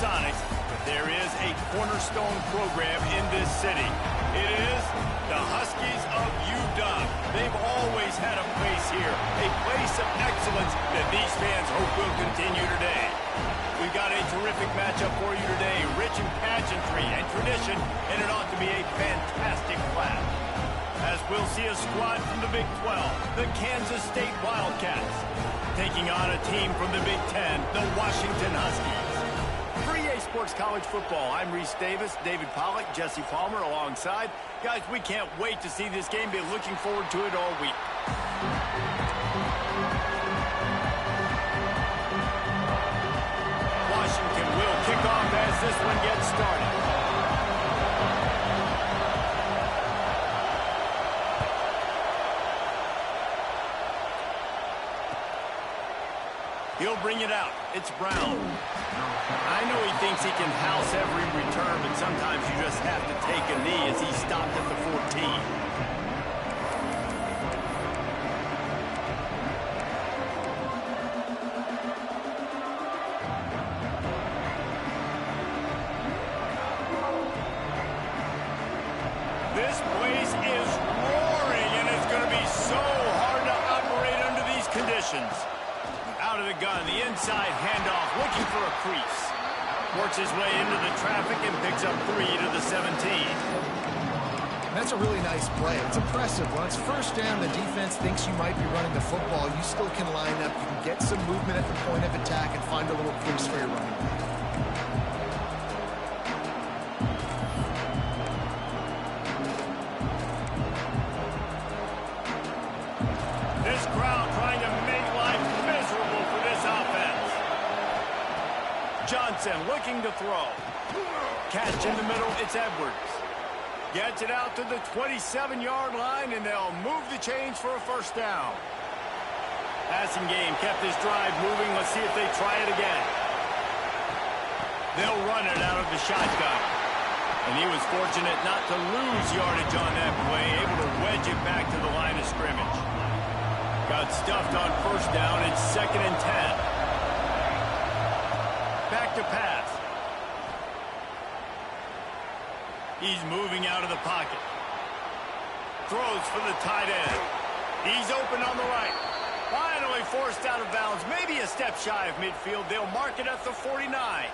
Sonics, but there is a cornerstone program in this city. It is the Huskies of UW. They've always had a place here, a place of excellence that these fans hope will continue today. We've got a terrific matchup for you today, rich in pageantry and tradition, and it ought to be a fantastic clash. As we'll see a squad from the Big 12, the Kansas State Wildcats, taking on a team from the Big 10, the Washington Huskies. For EA Sports College Football, I'm Reese Davis, David Pollack, Jesse Palmer alongside. Guys, we can't wait to see this game. Been looking forward to it all week. Washington will kick off as this one gets started. He'll bring it out. It's Brown. I know he thinks he can house every return, but sometimes you just have to take a knee as he stopped at the 14. This place is roaring, and it's going to be so hard to operate under these conditions. Out of the gun, the inside handoff, looking for a crease. Works his way into the traffic and picks up 3 to the 17. That's a really nice play. It's impressive. When it's first down, the defense thinks you might be running the football. You still can line up. You can get some movement at the point of attack and find a little crease for your running back. This crowd trying to make life miserable for this offense. Johnson looking to throw. Catch in the middle, it's Edwards. Gets it out to the 27-yard line, and they'll move the chains for a first down. Passing game kept this drive moving. Let's see if they try it again. They'll run it out of the shotgun. And he was fortunate not to lose yardage on that play, able to wedge it back to the line of scrimmage. Got stuffed on first down. It's 2nd and 10. Back to pass. He's moving out of the pocket. Throws for the tight end. He's open on the right. Finally forced out of bounds. Maybe a step shy of midfield. They'll mark it at the 49.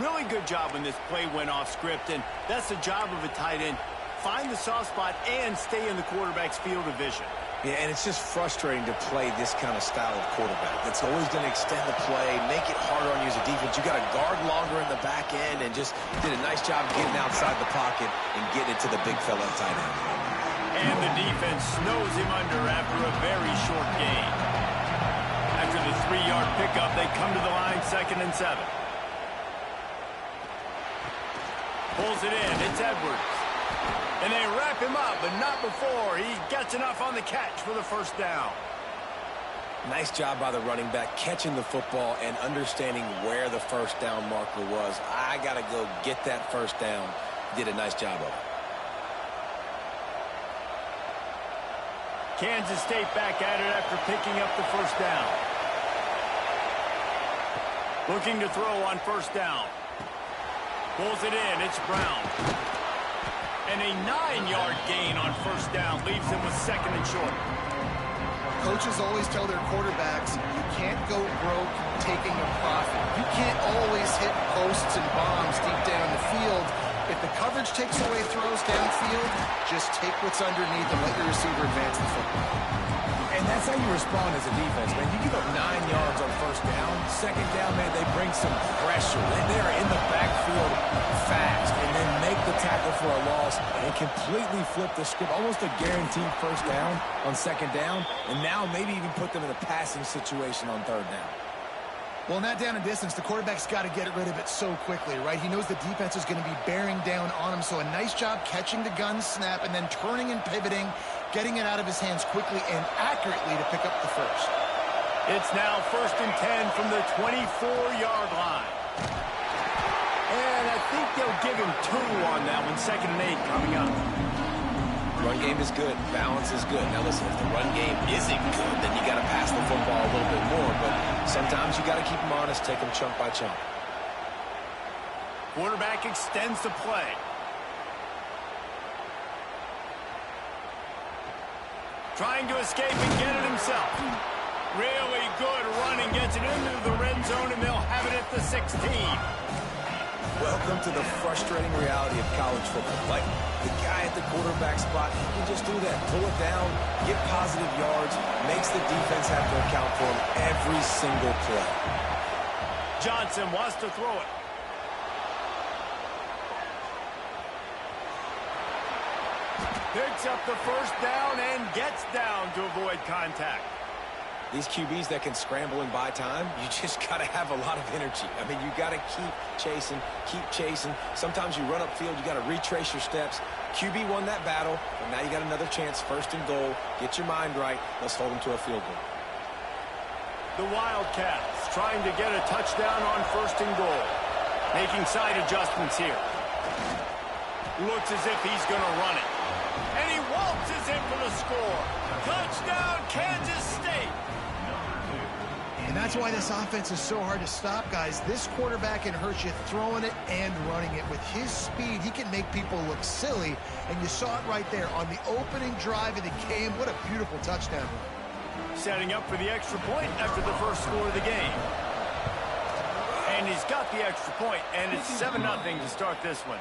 Really good job when this play went off script, and that's the job of a tight end. Find the soft spot and stay in the quarterback's field of vision. Yeah, and it's just frustrating to play this kind of style of quarterback. That's always going to extend the play, make it harder on you as a defense. You got to guard longer in the back end, and just did a nice job getting outside the pocket and getting it to the big fella at tight end. And the defense snows him under after a very short gain. After the 3-yard pickup, they come to the line 2nd and 7. Pulls it in. It's Edwards. And they wrap him up, but not before he gets enough on the catch for the first down. Nice job by the running back, catching the football and understanding where the first down marker was. I got to go get that first down. Did a nice job of it. Kansas State back at it after picking up the first down. Looking to throw on first down. Pulls it in. It's Brown. And a 9-yard gain on first down leaves him with 2nd and short. Coaches always tell their quarterbacks, you can't go broke taking a profit. You can't always hit posts and bombs deep down the field. If the coverage takes away throws downfield, just take what's underneath and let your receiver advance the football. And that's how you respond as a defense, man. You give up 9 yards on first down. 2nd down, man, they bring some pressure. They're in the backfield fast and then make the tackle for a loss and completely flip the script. Almost a guaranteed first down on 2nd down. And now maybe even put them in a passing situation on 3rd down. Well, in that down and distance, the quarterback's got to get rid of it so quickly, right? He knows the defense is going to be bearing down on him, so a nice job catching the gun snap and then turning and pivoting, getting it out of his hands quickly and accurately to pick up the first. It's now 1st and 10 from the 24-yard line. And I think they'll give him 2 on that one. 2nd and 8 coming up. Run game is good. Balance is good. Now listen, if the run game isn't good, then you got to pass the football a little bit more. But sometimes you got to keep them honest, take them chunk by chunk. Quarterback extends the play. Trying to escape and get it himself. Really good running, gets it into the red zone, and they'll have it at the 16. Welcome to the frustrating reality of college football. Like, the guy at the quarterback spot, he can just do that. Pull it down, get positive yards, makes the defense have to account for him every single play. Johnson wants to throw it. Picks up the first down and gets down to avoid contact. These QBs that can scramble and buy time, you just got to have a lot of energy. I mean, you got to keep chasing, keep chasing. Sometimes you run upfield, you got to retrace your steps. QB won that battle, but now you got another chance, first and goal. Get your mind right. Let's hold them to a field goal. The Wildcats trying to get a touchdown on first and goal. Making side adjustments here. Looks as if he's going to run it. And he waltzes in for the score. Touchdown, Kansas State. And that's why this offense is so hard to stop, guys. This quarterback can hurt you throwing it and running it. With his speed, he can make people look silly. And you saw it right there on the opening drive of the game. What a beautiful touchdown. Setting up for the extra point after the first score of the game. And he's got the extra point, and it's 7-0 to start this one.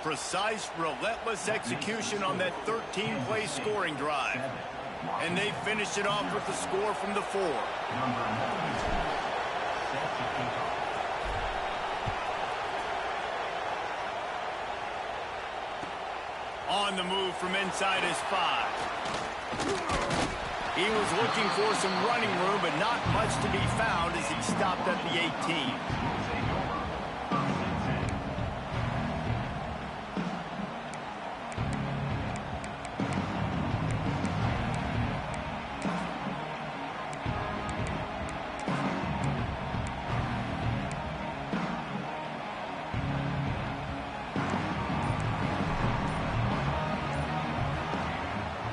Precise, relentless execution on that 13-play scoring drive. And they finish it off with the score from the 4. On the move from inside his 5. He was looking for some running room, but not much to be found as he stopped at the 18.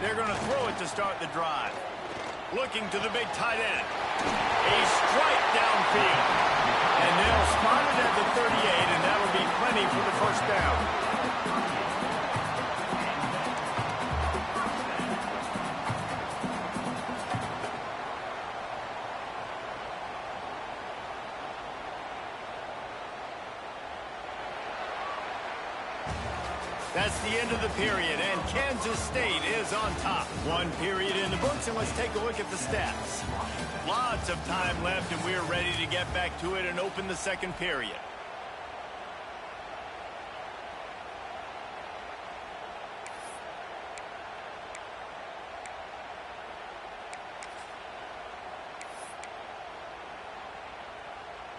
They're going to throw it to start the drive. Looking to the big tight end. A strike downfield. And they'll spot it at the 38, and that'll be plenty for the first down. That's the end of the period, and Kansas State is on top. One period in the books, and let's take a look at the stats. Lots of time left, and we're ready to get back to it and open the second period.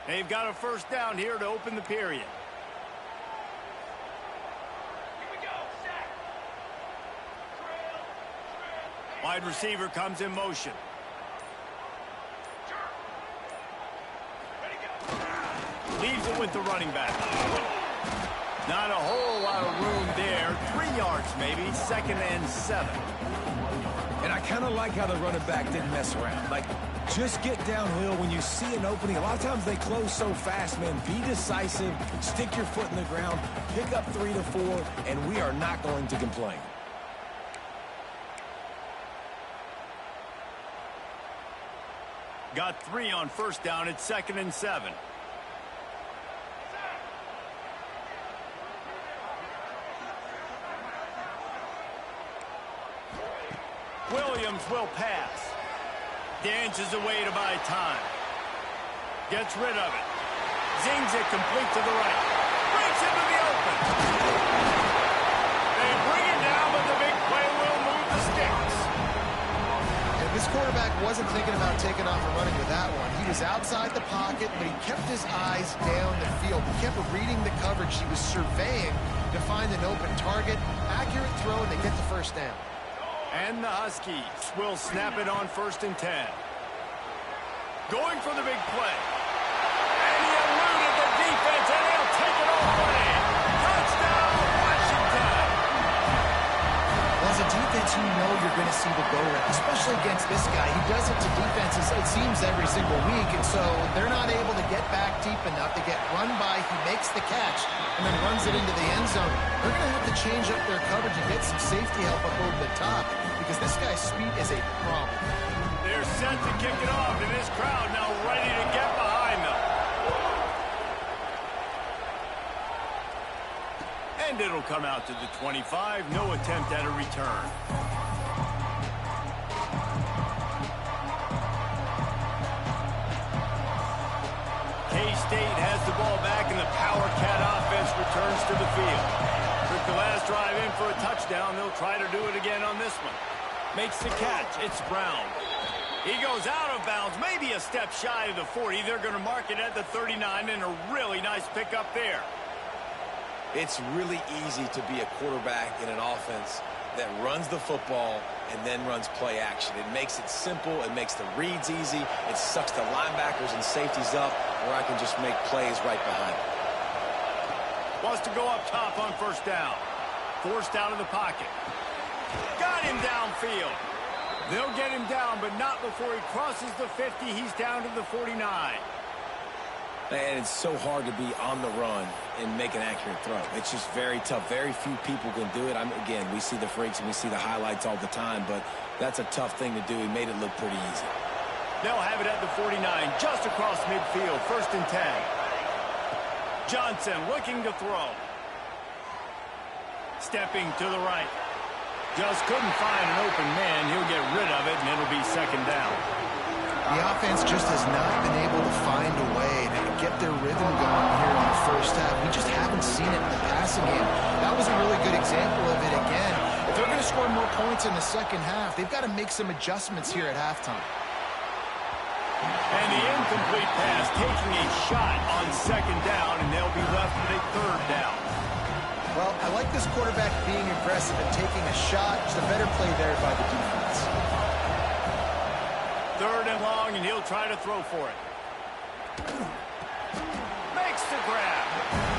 They've got a first down here to open the period. Wide receiver comes in motion. Leaves it with the running back. Not a whole lot of room there. 3 yards maybe, 2nd and 7. And I kind of like how the running back didn't mess around. Like, just get downhill when you see an opening. A lot of times they close so fast, man. Be decisive, stick your foot in the ground, pick up 3 to 4, and we are not going to complain. Got 3 on first down. It's 2nd and 7. Williams will pass. Dances away to buy time. Gets rid of it. Zings it complete to the right. Breaks into the open. They bring it down, but the big play will move the sticks. And this quarterback wasn't thinking about taking off and running with that one. He was outside the pocket, but he kept his eyes down the field. He kept reading the coverage. He was surveying to find an open target. Accurate throw, and they get the first down. And the Huskies will snap it on 1st and 10. Going for the big play. And he eluded the defense, and he'll take it all away. Touchdown, Washington. Well, as a defense, you know you're going to see the go route, especially against this guy. He does it to defenses, it seems, every single week, and so they're not able to get back deep enough to get run by. He makes the catch, and then runs it into the end zone, they're going to have to change up their coverage and get some safety help up over the top because this guy's speed is a problem. They're set to kick it off, and this crowd now ready to get behind them. And it'll come out to the 25. No attempt at a return. K-State has the ball back, and the Power Cat offense returns to the field. Took the last drive in for a touchdown. They'll try to do it again on this one. Makes the catch. It's Brown. He goes out of bounds, maybe a step shy of the 40. They're going to mark it at the 39, and a really nice pickup there. It's really easy to be a quarterback in an offense that runs the football and then runs play action. It makes it simple. It makes the reads easy. It sucks the linebackers and safeties up where I can just make plays right behind them. Wants to go up top on first down. Forced out of the pocket. Got him downfield. They'll get him down, but not before he crosses the 50. He's down to the 49. And it's so hard to be on the run and make an accurate throw. It's just very tough. Very few people can do it. Again, we see the freaks and we see the highlights all the time, but that's a tough thing to do. He made it look pretty easy. They'll have it at the 49, just across midfield, 1st and 10. Johnson looking to throw. Stepping to the right. Just couldn't find an open man. He'll get rid of it, and it'll be 2nd down. The offense just has not been able to find a way to get their rhythm going here in the first half. We just haven't seen it in the passing game. That was a really good example of it again. If they're going to score more points in the second half, they've got to make some adjustments here at halftime. And the incomplete pass taking a shot on 2nd down, and they'll be left with a 3rd down. Well, I like this quarterback being aggressive and taking a shot. Just a better play there by the defense. 3rd and long, and he'll try to throw for it. Makes the grab.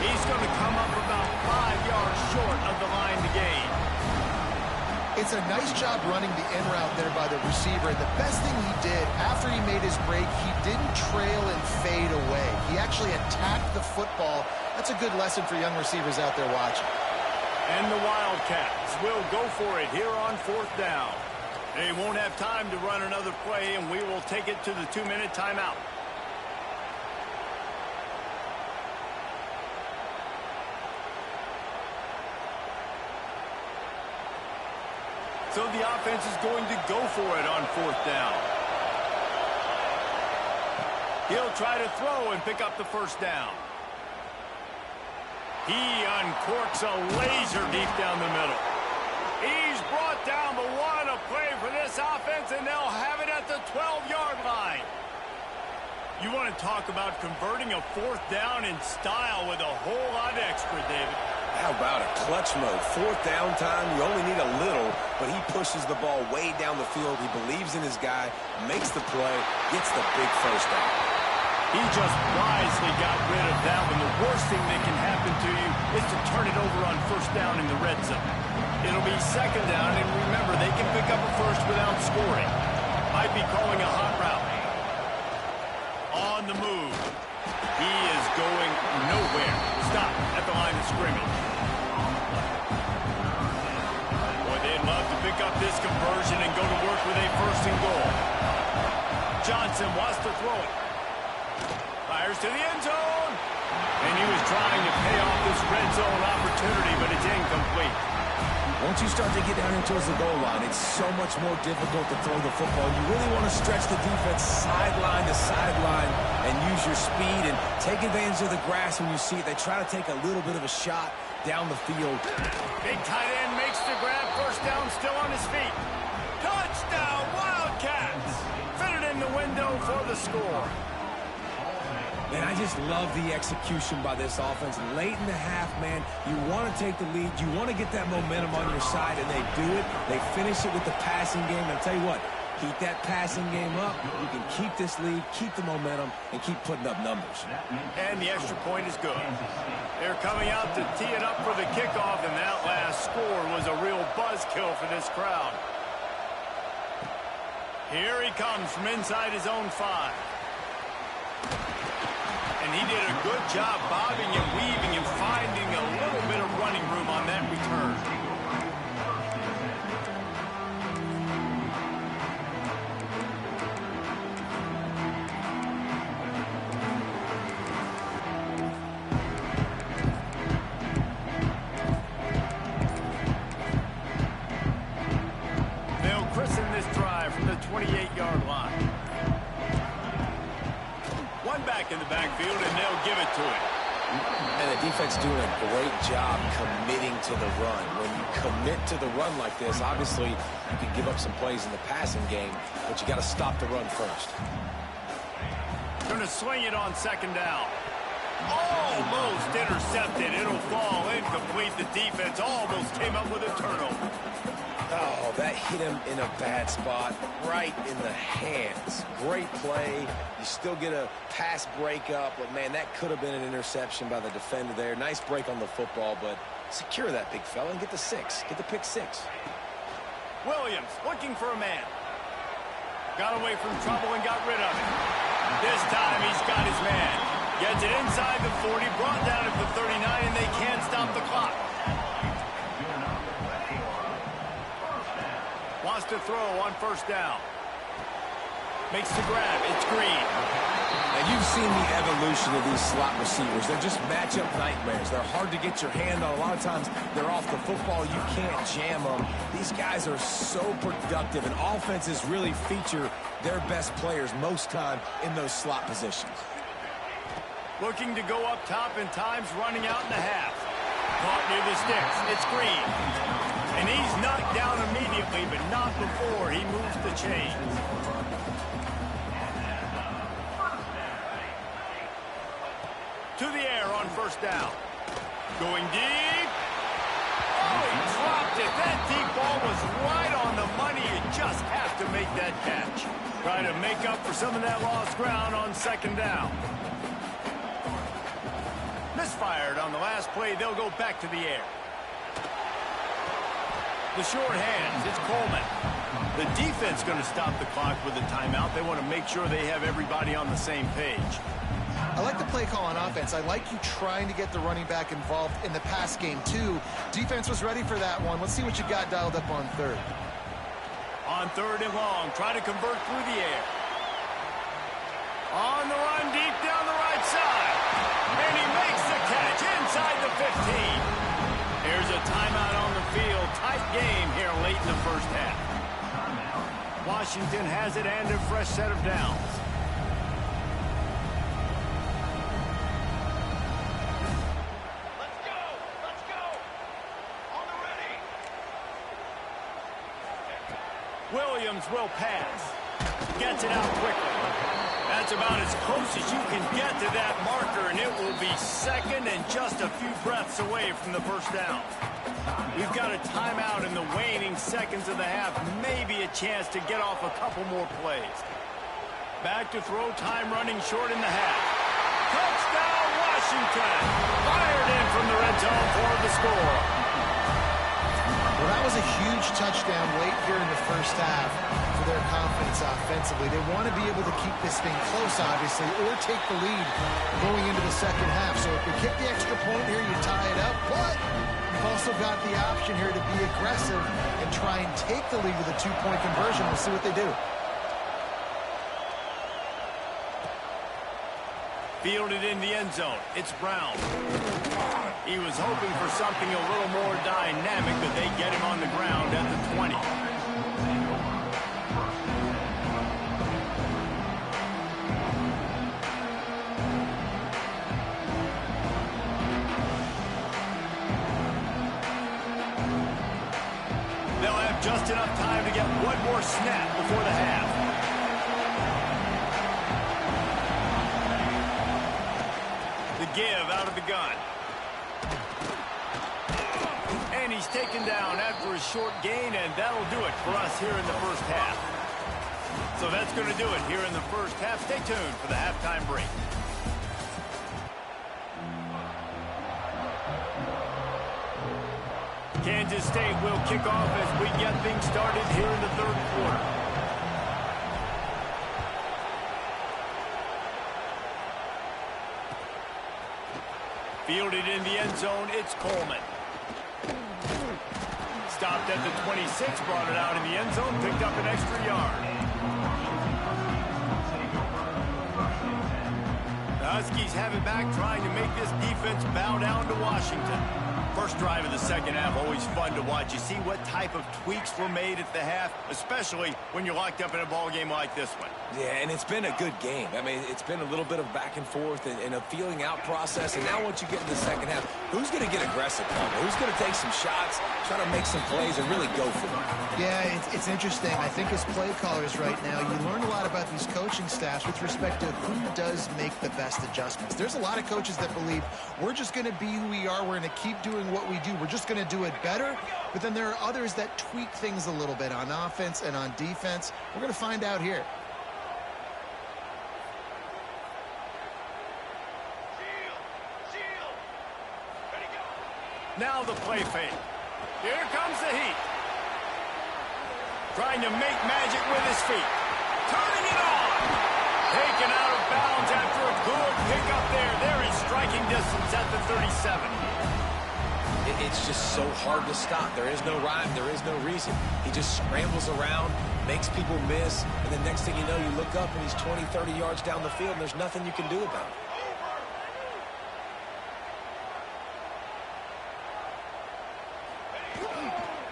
He's going to come up about 5 yards short of the line to gain. It's a nice job running the in route there by the receiver. And the best thing he did after he made his break, he didn't trail and fade away. He actually attacked the football. That's a good lesson for young receivers out there watching. And the Wildcats will go for it here on 4th down. They won't have time to run another play, and we will take it to the 2-minute timeout. So the offense is going to go for it on 4th down. He'll try to throw and pick up the 1st down. He uncorks a laser deep down the middle. He's brought down, but what a play for this offense, and they'll have it at the 12-yard line. You want to talk about converting a 4th down in style with a whole lot extra, David. How about it? Clutch mode. 4th down time. You only need a little, but he pushes the ball way down the field. He believes in his guy, makes the play, gets the big 1st down. He just wisely got rid of that one. The worst thing that can happen to you is to turn it over on 1st down in the red zone. It'll be 2nd down, and remember, they can pick up a 1st without scoring. Might be calling a hot route. On the move. He is going nowhere. Stop at the line of scrimmage. Boy, they'd love to pick up this conversion and go to work with a 1st and goal. Johnson wants to throw it. Fires to the end zone. And he was trying to pay off this red zone opportunity, but it's incomplete. Once you start to get down here towards the goal line, it's so much more difficult to throw the football. You really want to stretch the defense sideline to sideline and use your speed and take advantage of the grass when you see it. They try to take a little bit of a shot down the field. Big tight end makes the grab. 1st down, still on his feet. Touchdown, Wildcats! Fitted in the window for the score. Man, I just love the execution by this offense. Late in the half, man, you want to take the lead. You want to get that momentum on your side, and they do it. They finish it with the passing game. And I'll tell you what, keep that passing game up. You can keep this lead, keep the momentum, and keep putting up numbers. And the extra point is good. They're coming out to tee it up for the kickoff, and that last score was a real buzzkill for this crowd. Here he comes from inside his own 5. And he did a good job bobbing and weaving And the defense doing a great job committing to the run. When you commit to the run like this, obviously you can give up some plays in the passing game, but you got to stop the run first. Going to swing it on second down. Almost intercepted. It'll fall incomplete. The defense almost came up with a turnover. Oh, that hit him in a bad spot, right in the hands. Great play. You still get a pass breakup, but, man, that could have been an interception by the defender there. Nice break on the football, but secure that big fella and get the 6. Get the pick 6. Williams looking for a man. Got away from trouble and got rid of it. This time he's got his man. Gets it inside the 40, brought down at the 39, and they can't stop the clock. Wants to throw on first down. Makes the grab. It's Green. Now, you've seen the evolution of these slot receivers. They're just matchup nightmares. They're hard to get your hand on. A lot of times, they're off the football. You can't jam them. These guys are so productive, and offenses really feature their best players most time in those slot positions. Looking to go up top, and time's running out in the half. Caught near the sticks. It's Green. And he's knocked down immediately, but not before he moves the chains. To the air on first down. Going deep. Oh, he dropped it. That deep ball was right on the money. You just have to make that catch. Trying to make up for some of that lost ground on second down. Misfired on the last play. They'll go back to the air. The short hands, it's Coleman. The defense going to stop the clock with a timeout. They want to make sure they have everybody on the same page. I like the play call on offense. I like you trying to get the running back involved in the pass game, too. Defense was ready for that one. Let's see what you got dialed up on third. On third and long, try to convert through the air. On the run, deep down the right side. And he makes the catch inside the 15. There's a timeout on the field. Tight game here late in the first half. Washington has it and a fresh set of downs. Let's go! Let's go! On the ready! Williams will pass. Gets it out quickly. That's about as close as you can get to that marker, and it will be second and just a few breaths away from the first down. We've got a timeout in the waning seconds of the half, maybe a chance to get off a couple more plays. Back to throw, time running short in the half. Touchdown, Washington! Fired in from the red zone for the score. Well, that was a huge touchdown late here in the first half for their confidence offensively. They want to be able to keep this thing close, obviously, or take the lead going into the second half. So if you kick the extra point here, you tie it up. But you've also got the option here to be aggressive and try and take the lead with a two-point conversion. We'll see what they do. Fielded in the end zone. It's Brown. He was hoping for something a little more dynamic, but they get him on the ground at the 20. They'll have just enough time to get one more snap before the half. The give out of the gun. And he's taken down after a short gain, and that'll do it for us here in the first half. So that's going to do it here in the first half. Stay tuned for the halftime break. Kansas State will kick off as we get things started here in the third quarter. Fielded in the end zone, it's Coleman. Stopped at the 26, brought it out in the end zone, picked up an extra yard. The Huskies have it back, trying to make this defense bow down to Washington. First drive of the second half, always fun to watch. You see what type of tweaks were made at the half, especially when you're locked up in a ball game like this one. Yeah, and it's been a good game. I mean, it's been a little bit of back and forth and a feeling out process. And now once you get in the second half, who's going to get aggressive? Who's going to take some shots, try to make some plays, and really go for it? Yeah, it's interesting. I think as play callers right now, you learn a lot about these coaching staffs with respect to who does make the best adjustments. There's a lot of coaches that believe we're just going to be who we are. We're going to keep doing what we do. We're just going to do it better. But then there are others that tweak things a little bit on offense and on defense. We're going to find out here. Now the play fake. Here comes the heat. Trying to make magic with his feet. Turning it on. Taken out of bounds after a good pickup there. They're in striking distance at the 37. It's just so hard to stop. There is no rhyme. There is no reason. He just scrambles around, makes people miss, and the next thing you know, you look up and he's 20, 30 yards down the field, and there's nothing you can do about it.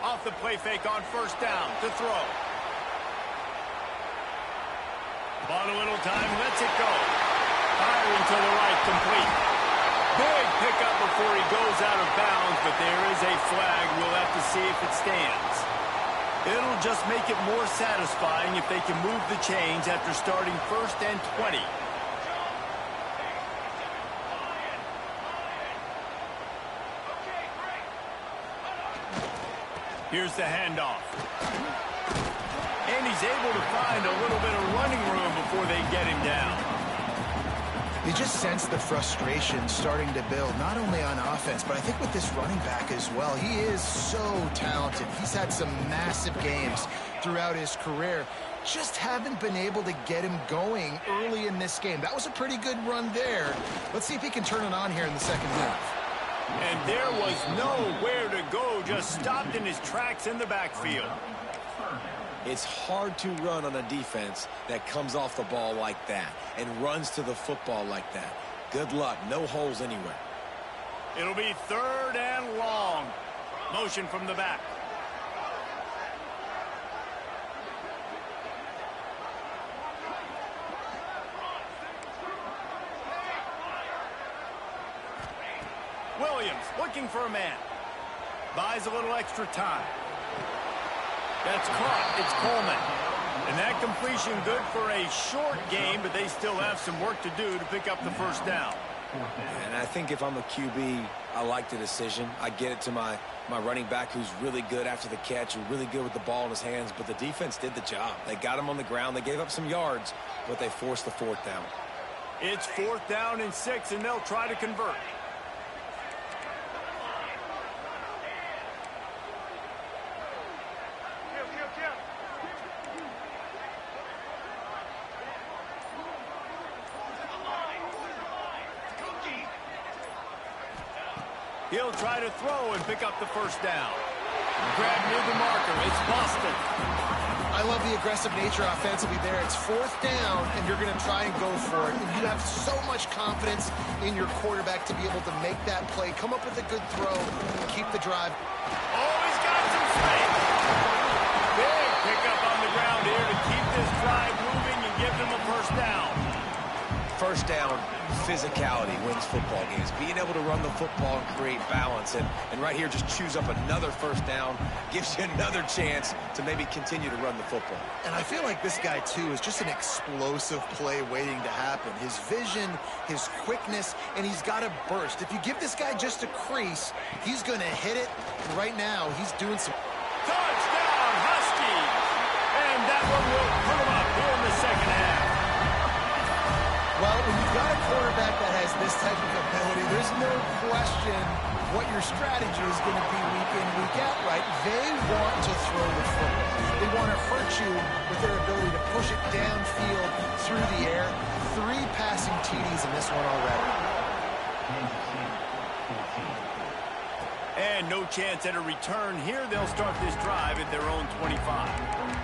Off the play fake on first down to throw. Bought a little time, lets it go. Firing to the right, complete. Big pickup before he goes out of bounds, but there is a flag. We'll have to see if it stands. It'll just make it more satisfying if they can move the chains after starting first and 20. Here's the handoff. And he's able to find a little bit of running room before they get him down. You just sense the frustration starting to build, not only on offense, but I think with this running back as well. He is so talented. He's had some massive games throughout his career. Just haven't been able to get him going early in this game. That was a pretty good run there. Let's see if he can turn it on here in the second half. And there was nowhere to go, just stopped in his tracks in the backfield. It's hard to run on a defense that comes off the ball like that and runs to the football like that. Good luck. No holes anywhere. It'll be third and long. Motion from the back. Williams looking for a man. Buys a little extra time. That's caught. It's Coleman. And that completion good for a short game, but they still have some work to do to pick up the first down. And I think if I'm a QB, I like the decision. I get it to my running back who's really good after the catch, who's really good with the ball in his hands, but the defense did the job. They got him on the ground. They gave up some yards, but they forced the fourth down. It's 4th down and 6, and they'll try to convert. He'll try to throw and pick up the first down. Grab near the marker. It's Boston. I love the aggressive nature offensively there. It's 4th down, and you're going to try and go for it. And you have so much confidence in your quarterback to be able to make that play, come up with a good throw, and keep the drive. Oh, he's got some space. Big pickup on the ground here to keep this drive moving and give them a first down. First down, physicality wins football games. Being able to run the football and create balance. And right here, just choose up another first down, gives you another chance to maybe continue to run the football. And I feel like this guy, too, is just an explosive play waiting to happen. His vision, his quickness, and he's got a burst. If you give this guy just a crease, he's going to hit it. And right now, he's doing some... Touchdown, Huskies! And that one will put him up here in the second half. Well, when you've got a quarterback that has this type of ability, there's no question what your strategy is going to be week in, week out, right? They want to throw the football. They want to hurt you with their ability to push it downfield through the air. 3 passing TDs in this one already. And no chance at a return here. They'll start this drive at their own 25.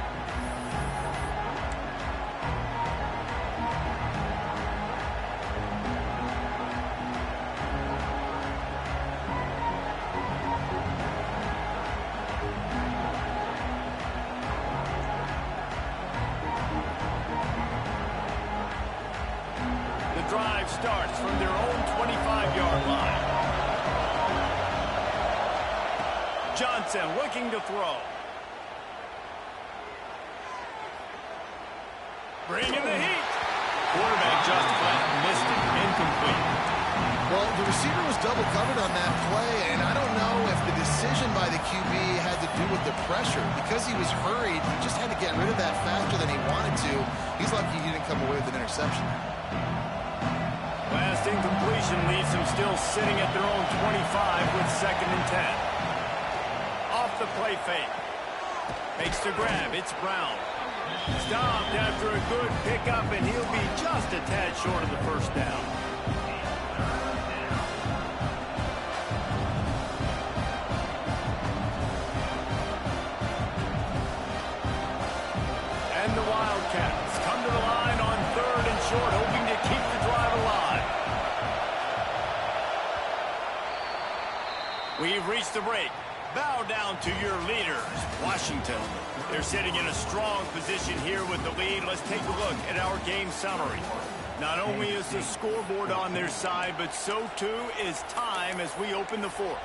Johnson looking to throw. Bringing the heat. Quarterback just flat missed it. Incomplete. Well, the receiver was double covered on that play, and I don't know if the decision by the QB had to do with the pressure. Because he was hurried, he just had to get rid of that faster than he wanted to. He's lucky he didn't come away with an interception. Last incompletion leaves them still sitting at their own 25 with 2nd and 10. Off the play fake. Makes the grab. It's Brown. Stopped after a good pickup, and he'll be just a tad short of the first down. And the Wildcats come to the line on 3rd and short, hoping to keep the drive alive. We've reached the break. Bow down to your leaders, Washington. They're sitting in a strong position here with the lead. Let's take a look at our game summary. Not only is the scoreboard on their side, but so too is time as we open the 4th.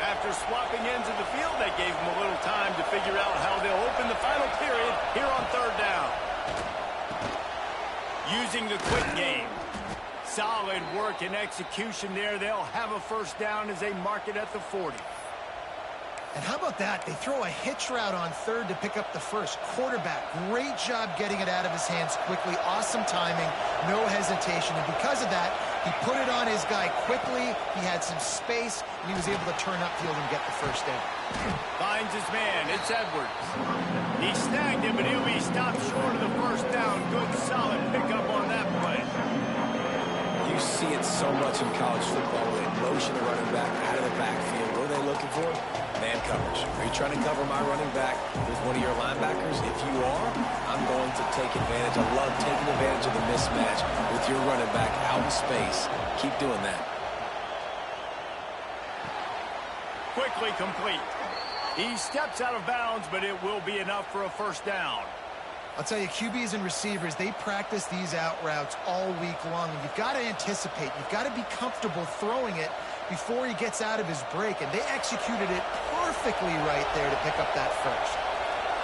After swapping ends of the field, that gave them a little time to figure out how they'll open the final period here on 3rd down. Using the quick game. Solid work and execution there. They'll have a first down as they mark it at the 40. And how about that? They throw a hitch route on 3rd to pick up the first. Quarterback, great job getting it out of his hands quickly. Awesome timing, no hesitation. And because of that, he put it on his guy quickly. He had some space, and he was able to turn upfield and get the first down. Finds his man. It's Edwards. He snagged him, but he'll be stopped short of the first down. Good, solid pickup on that play. You see it so much in college football. They motion the running back out of the backfield. What are they looking for? Man coverage. Are you trying to cover my running back with one of your linebackers? If you are, I'm going to take advantage. I love taking advantage of the mismatch with your running back out in space. Keep doing that. Quickly complete. He steps out of bounds, but it will be enough for a first down. I'll tell you, QBs and receivers, they practice these out routes all week long. And you've got to anticipate. You've got to be comfortable throwing it before he gets out of his break. And they executed it perfectly right there to pick up that first.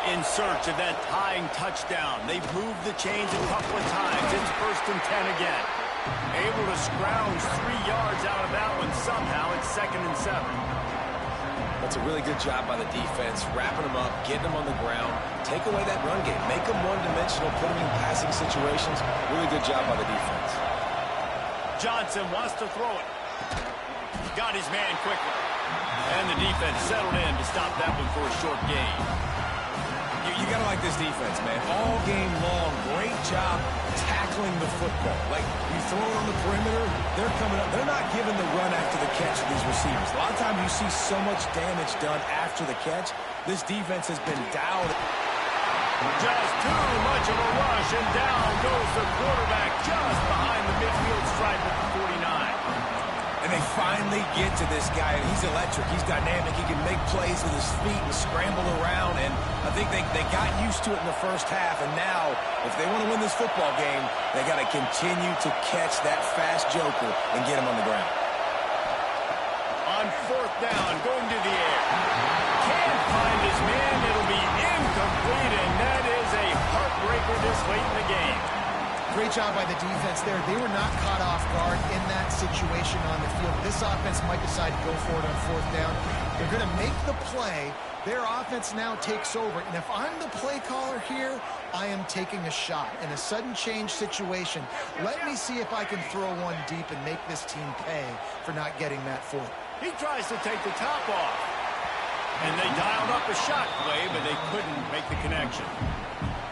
In search of that tying touchdown. They've moved the chains a couple of times. It's 1st and 10 again. Able to scrounge 3 yards out of that one somehow. It's 2nd and 7. That's a really good job by the defense, wrapping them up, getting them on the ground, take away that run game, make them one-dimensional, put them in passing situations. Really good job by the defense. Johnson wants to throw it. Got his man quickly. And the defense settled in to stop that one for a short gain. You got to like this defense, man. All game long, great job tackling the football. Like, you throw it on the perimeter, they're coming up. They're not giving the run after the catch to these receivers. A lot of times you see so much damage done after the catch. This defense has been dialed. Just too much of a rush, and down goes the quarterback just behind the midfield stripe at the 49. And they finally get to this guy, and he's electric. He's dynamic. He can make plays with his feet and scramble around. And I think they got used to it in the first half. And now, if they want to win this football game, they got to continue to catch that fast joker and get him on the ground. On 4th down, going to the air. Can't find his man. It'll be incomplete, and that is a heartbreaker this late in the game. Great job by the defense there. They were not caught off guard in that situation on the field. This offense might decide to go for it on 4th down. They're going to make the play. Their offense now takes over. And if I'm the play caller here, I am taking a shot in a sudden change situation. Let me see if I can throw one deep and make this team pay for not getting that 4th. He tries to take the top off. And they dialed up a shot play, but they couldn't make the connection.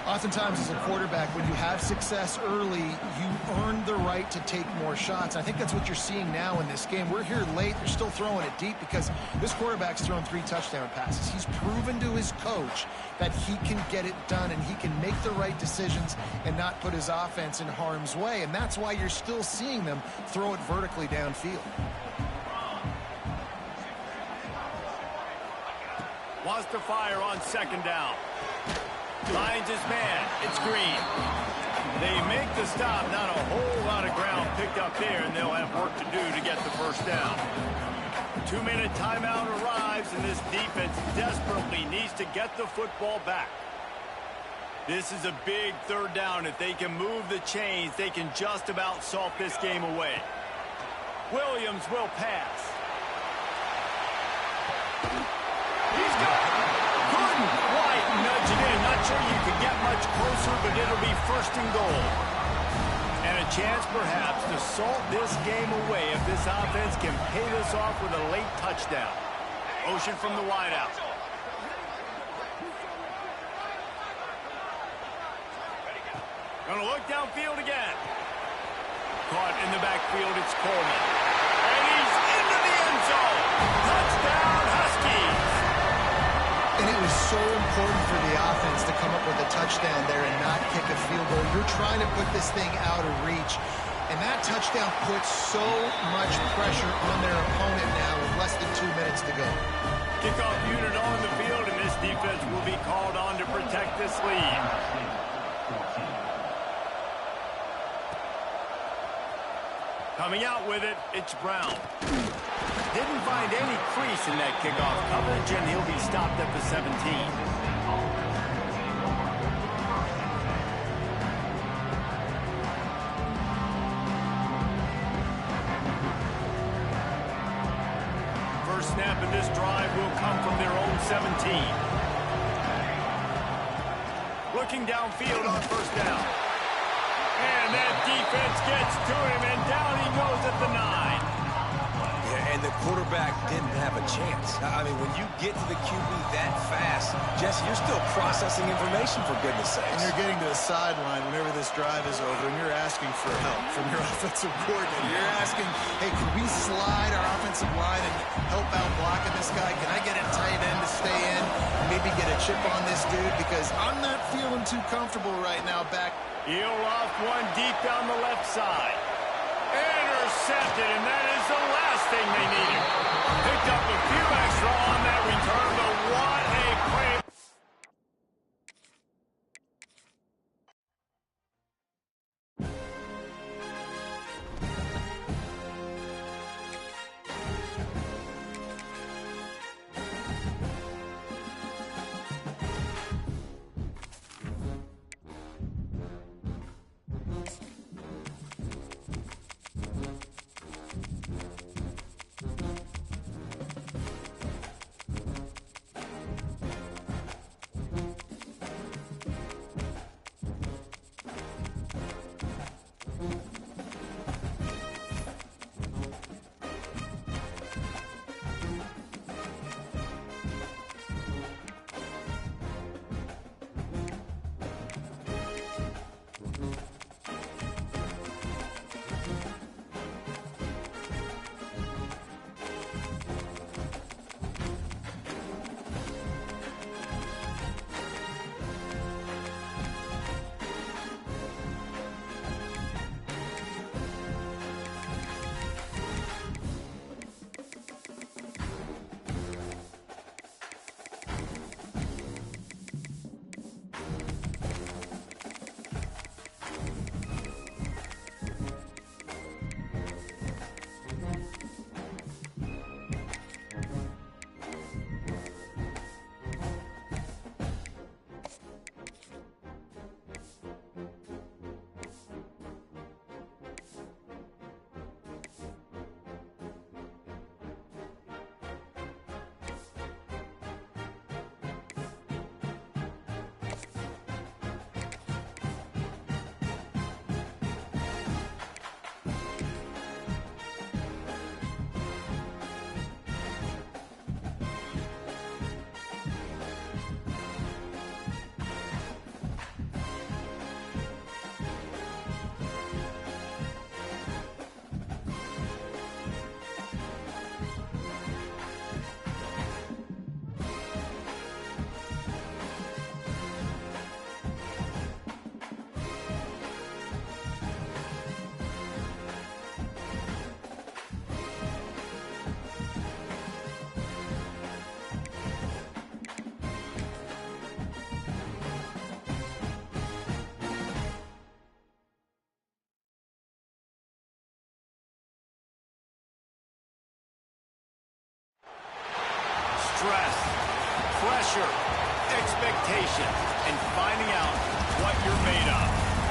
Oftentimes as a quarterback, when you have success early, you earn the right to take more shots. I think that's what you're seeing now in this game. We're here late. They're still throwing it deep because this quarterback's thrown 3 touchdown passes. He's proven to his coach that he can get it done and he can make the right decisions and not put his offense in harm's way. And that's why you're still seeing them throw it vertically downfield. Wants to fire on 2nd down. Finds his man. It's Green. They make the stop. Not a whole lot of ground picked up there, and they'll have work to do to get the first down. 2-minute timeout arrives, and this defense desperately needs to get the football back. This is a big third down. If they can move the chains, they can just about salt this game away. Williams will pass. He's got it. Couldn't quite nudge it in. Not sure you could get much closer, but it'll be first and goal. And a chance perhaps to salt this game away if this offense can pay this off with a late touchdown. Motion from the wideout. Gonna look downfield again. Caught in the backfield, it's Coleman. And he's into the end zone. Touchdown, Huskies. And it was so important for the offense to come up with a touchdown there and not kick a field goal. You're trying to put this thing out of reach. And that touchdown puts so much pressure on their opponent now with less than 2 minutes to go. Kickoff unit on the field, and this defense will be called on to protect this lead. Coming out with it, it's Brown. Didn't find any crease in that kickoff coverage, and he'll be stopped at the 17. First snap in this drive will come from their own 17. Looking downfield on first down. And that defense gets to him, and down he goes at the 9. Yeah, and the quarterback didn't have a chance. I mean, when you get to the QB that fast, Jesse, you're still processing information, for goodness sakes. And you're getting to the sideline whenever this drive is over, and you're asking for help from your offensive coordinator. You're asking, hey, can we slide our offensive line and help out blocking this guy? Can I get a tight end to stay in and maybe get a chip on this dude? Because I'm not feeling too comfortable right now back. He'll off one deep down the left side. Intercepted, and that is the last thing they needed. Picked up a few extra on that return, but what a play. stress, pressure, expectation, and finding out what you're made of.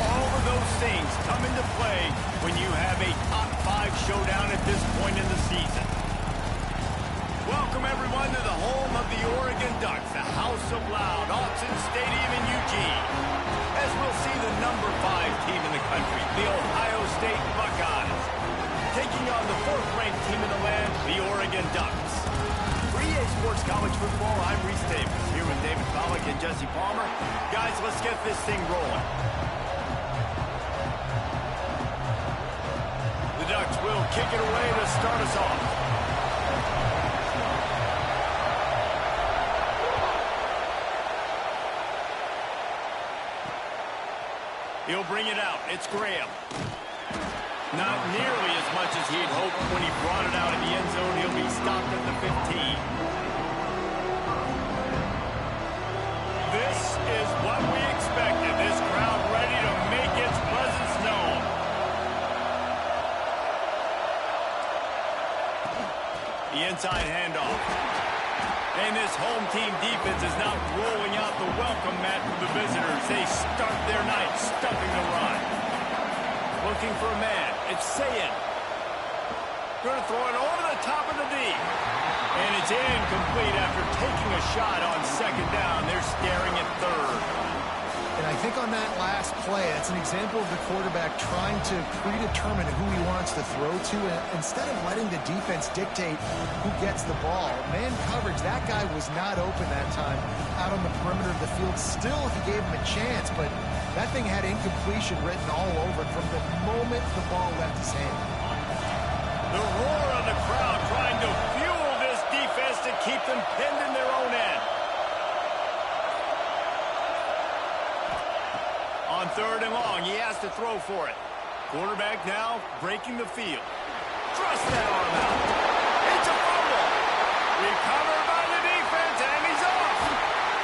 All of those things come into play when you have a top 5 showdown at this point in the season. Welcome, everyone, to the home of the Oregon Ducks, the House of Loud, Autzen Stadium in Eugene, as we'll see the number 5 team in the country, the Ohio State Buckeyes, taking on the 4th-ranked team in the land, the Oregon Ducks. For EA Sports College Football, I'm Reese Davis, here with David Pollack and Jesse Palmer. Guys, let's get this thing rolling. The Ducks will kick it away to start us off. He'll bring it out. It's Graham. Not nearly as much as he'd hoped when he brought it out in the end zone. He'll be stopped at the 15. This is what we expected. This crowd ready to make its presence known. The inside handoff. And this home team defense is not rolling out the welcome mat for the visitors. They start their night stuffing the run. Looking for a man. It's Sayin. Going to throw it over the top of the D. And it's incomplete after taking a shot on 2nd down. They're staring at 3rd. And I think on that last play, that's an example of the quarterback trying to predetermine who he wants to throw to, and instead of letting the defense dictate who gets the ball. Man coverage, that guy was not open that time out on the perimeter of the field. Still, he gave him a chance, but that thing had incompletion written all over it from the moment the ball left his hand. The roar of the crowd trying to fuel this defense to keep them pinned in their own end. On 3rd and long, he has to throw for it. Quarterback now breaking the field. Thrust that arm out. It's a fumble. Recovered by the defense, and he's off.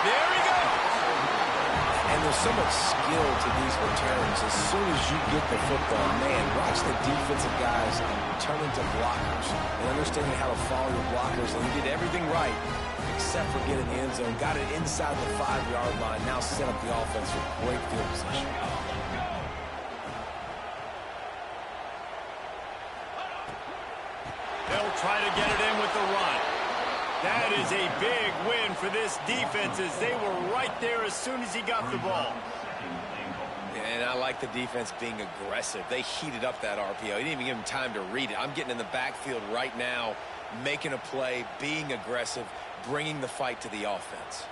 There he goes. And there's so much skill to these returns. As soon as you get the football, man, watch the defensive guys turn into blockers and understanding how to follow your blockers. And he did everything right except for getting the end zone. Got it inside the 5-yard line. Now set up the offense for great field position. They'll try to get it in with the run. That is a big win for this defense as they were right there as soon as he got the ball. And I like the defense being aggressive. They heated up that RPO. He didn't even give him time to read it. I'm getting in the backfield right now, making a play, being aggressive, bringing the fight to the offense.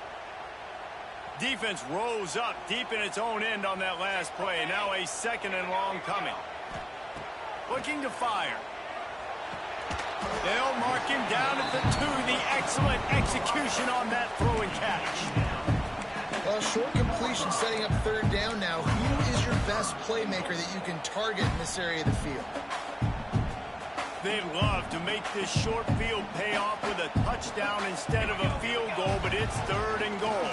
Defense rose up deep in its own end on that last play. Now a 2nd and long coming. Looking to fire. They'll mark him down at the 2. The excellent execution on that throw and catch. Well, short completion setting up 3rd down now. Who is your best playmaker that you can target in this area of the field? They'd love to make this short field pay off with a touchdown instead of a field goal, but it's 3rd and goal.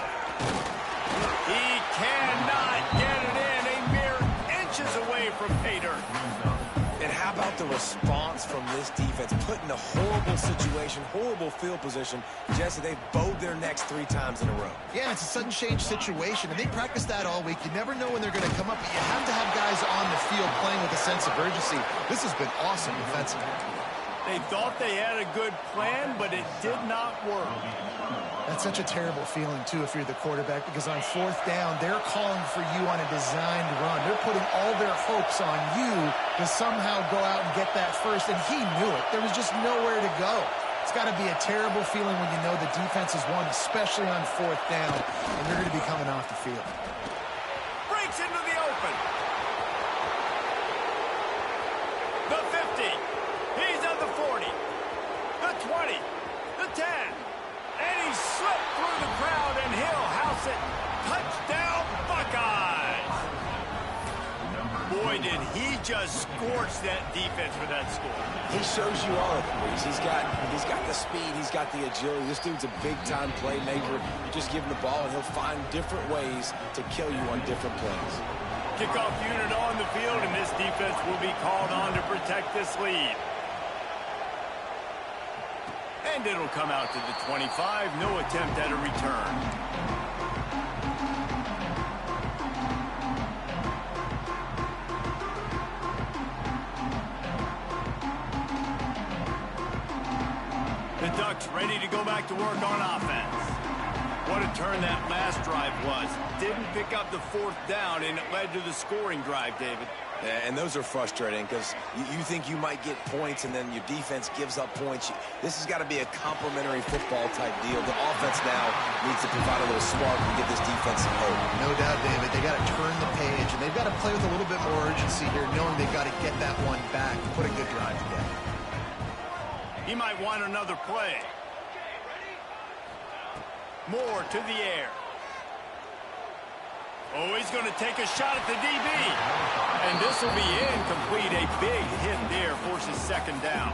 He cannot get it in, a mere inches away from pay dirt. And how about the response from this defense? Put in a horrible situation, horrible field position. Jesse, they've bowed their necks 3 times in a row. Yeah, it's a sudden change situation, and they practice that all week. You never know when they're going to come up, but you have to have guys on the field playing with a sense of urgency. This has been awesome defensively. They thought they had a good plan, but it did not work. That's such a terrible feeling, too, if you're the quarterback, because on 4th down, they're calling for you on a designed run. They're putting all their hopes on you to somehow go out and get that first, and he knew it. There was just nowhere to go. It's got to be a terrible feeling when you know the defense has won, especially on 4th down, and you're going to be coming off the field. Breaks into the open. The 50. He's at the 40. The 20. The 10. And he slipped through the crowd, and he'll house it. Touchdown, Buckeyes! Boy, did he just scorch that defense for that score. He shows you all of it, Reese. He's got the speed, he's got the agility. This dude's a big-time playmaker. You just give him the ball, and he'll find different ways to kill you on different plays. Kickoff unit on the field, and this defense will be called on to protect this lead. And it'll come out to the 25. No attempt at a return. The Ducks ready to go back to work on offense. What a turn that last drive was. Didn't pick up the fourth down, and it led to the scoring drive, David. Yeah, and those are frustrating because you think you might get points and then your defense gives up points. This has got to be a complementary football type deal. The offense now needs to provide a little spark and give this defense some hope. No doubt, David. They got to turn the page, and they've got to play with a little bit more urgency here, knowing they've got to get that one back, put a good drive together. He might want another play. Moore to the air. Oh, he's going to take a shot at the DB. And this will be incomplete. A big hit there forces second down.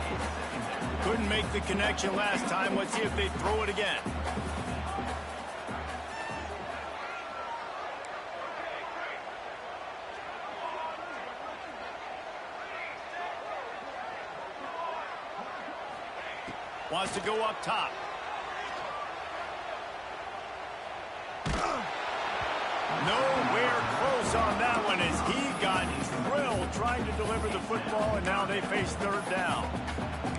Couldn't make the connection last time. Let's see if they throw it again. Wants to go up top. Nowhere close on that one as he got drilled trying to deliver the football, and now they face third down.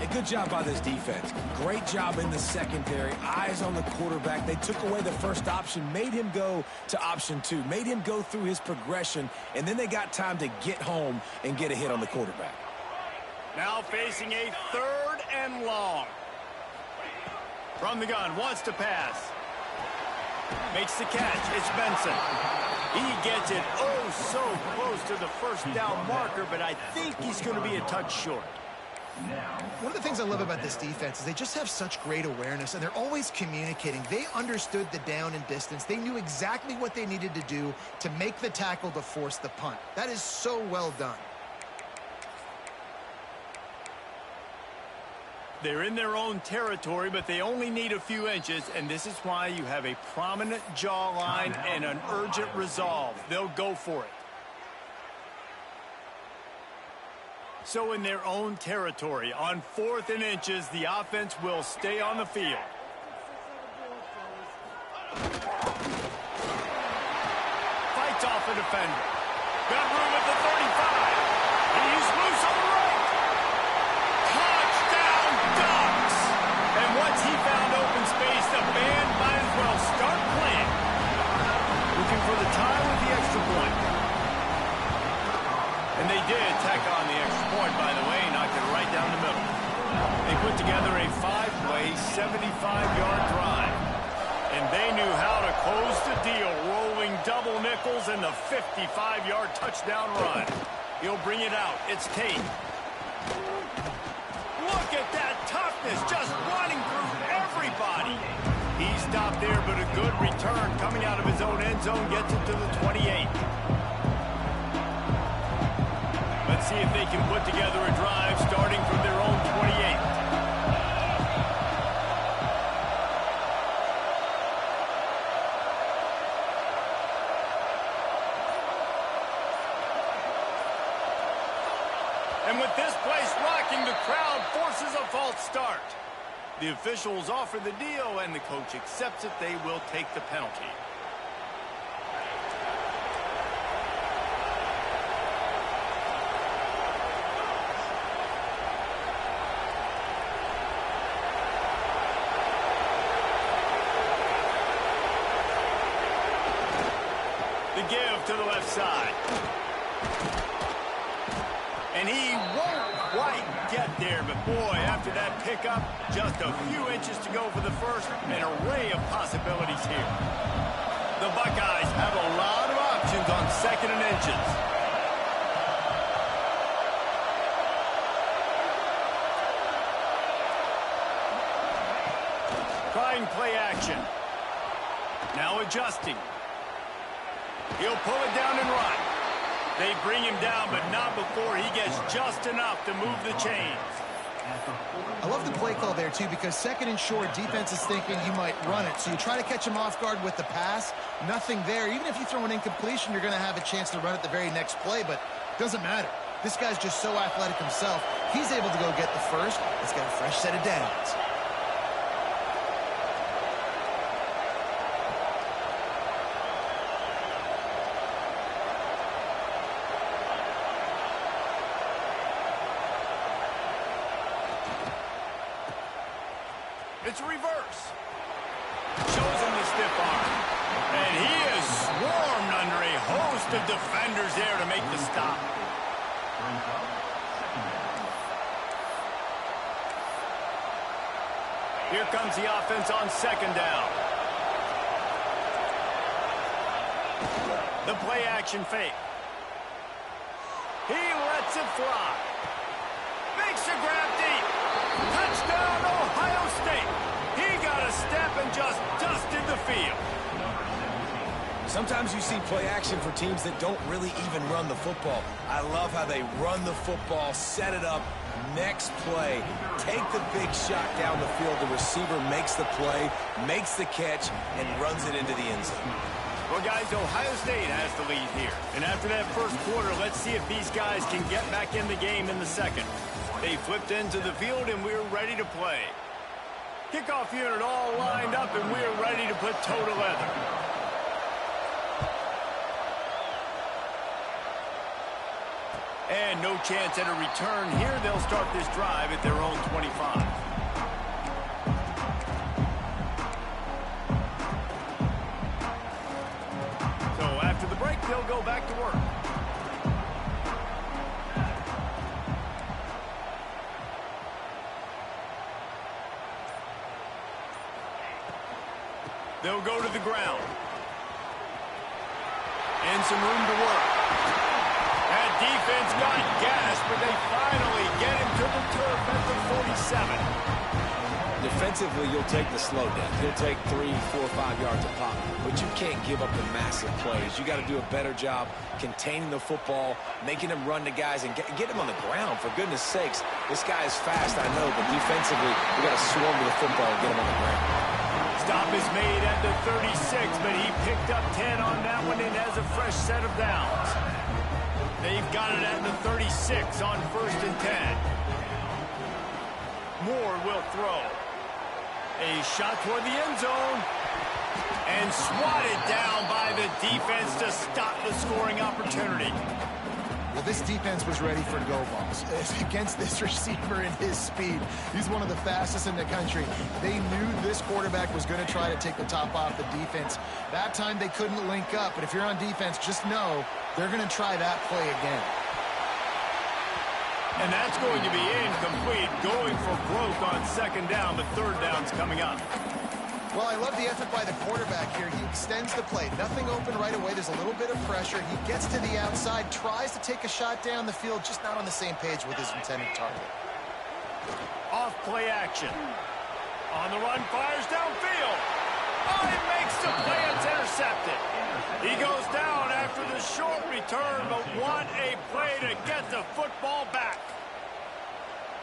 A good job by this defense. Great job in the secondary. Eyes on the quarterback. They took away the first option, made him go to option 2, made him go through his progression, and then they got time to get home and get a hit on the quarterback. Now facing a third and long. From the gun, wants to pass. Makes the catch. It's Benson. He gets it oh so close to the first down marker, but I think he's going to be a touch short. One of the things I love about this defense is they just have such great awareness, and they're always communicating. They understood the down and distance. They knew exactly what they needed to do to make the tackle to force the punt. That is so well done. They're in their own territory, but they only need a few inches, and this is why you have a prominent jawline and an urgent resolve. They'll go for it. So in their own territory, on 4th and inches, the offense will stay on the field. Fights off a defender. Got room at the 35. He's loose on the right. And once he found open space, the band might as well start playing. Looking for the tie with the extra point. And they did tack on the extra point, by the way, knocked it right down the middle. They put together a 5-play, 75-yard drive. And they knew how to close the deal, rolling double nickels and the 55-yard touchdown run. He'll bring it out. It's Tate. Look at that toughness, just running through everybody. He stopped there, but a good return coming out of his own end zone gets it to the 28. Let's see if they can put together a drive starting from their own 28. And with this place rocking, the crowd forces a false start. The officials offer the deal, and the coach accepts it. They will take the penalty. The give to the left side. And he won't quite get there, but boy, after that pickup, just a few inches to go for the first, an array of possibilities here. The Buckeyes have a lot of options on 2nd and inches. Trying play action. Now adjusting. He'll pull it down and run. They bring him down, but not before he gets just enough to move the chains. I love the play call there, too, because 2nd and short, defense is thinking you might run it. So you try to catch him off guard with the pass. Nothing there. Even if you throw an incompletion, you're going to have a chance to run it the very next play, but it doesn't matter. This guy's just so athletic himself. He's able to go get the first. He's got a fresh set of downs. It's a reverse. Shows him the stiff arm. And he is swarmed under a host of defenders there to make the stop. Here comes the offense on second down. The play action fake. He lets it fly. Makes a grab deep. Touchdown, Ohio State. He got a step and just dusted the field. Sometimes you see play action for teams that don't really even run the football. I love how they run the football, set it up, next play, take the big shot down the field. The receiver makes the play, makes the catch, and runs it into the end zone. Well, guys, Ohio State has the lead here. And after that first quarter, let's see if these guys can get back in the game in the second. They flipped into the field, and we're ready to play. Kickoff unit all lined up, and we're ready to put toe to leather. And no chance at a return here. They'll start this drive at their own 25. So after the break, they'll go back to work. They'll go to the ground. And some room to work. That defense got gas, but they finally get him to the turf at the 47. Defensively, you'll take the slow down. You'll take 3, 4, 5 yards a pop, but you can't give up the massive plays. You got to do a better job containing the football, making them run to guys, and get him on the ground, for goodness sakes. This guy is fast, I know, but defensively, we got to swarm to the football and get him on the ground. Stop is made at the 36, but he picked up 10 on that one and has a fresh set of downs. They've got it at the 36 on 1st and 10. Moore will throw. A shot toward the end zone. And swatted down by the defense to stop the scoring opportunity. Well, this defense was ready for go balls. Against this receiver and his speed, he's one of the fastest in the country. They knew this quarterback was going to try to take the top off the defense. That time they couldn't link up, but if you're on defense, just know they're going to try that play again. And that's going to be incomplete. Going for broke on second down, but third down's coming up. Well, I love the effort by the quarterback here. He extends the play. Nothing open right away. There's a little bit of pressure. He gets to the outside, tries to take a shot down the field, just not on the same page with his intended target. Off play action. On the run, fires downfield. Oh, he makes the play. It's intercepted. He goes down after the short return, but what a play to get the football back.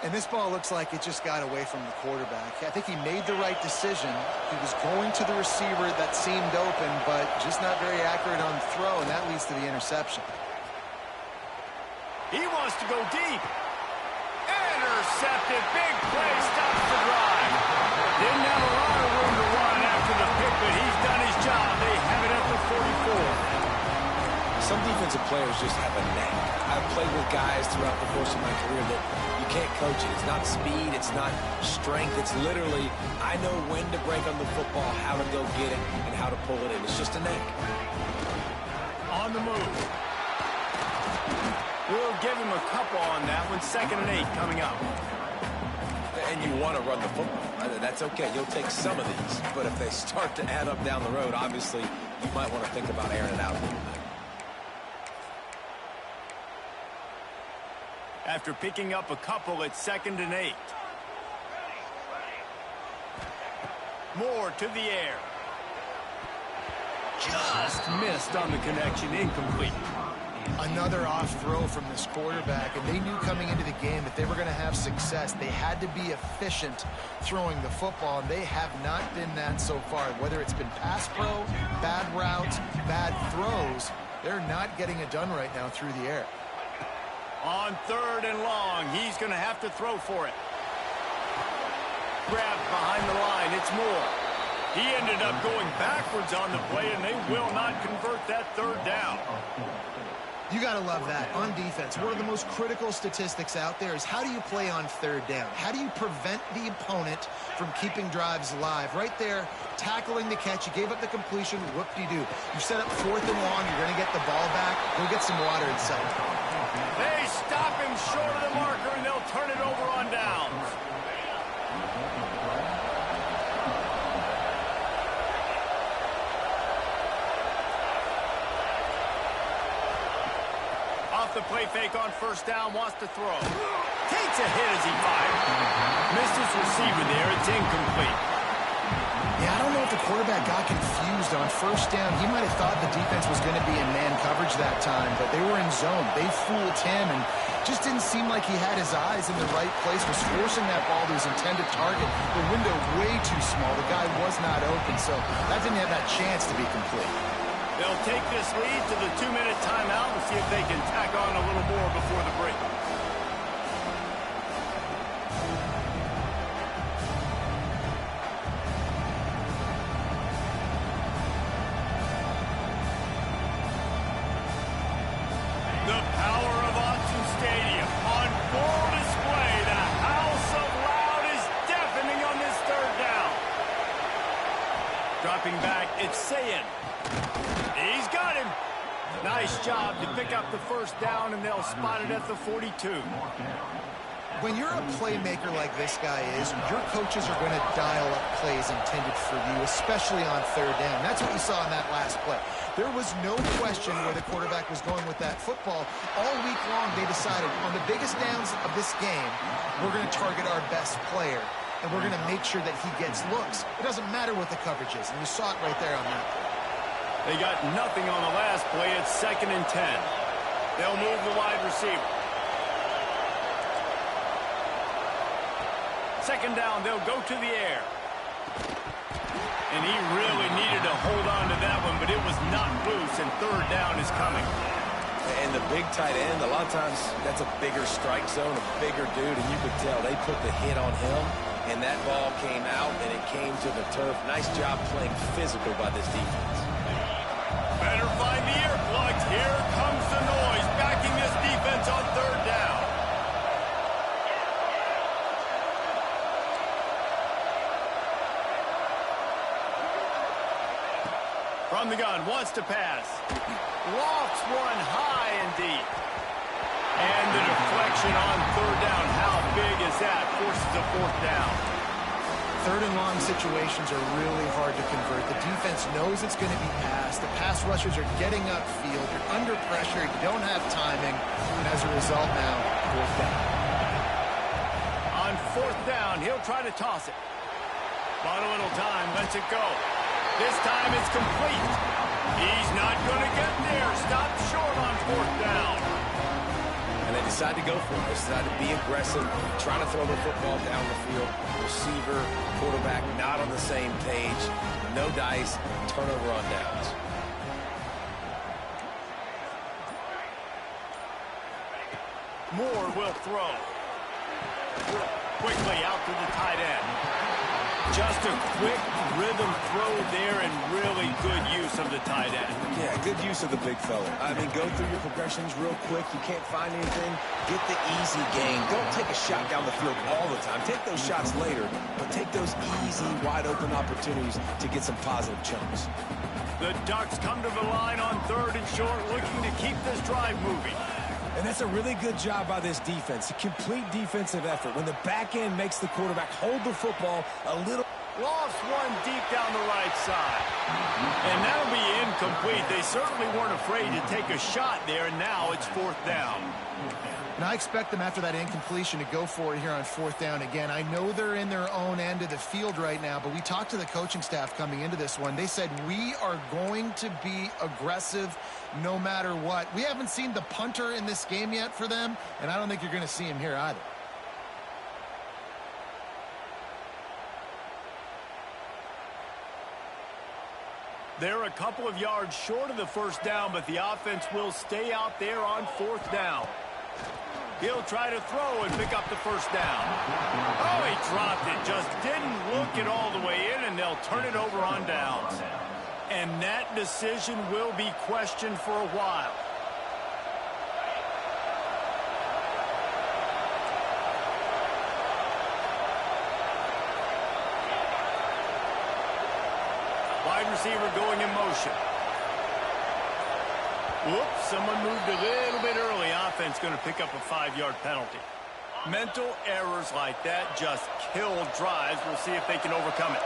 And this ball looks like it just got away from the quarterback. I think he made the right decision. He was going to the receiver that seemed open, but just not very accurate on the throw, and that leads to the interception. He wants to go deep. Intercepted. Big play. Stops the drive. Didn't have a lot of room to run after the pick, but he's done his job. They have it at the 44. Some defensive players just have a knack. I've played with guys throughout the course of my career that you can't coach it. It's not speed, it's not strength. It's literally, I know when to break on the football, how to go get it, and how to pull it in. It's just a knack. On the move. We'll give him a couple on that one. 2nd and 8 coming up. And you want to run the football. That's okay. You'll take some of these. But if they start to add up down the road, obviously, you might want to think about airing it out a little bit. After picking up a couple at 2nd and 8. Moore to the air. Just missed on the connection. Incomplete. Another off throw from this quarterback, and they knew coming into the game that they were going to have success. They had to be efficient throwing the football, and they have not been that so far. Whether it's been pass pro, bad routes, bad throws, they're not getting it done right now through the air. On 3rd and long, he's going to have to throw for it. Grabbed behind the line, it's Moore. He ended up going backwards on the play, and they will not convert that 3rd down. You got to love that. On defense, one of the most critical statistics out there is how do you play on third down? How do you prevent the opponent from keeping drives alive? Right there, tackling the catch. You gave up the completion. Whoop-de-doo. You set up 4th and long. You're going to get the ball back. Go get some water and settle. They stop him short of the marker, and they'll turn it over on downs. Off the play fake on first down, wants to throw. Takes a hit as he fired. Missed his receiver there. It's incomplete. Yeah, I don't know if the quarterback got confused on first down. He might have thought the defense was going to be in man coverage that time, but they were in zone. They fooled him and just didn't seem like he had his eyes in the right place, was forcing that ball to his intended target. The window way too small. The guy was not open, so that didn't have that chance to be complete. They'll take this lead to the 2-minute timeout and see if they can tack on a little more before the break. The power of Autzen Stadium on full display. The house of loud is deafening on this third down. Dropping back, it's Sayin. He's got him. Nice job to pick up the first down, and they'll spot it at the 42. When you're a playmaker like this guy is, your coaches are going to dial up plays intended for you, especially on third down. That's what you saw in that last play. There was no question where the quarterback was going with that football. All week long, they decided on the biggest downs of this game, we're going to target our best player, and we're going to make sure that he gets looks. It doesn't matter what the coverage is, and you saw it right there on that play. They got nothing on the last play. It's 2nd and 10. They'll move the wide receiver. 2nd down, they'll go to the air. And he really needed to hold on to that one, but it was not loose, and 3rd down is coming. And the big tight end, a lot of times that's a bigger strike zone, a bigger dude, and you could tell they put the hit on him, and that ball came out, and it came to the turf. Nice job playing physical by this defense. Better find the earplugs. Here comes the noise, backing this defense on 3rd down. From the gun, wants to pass. Lofts one high and deep. And the deflection on 3rd down. How big is that? Forces a 4th down. 3rd and long situations are really hard to convert. The defense knows it's going to be passed. The pass rushers are getting upfield. You're under pressure. You don't have timing. And as a result now, 4th down. On 4th down, he'll try to toss it. Bought a little time, lets it go. This time it's complete. He's not going to get there. Stopped short on 4th down. And they decide to go for it. They decide to be aggressive, trying to throw the football down the field. Receiver, quarterback not on the same page. No dice, turnover on downs. Moore will throw. Quickly out to the tight end. Just a quick rhythm throw there and really good use of the tight end. Yeah, good use of the big fella. I mean, go through your progressions real quick. You can't find anything. Get the easy gain. Don't take a shot down the field all the time. Take those shots later, but take those easy, wide-open opportunities to get some positive chunks. The Ducks come to the line on 3rd and short, looking to keep this drive moving. And that's a really good job by this defense. A complete defensive effort. When the back end makes the quarterback hold the football a little. Lofts one deep down the right side. And that'll be incomplete. They certainly weren't afraid to take a shot there, and now it's 4th down. And I expect them after that incompletion to go for it here on 4th down again. I know they're in their own end of the field right now, but we talked to the coaching staff coming into this one. They said, we are going to be aggressive no matter what. We haven't seen the punter in this game yet for them, and I don't think you're going to see him here either. They're a couple of yards short of the first down, but the offense will stay out there on 4th down. He'll try to throw and pick up the first down. Oh, he dropped it. Just didn't look it all the way in, and they'll turn it over on downs. And that decision will be questioned for a while. receiver going in motion. Whoops, someone moved a little bit early. Offense going to pick up a 5-yard penalty. Mental errors like that just kill drives. We'll see if they can overcome it.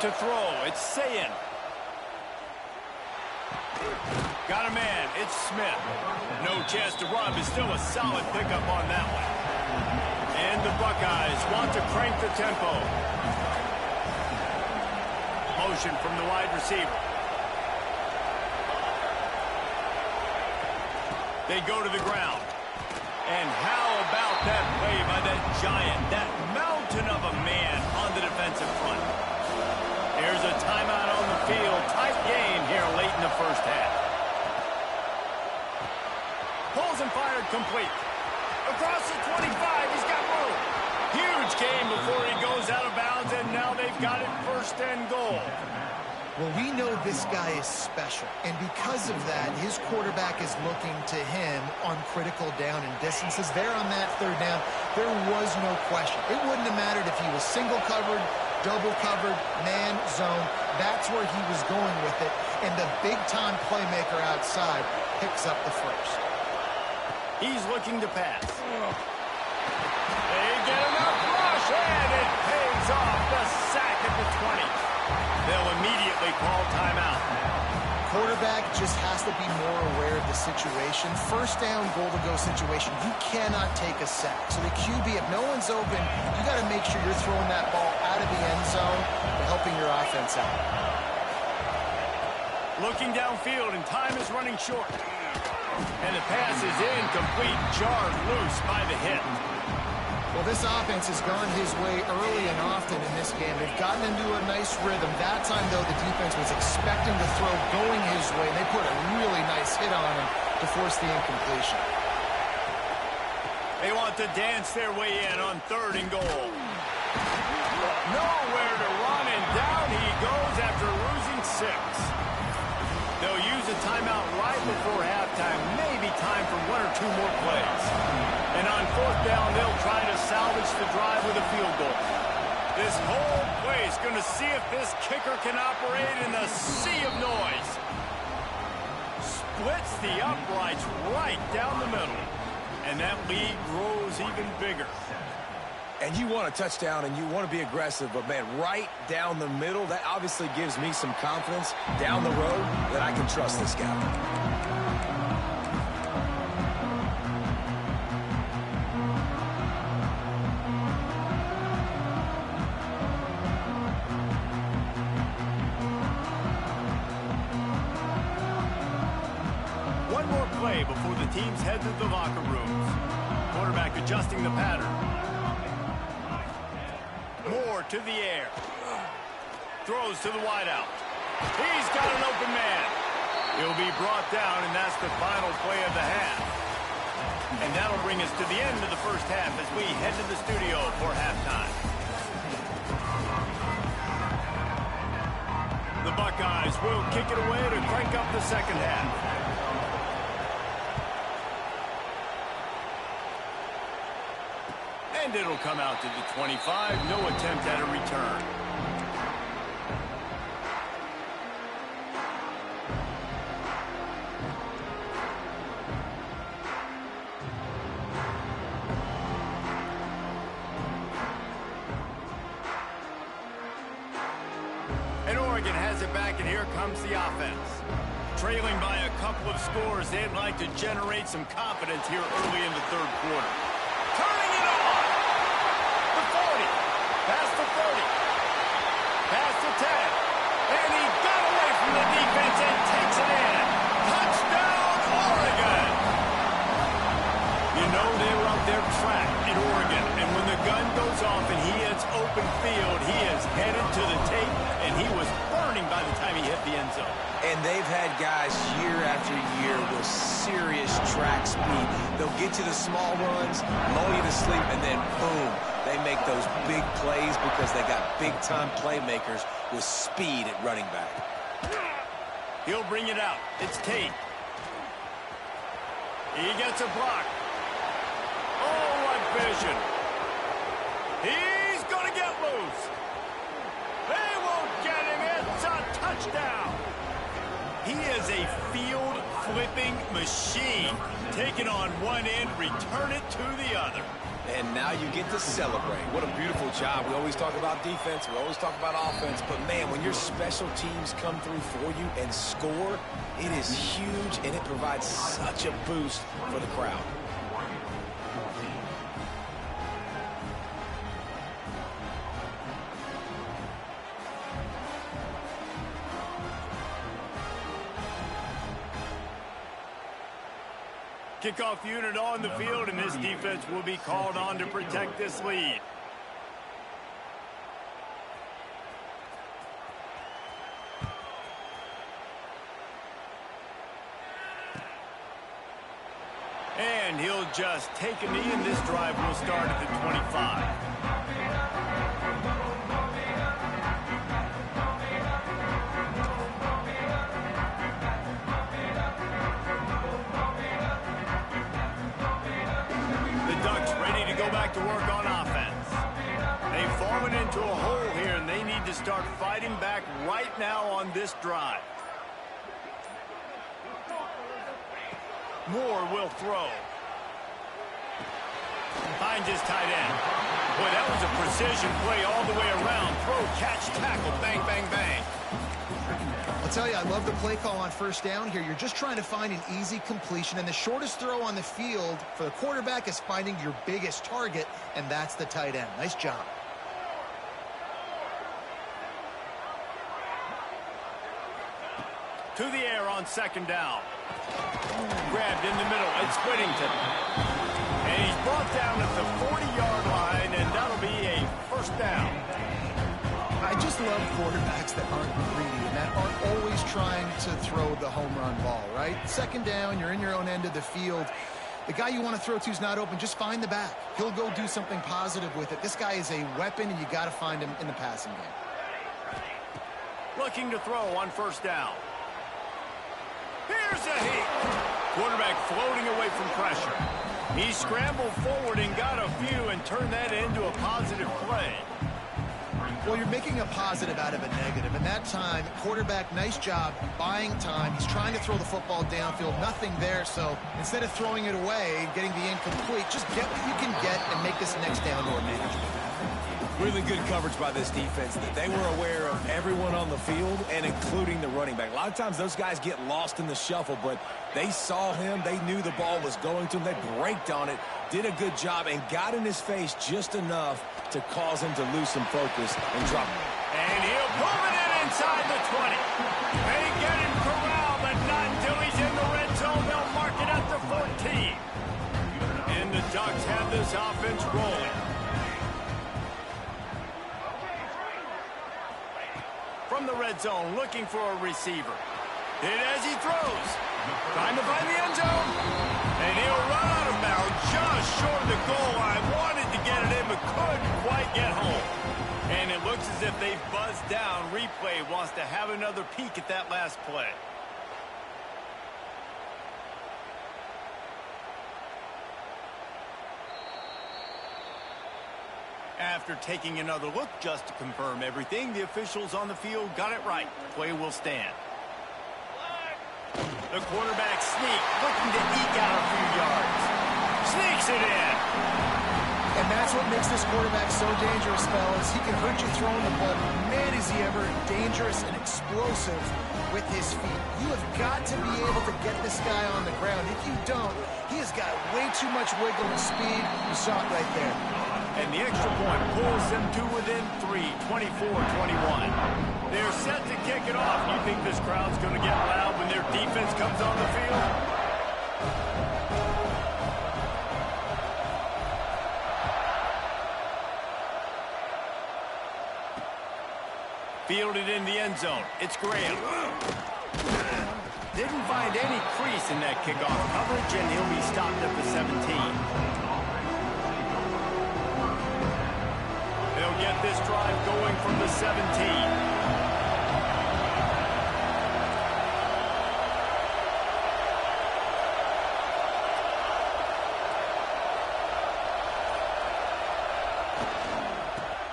To throw, it's Sayin. Got a man, it's Smith. No chance to run, but still a solid pickup on that one. And the Buckeyes want to crank the tempo. Motion from the wide receiver. They go to the ground. And how about that play by that giant, that mountain of a man on the defensive front? There's a timeout on the field. Tight game here late in the first half. Pulls and fired complete. Across the 25, he's got room. Huge game before he goes out of bounds, and now they've got it first and goal. Well, we know this guy is special, and because of that, his quarterback is looking to him on critical down and distances. There on that third down, there was no question. It wouldn't have mattered if he was single covered, double covered, man, zone. That's where he was going with it, and the big-time playmaker outside picks up the first. He's looking to pass. They get enough rush, and it pays off. The sack at the 20. They'll immediately call timeout. Quarterback just has to be more aware of the situation. First down, goal-to-go situation, you cannot take a sack. So the QB, if no one's open, you got to make sure you're throwing that ball out of the end zone and helping your offense out. Looking downfield, and time is running short. And the pass is incomplete, jarred loose by the hit. Well, this offense has gone his way early and often in this game. They've gotten into a nice rhythm. That time, though, the defense was expecting the throw going his way. They put a really nice hit on him to force the incompletion. They want to dance their way in on 3rd and goal. Nowhere to run, and down he goes after losing 6. They'll use a timeout right before halftime. Maybe time for 1 or 2 more plays. And on 4th down, they'll try to salvage the drive with a field goal. This whole place going to see if this kicker can operate in the sea of noise. Splits the uprights right down the middle. And that lead grows even bigger. And you want a touchdown and you want to be aggressive, but, man, right down the middle, that obviously gives me some confidence down the road that I can trust this guy. One more play before the teams head to the locker rooms. Quarterback adjusting the pattern. Moore to the air. Throws to the wideout. He's got an open man. He'll be brought down, and that's the final play of the half. And that'll bring us to the end of the first half as we head to the studio for halftime. The Buckeyes will kick it away to crank up the second half. And it'll come out to the 25. No attempt at a return. And Oregon has it back, and here comes the offense. Trailing by a couple of scores, they'd like to generate some confidence here early in the 3rd quarter. Turning it on! The 40, past the 30, past the 10, and he got away from the defense and takes it in. Touchdown, Oregon! You know they were up their track in Oregon, and when the gun goes off and he hits open field, he is headed to the tape, and he was burning by the time he hit the end zone. And they've had guys year after year with serious track speed. They'll get you the small runs, lull you to sleep, and then boom, they make those big plays because they got big-time playmakers with speed at running back. He'll bring it out. It's Tate. He gets a block. Oh, what vision. He's going to get loose. They won't get him. It's a touchdown. He is a field-flipping machine. Take it on one end, return it to the other. And now you get to celebrate. What a beautiful job. We always talk about defense. We always talk about offense. But, man, when your special teams come through for you and score, it is huge, and it provides such a boost for the crowd. Kickoff unit on the field, and this defense will be called on to protect this lead. And he'll just take a knee, and this drive will start at the 25. To work on offense. They've fallen into a hole here, and they need to start fighting back right now on this drive. Moore will throw. Finds his tight end. Boy, that was a precision play all the way around. Throw, catch, tackle, bang, bang, bang. I'll tell you, I love the play call on first down here. You're just trying to find an easy completion, and the shortest throw on the field for the quarterback is finding your biggest target, and that's the tight end. Nice job. To the air on second down. Grabbed in the middle. It's Whittington. And he's brought down at the 40-yard line, and that'll be a first down. I just love quarterbacks that aren't greedy and that aren't always trying to throw the home run ball, right? Second down, you're in your own end of the field. The guy you want to throw to is not open. Just find the back. He'll go do something positive with it. This guy is a weapon, and you got to find him in the passing game. Looking to throw on first down. Here's a heat. Quarterback floating away from pressure. He scrambled forward and got a few and turned that into a positive play. Well, you're making a positive out of a negative. And that time, quarterback, nice job buying time. He's trying to throw the football downfield. Nothing there. So instead of throwing it away, getting the incomplete, just get what you can get and make this next down more manageable. Really good coverage by this defense. They were aware of everyone on the field and including the running back. A lot of times those guys get lost in the shuffle, but they saw him. They knew the ball was going to him. They braked on it, did a good job, and got in his face just enough to cause him to lose some focus and drop it. And he'll pull it in inside the 20. They get him corralled, but not until he's in the red zone. They'll mark it at the 14. And the Ducks have this offense rolling. From the red zone, looking for a receiver. Hit as he throws. Trying to find the end zone. And he'll run out of bounds just short of the goal line. Wanted to get it in, but couldn't quite get home. And it looks as if they've buzzed down. Replay wants to have another peek at that last play. After taking another look just to confirm everything, the officials on the field got it right. Play will stand. The quarterback sneak, looking to eke out a few yards. Sneaks it in. And that's what makes this quarterback so dangerous, fellas. He can hurt you throwing the ball. Man, is he ever dangerous and explosive with his feet. You have got to be able to get this guy on the ground. If you don't, he has got way too much wiggle and speed. You saw it right there. And the extra point pulls them to within 3, 24-21. They're set to kick it off. You think this crowd's going to get loud when their defense comes on the field? Fielded in the end zone. It's Graham. Didn't find any crease in that kickoff coverage, and he'll be stopped at the 17. They'll get this drive going from the 17.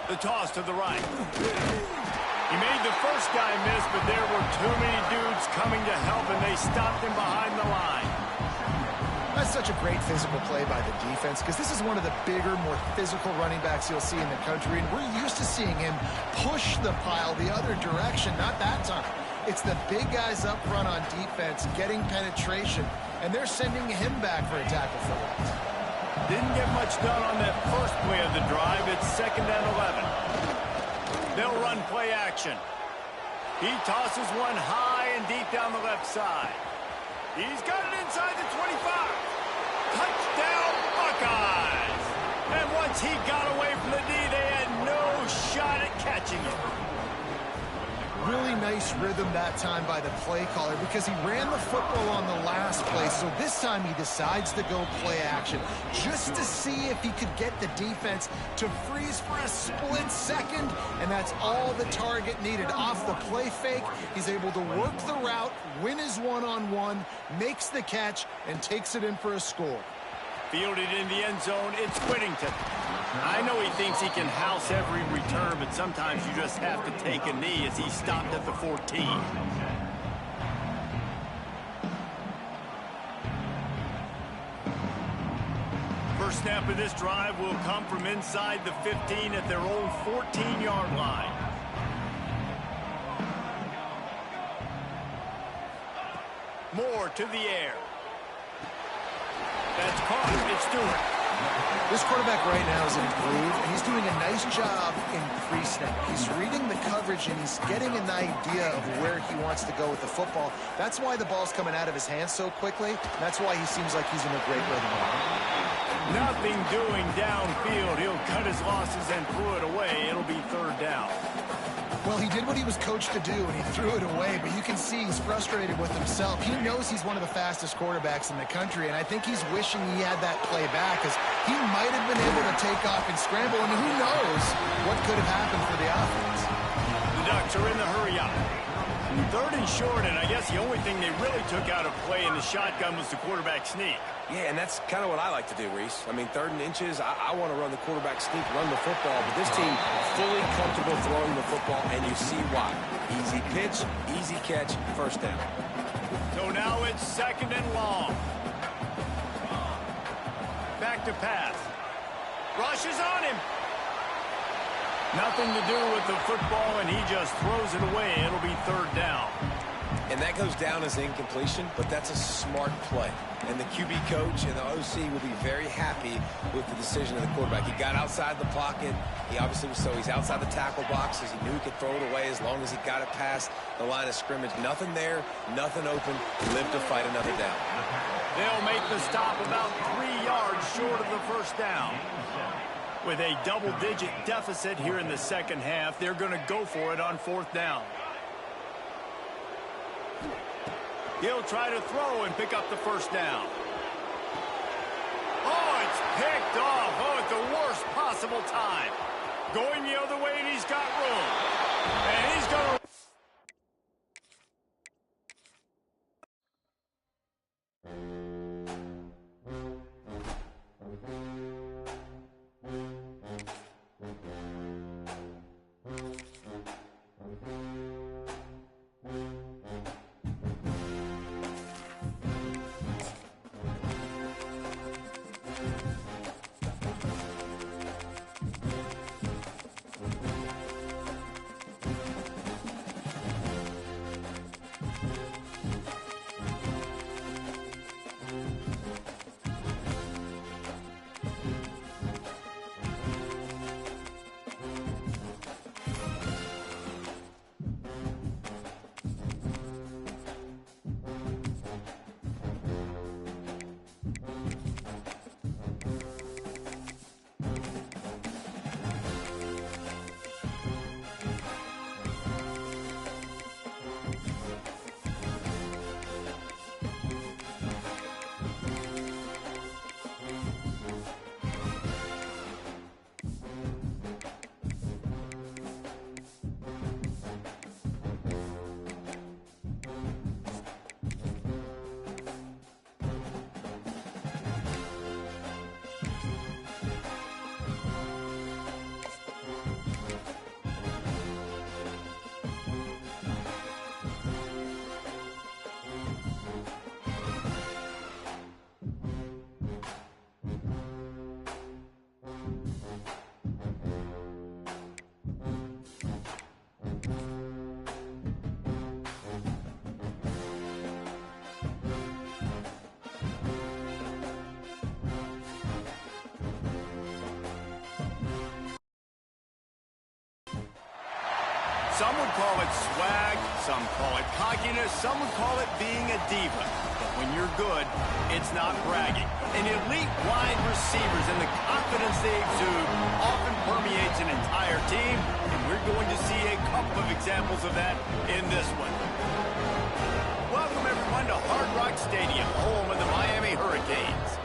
The toss to the right. He made the first guy miss, but there were too many dudes coming to help, and they stopped him behind the line. That's such a great physical play by the defense because this is one of the bigger, more physical running backs you'll see in the country, and we're used to seeing him push the pile the other direction. Not that time. It's the big guys up front on defense getting penetration, and they're sending him back for a tackle for loss. Didn't get much done on that first play of the drive. It's 2nd and 11. They'll run play action. He tosses one high and deep down the left side. He's got it inside the 25. Touchdown, Buckeyes! And once he got away from the D, they had no shot at catching him. Really nice rhythm that time by the play caller because he ran the football on the last play, so this time he decides to go play action just to see if he could get the defense to freeze for a split second, and that's all the target needed. Off the play fake, he's able to work the route, win his one-on-one, makes the catch, and takes it in for a score. Fielded in the end zone, it's Whittington. I know he thinks he can house every return, but sometimes you just have to take a knee as he stopped at the 14. First snap of this drive will come from inside the 15 at their own 14-yard line. Moore to the air. That's caught. It's Stewart. This quarterback right now is in a groove, and he's doing a nice job in pre-snap. He's reading the coverage, and he's getting an idea of where he wants to go with the football. That's why the ball's coming out of his hands so quickly. That's why he seems like he's in a great rhythm. Nothing doing downfield. He'll cut his losses and throw it away. It'll be 3rd down. Well, he did what he was coached to do, and he threw it away, but you can see he's frustrated with himself. He knows he's one of the fastest quarterbacks in the country, and I think he's wishing he had that play back, because he might have been able to take off and scramble, and who knows what could have happened for the offense. The Ducks are in the hurry up. 3rd and short, and I guess the only thing they really took out of play in the shotgun was the quarterback sneak. Yeah, and that's kind of what I like to do, Reese. I mean, 3rd and inches, I want to run the quarterback sneak, run the football, but this team fully comfortable throwing the football, and you see why. Easy pitch, easy catch, 1st down. So now it's 2nd and long. Back to pass. Rush is on him. Nothing to do with the football, and he just throws it away. It'll be 3rd down. And that goes down as incompletion, but that's a smart play. And the QB coach and the OC will be very happy with the decision of the quarterback. He got outside the pocket. He obviously was he's outside the tackle boxes. He knew he could throw it away as long as he got it past the line of scrimmage. Nothing there, nothing open. Live to fight another down. They'll make the stop about 3 yards short of the 1st down. With a double-digit deficit here in the 2nd half, they're going to go for it on 4th down. He'll try to throw and pick up the 1st down. Oh, it's picked off. Oh, at the worst possible time. Going the other way, and he's got room. And he's going to... Some would call it swag, some call it cockiness, some would call it being a diva. But when you're good, it's not bragging. And elite wide receivers and the confidence they exude often permeates an entire team, and we're going to see a couple of examples of that in this one. Welcome everyone to Hard Rock Stadium, home of the Miami Hurricanes.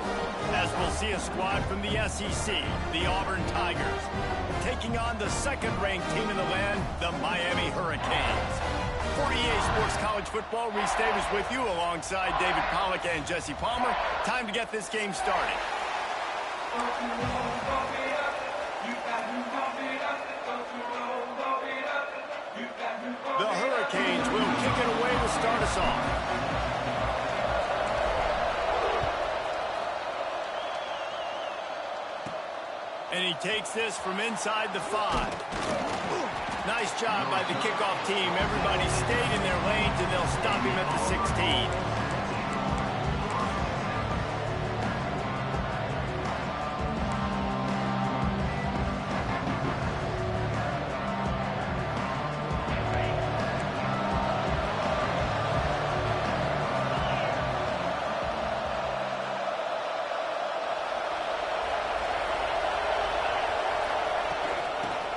As we'll see a squad from the SEC, the Auburn Tigers, taking on the second-ranked team in the land, the Miami Hurricanes. 48 Sports College Football, Reese Davis with you alongside David Pollack and Jesse Palmer. Time to get this game started. The Hurricanes will kick it away to start us off. And he takes this from inside the 5. Nice job by the kickoff team. Everybody stayed in their lanes, and they'll stop him at the 16.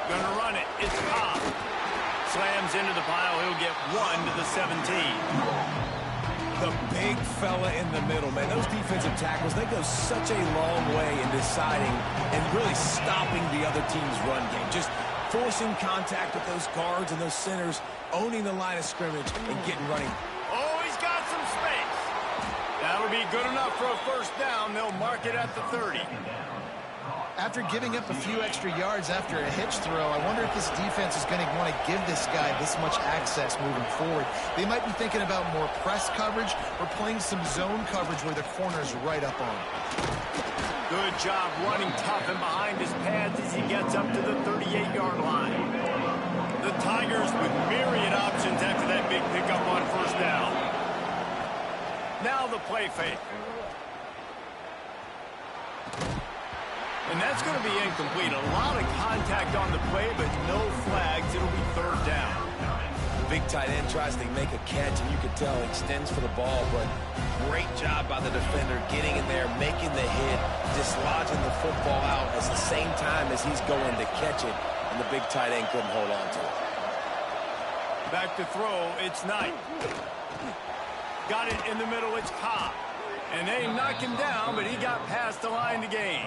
Gonna run it. It's Cobb. Slams into the pile. He'll get 1 to the 17. The big fella in the middle, man. Those defensive tackles, they go such a long way in deciding and really stopping the other team's run game. Just forcing contact with those guards and those centers, owning the line of scrimmage and getting running. Oh, he's got some space. That'll be good enough for a first down. They'll mark it at the 30. After giving up a few extra yards after a hitch throw, I wonder if this defense is going to want to give this guy this much access moving forward. They might be thinking about more press coverage or playing some zone coverage where the corner's right up on him. Good job running tough and behind his pads as he gets up to the 38-yard line. The Tigers with myriad options after that big pickup on first down. Now the play fake. And that's going to be incomplete. A lot of contact on the play, but no flags. It'll be third down. Big tight end tries to make a catch, and you can tell he extends for the ball, but great job by the defender getting in there, making the hit, dislodging the football out at the same time as he's going to catch it, and the big tight end couldn't hold on to it. Back to throw, it's Knight. Got it in the middle, it's Cobb. And they knocked him down, but he got past the line to gain.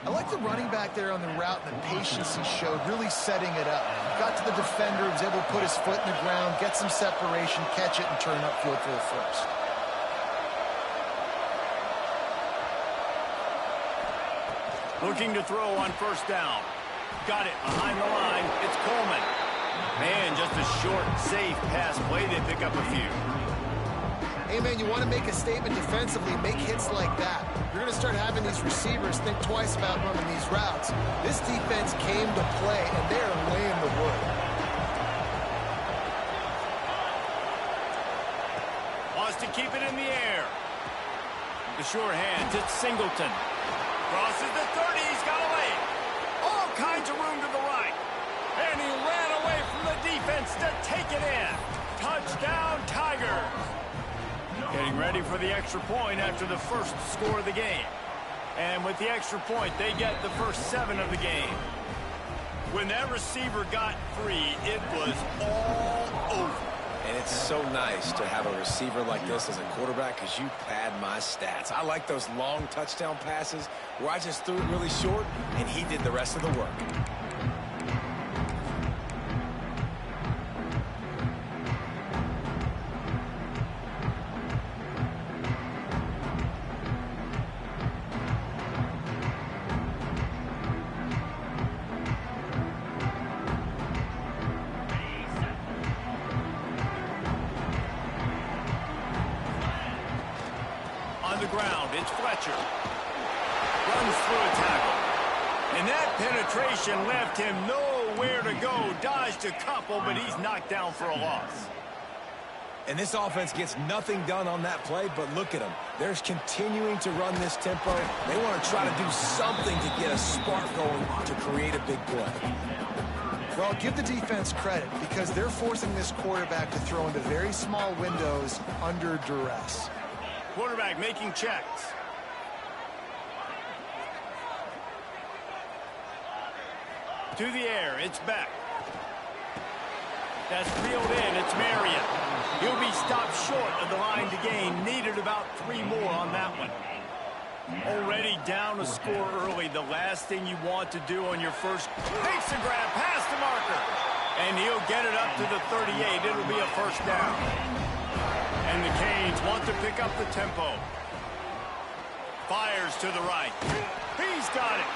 I like the running back there on the route and the patience he showed, really setting it up. Got to the defender, was able to put his foot in the ground, get some separation, catch it, and turn upfield for the first. Looking to throw on first down. Got it behind the line. It's Coleman. Man, just a short, safe pass play. They pick up a few. Hey, man, you want to make a statement defensively, make hits like that. You're going to start having these receivers think twice about running these routes. This defense came to play, and they're laying the wood. Wants to keep it in the air. The sure hands, it's Singleton. Crosses the 30, he's got a lane. All kinds of room to the right. And he ran away from the defense to take it in. Touchdown, Tigers. Getting ready for the extra point after the first score of the game. And with the extra point, they get the first 7 of the game. When that receiver got free, it was all over. And it's so nice to have a receiver like this as a quarterback because you pad my stats. I like those long touchdown passes where I just threw it really short and he did the rest of the work. On the ground, it's Fletcher. Runs through a tackle. And that penetration left him nowhere to go. Dodged a couple, but he's knocked down for a loss. And this offense gets nothing done on that play, but look at them. They're continuing to run this tempo. They want to try to do something to get a spark going to create a big play. Well, give the defense credit because they're forcing this quarterback to throw into very small windows under duress. Quarterback making checks. To the air, it's Beck. That's reeled in, it's Marion. He'll be stopped short of the line to gain. Needed about 3 more on that one. Already down a score early. The last thing you want to do on your first makes a grab past the marker. And he'll get it up to the 38. It'll be a first down. And the Canes want to pick up the tempo. Fires to the right. He's got it.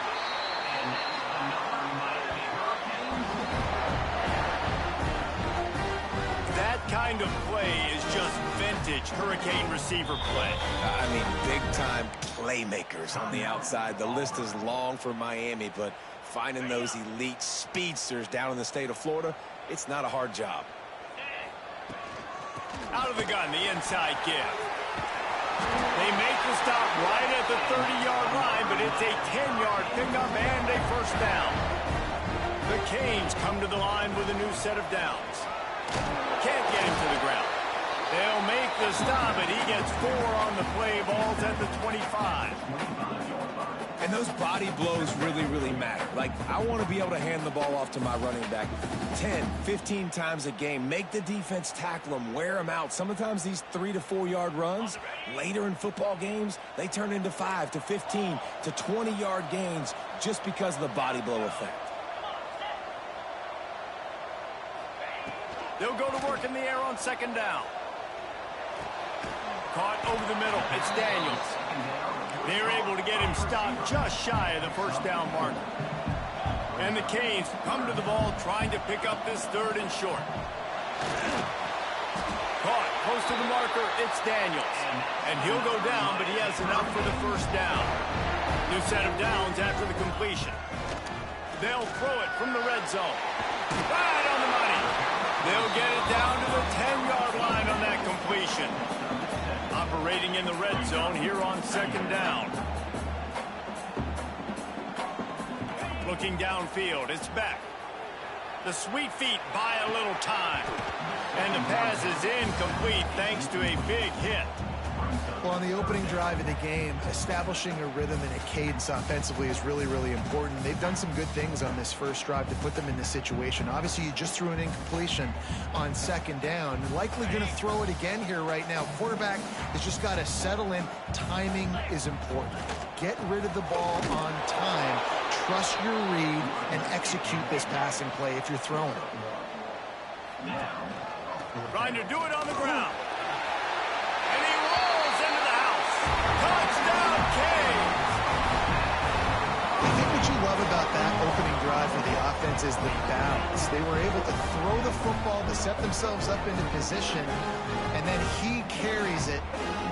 That kind of play is just vintage Hurricane receiver play. I mean, big-time playmakers on the outside. The list is long for Miami, but finding those elite speedsters down in the state of Florida, it's not a hard job. Out of the gun, the inside give. They make the stop right at the 30-yard line, but it's a 10-yard pickup and a first down. The Canes come to the line with a new set of downs. Can't get him to the ground. They'll make the stop, and he gets 4 on the play. Ball's at the 25. And those body blows really, really matter. Like, I want to be able to hand the ball off to my running back 10, 15 times a game. Make the defense tackle them, wear them out. Sometimes these 3 to 4 yard runs, later in football games, they turn into 5 to 15 to 20 yard gains just because of the body blow effect. They'll go to work in the air on second down. Caught over the middle. It's Daniels. They're able to get him stopped just shy of the first down marker. And the Canes come to the ball trying to pick up this 3rd and short. Caught close to the marker. It's Daniels. And he'll go down, but he has enough for the first down. New set of downs after the completion. They'll throw it from the red zone. Right on the money. They'll get it down to the 10-yard line on that completion. Operating in the red zone here on second down. Looking downfield, it's Beck. The sweet feet buy a little time. And the pass is incomplete thanks to a big hit. Well, on the opening drive of the game, establishing a rhythm and a cadence offensively is really, really important. They've done some good things on this first drive to put them in this situation. Obviously, you just threw an incompletion on second down. Likely going to throw it again here right now. Quarterback has just got to settle in. Timing is important. Get rid of the ball on time. Trust your read and execute this passing play if you're throwing it. Trying to do it on the ground. And he rolls into the house. Touchdown, Canes! I think what you love about that opening drive for the offense is the balance. They were able to throw the football to set themselves up into position, and then he carries it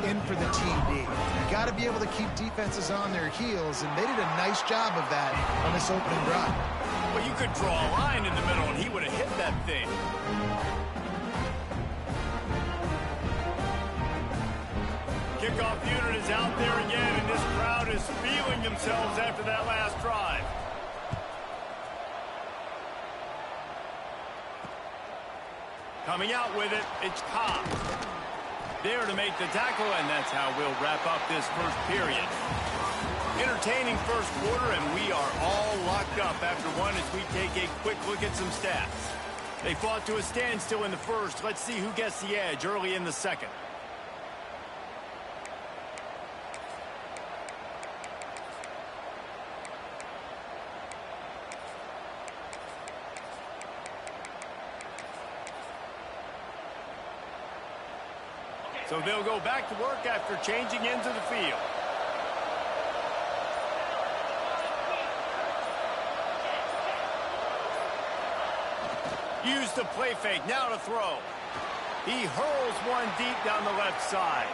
in for the TD. You got to be able to keep defenses on their heels, and they did a nice job of that on this opening drive. Well, you could draw a line in the middle, and he would have hit that thing. Kickoff unit is out there again, and this crowd is feeling themselves after that last drive. Coming out with it, it's Cobb. There to make the tackle, and that's how we'll wrap up this first period. Entertaining first quarter, and we are all locked up after one as we take a quick look at some stats. They fought to a standstill in the first. Let's see who gets the edge early in the second. So they'll go back to work after changing into the field. Use the play fake, now to throw. He hurls one deep down the left side.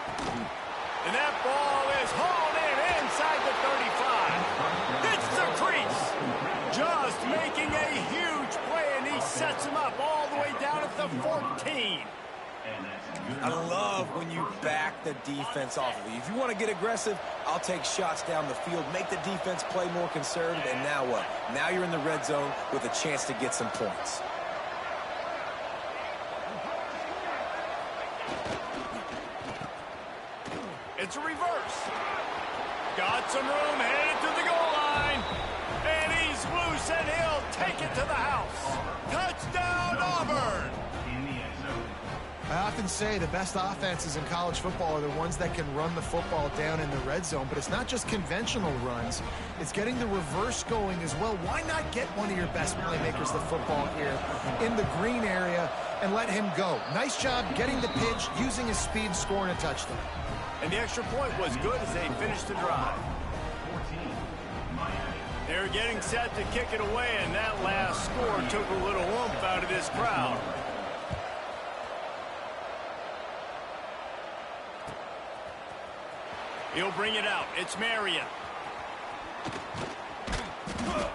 And that ball is hauled in inside the 35. Hits the crease. Just making a huge play, and he sets him up all the way down at the 14. I love when you back the defense off of you. If you want to get aggressive, I'll take shots down the field, make the defense play more conservative, and now what? Now you're in the red zone with a chance to get some points. It's a reverse. Got some room, headed to the goal line. And he's loose, and he'll take it to the house. Touchdown, Auburn! I often say the best offenses in college football are the ones that can run the football down in the red zone, but it's not just conventional runs. It's getting the reverse going as well. Why not get one of your best playmakers the football here in the green area and let him go? Nice job getting the pitch, using his speed, scoring a touchdown. And the extra point was good as they finished the drive. They're getting set to kick it away, and that last score took a little oomph out of this crowd. He'll bring it out. It's Marion.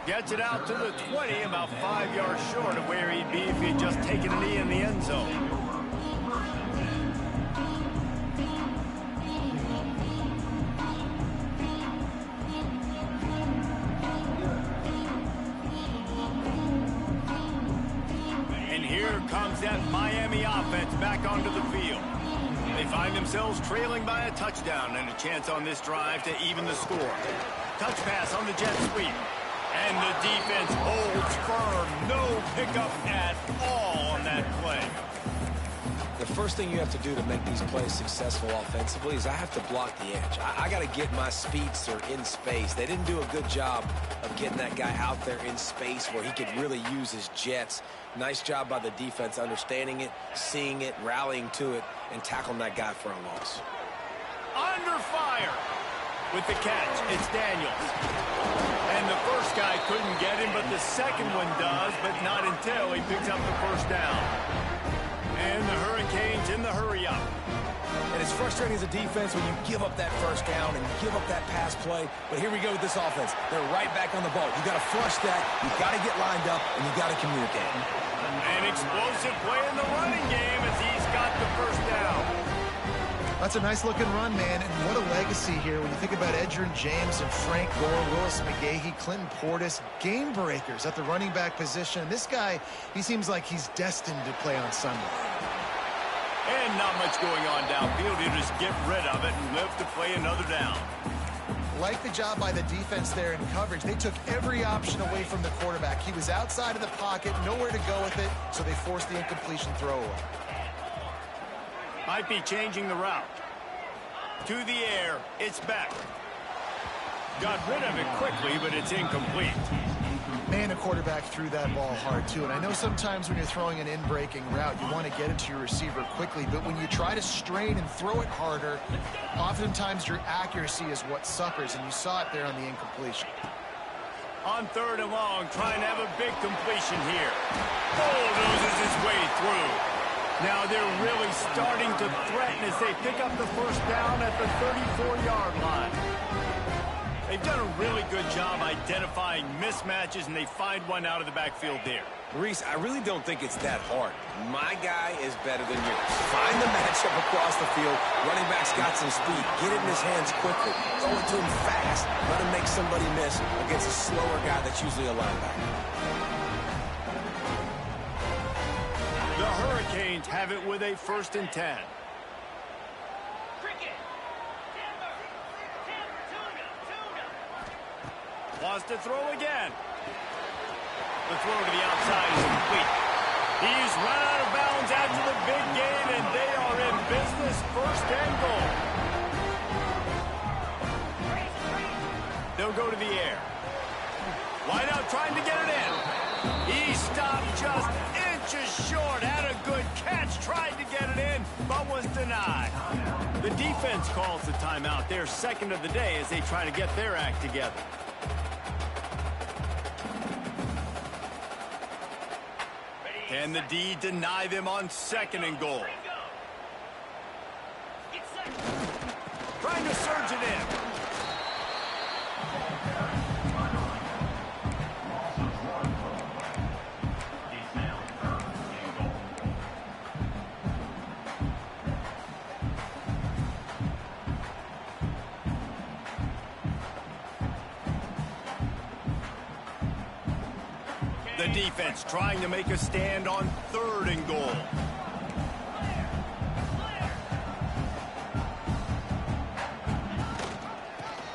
Gets it out to the 20, about 5 yards short of where he'd be if he'd just taken a knee in the end zone. And here comes that Miami offense back onto the field. They find themselves trailing by a touchdown and a chance on this drive to even the score. Touch pass on the jet sweep. And the defense holds firm. No pickup at all on that play. The first thing you have to do to make these plays successful offensively is I have to block the edge. I got to get my speedster in space. They didn't do a good job of getting that guy out there in space where he could really use his jets. Nice job by the defense understanding it, seeing it, rallying to it, and tackling that guy for a loss. Under fire with the catch. It's Daniels. And the first guy couldn't get him, but the second one does, but not until he picks up the first down. And the Hurricanes in the hurry-up. And it's frustrating as a defense when you give up that first down and give up that pass play. But here we go with this offense. They're right back on the ball. You got to flush that. You got to get lined up, and you got to communicate. An explosive play in the running game as he's got the first down. That's a nice-looking run, man, and what a legacy here when you think about Edgerrin James and Frank Gore, Willis McGahee, Clinton Portis, game breakers at the running back position. This guy, he seems like he's destined to play on Sunday. And not much going on downfield. You just get rid of it and live to play another down. Like the job by the defense there in coverage. They took every option away from the quarterback. He was outside of the pocket, nowhere to go with it, so they forced the incompletion throwaway. Might be changing the route. To the air, it's back. Got rid of it quickly, but it's incomplete. Man, the quarterback threw that ball hard, too. And I know sometimes when you're throwing an in-breaking route, you want to get it to your receiver quickly. But when you try to strain and throw it harder, oftentimes your accuracy is what suffers. And you saw it there on the incompletion. On 3rd and long, trying to have a big completion here. Bulldozes his way through. Now they're really starting to threaten as they pick up the first down at the 34-yard line. They've done a really good job identifying mismatches, and they find one out of the backfield there. Reese, I really don't think it's that hard. My guy is better than yours. Find the matchup across the field. Running back's got some speed. Get it in his hands quickly. Throw it to him fast. Let him make somebody miss against a slower guy that's usually a linebacker. The Hurricanes have it with a 1st and 10. Wants to throw again. The throw to the outside is complete. He's run out of bounds after the big gain, and they are in business. 1st and goal. They'll go to the air. Wideout trying to get it in. He stopped just inches short. Had a good catch. Tried to get it in, but was denied. The defense calls the timeout. They're 2nd of the day as they try to get their act together. Can the D deny them on 2nd and goal? Trying to surge it in. The defense trying to make a stand on 3rd and goal.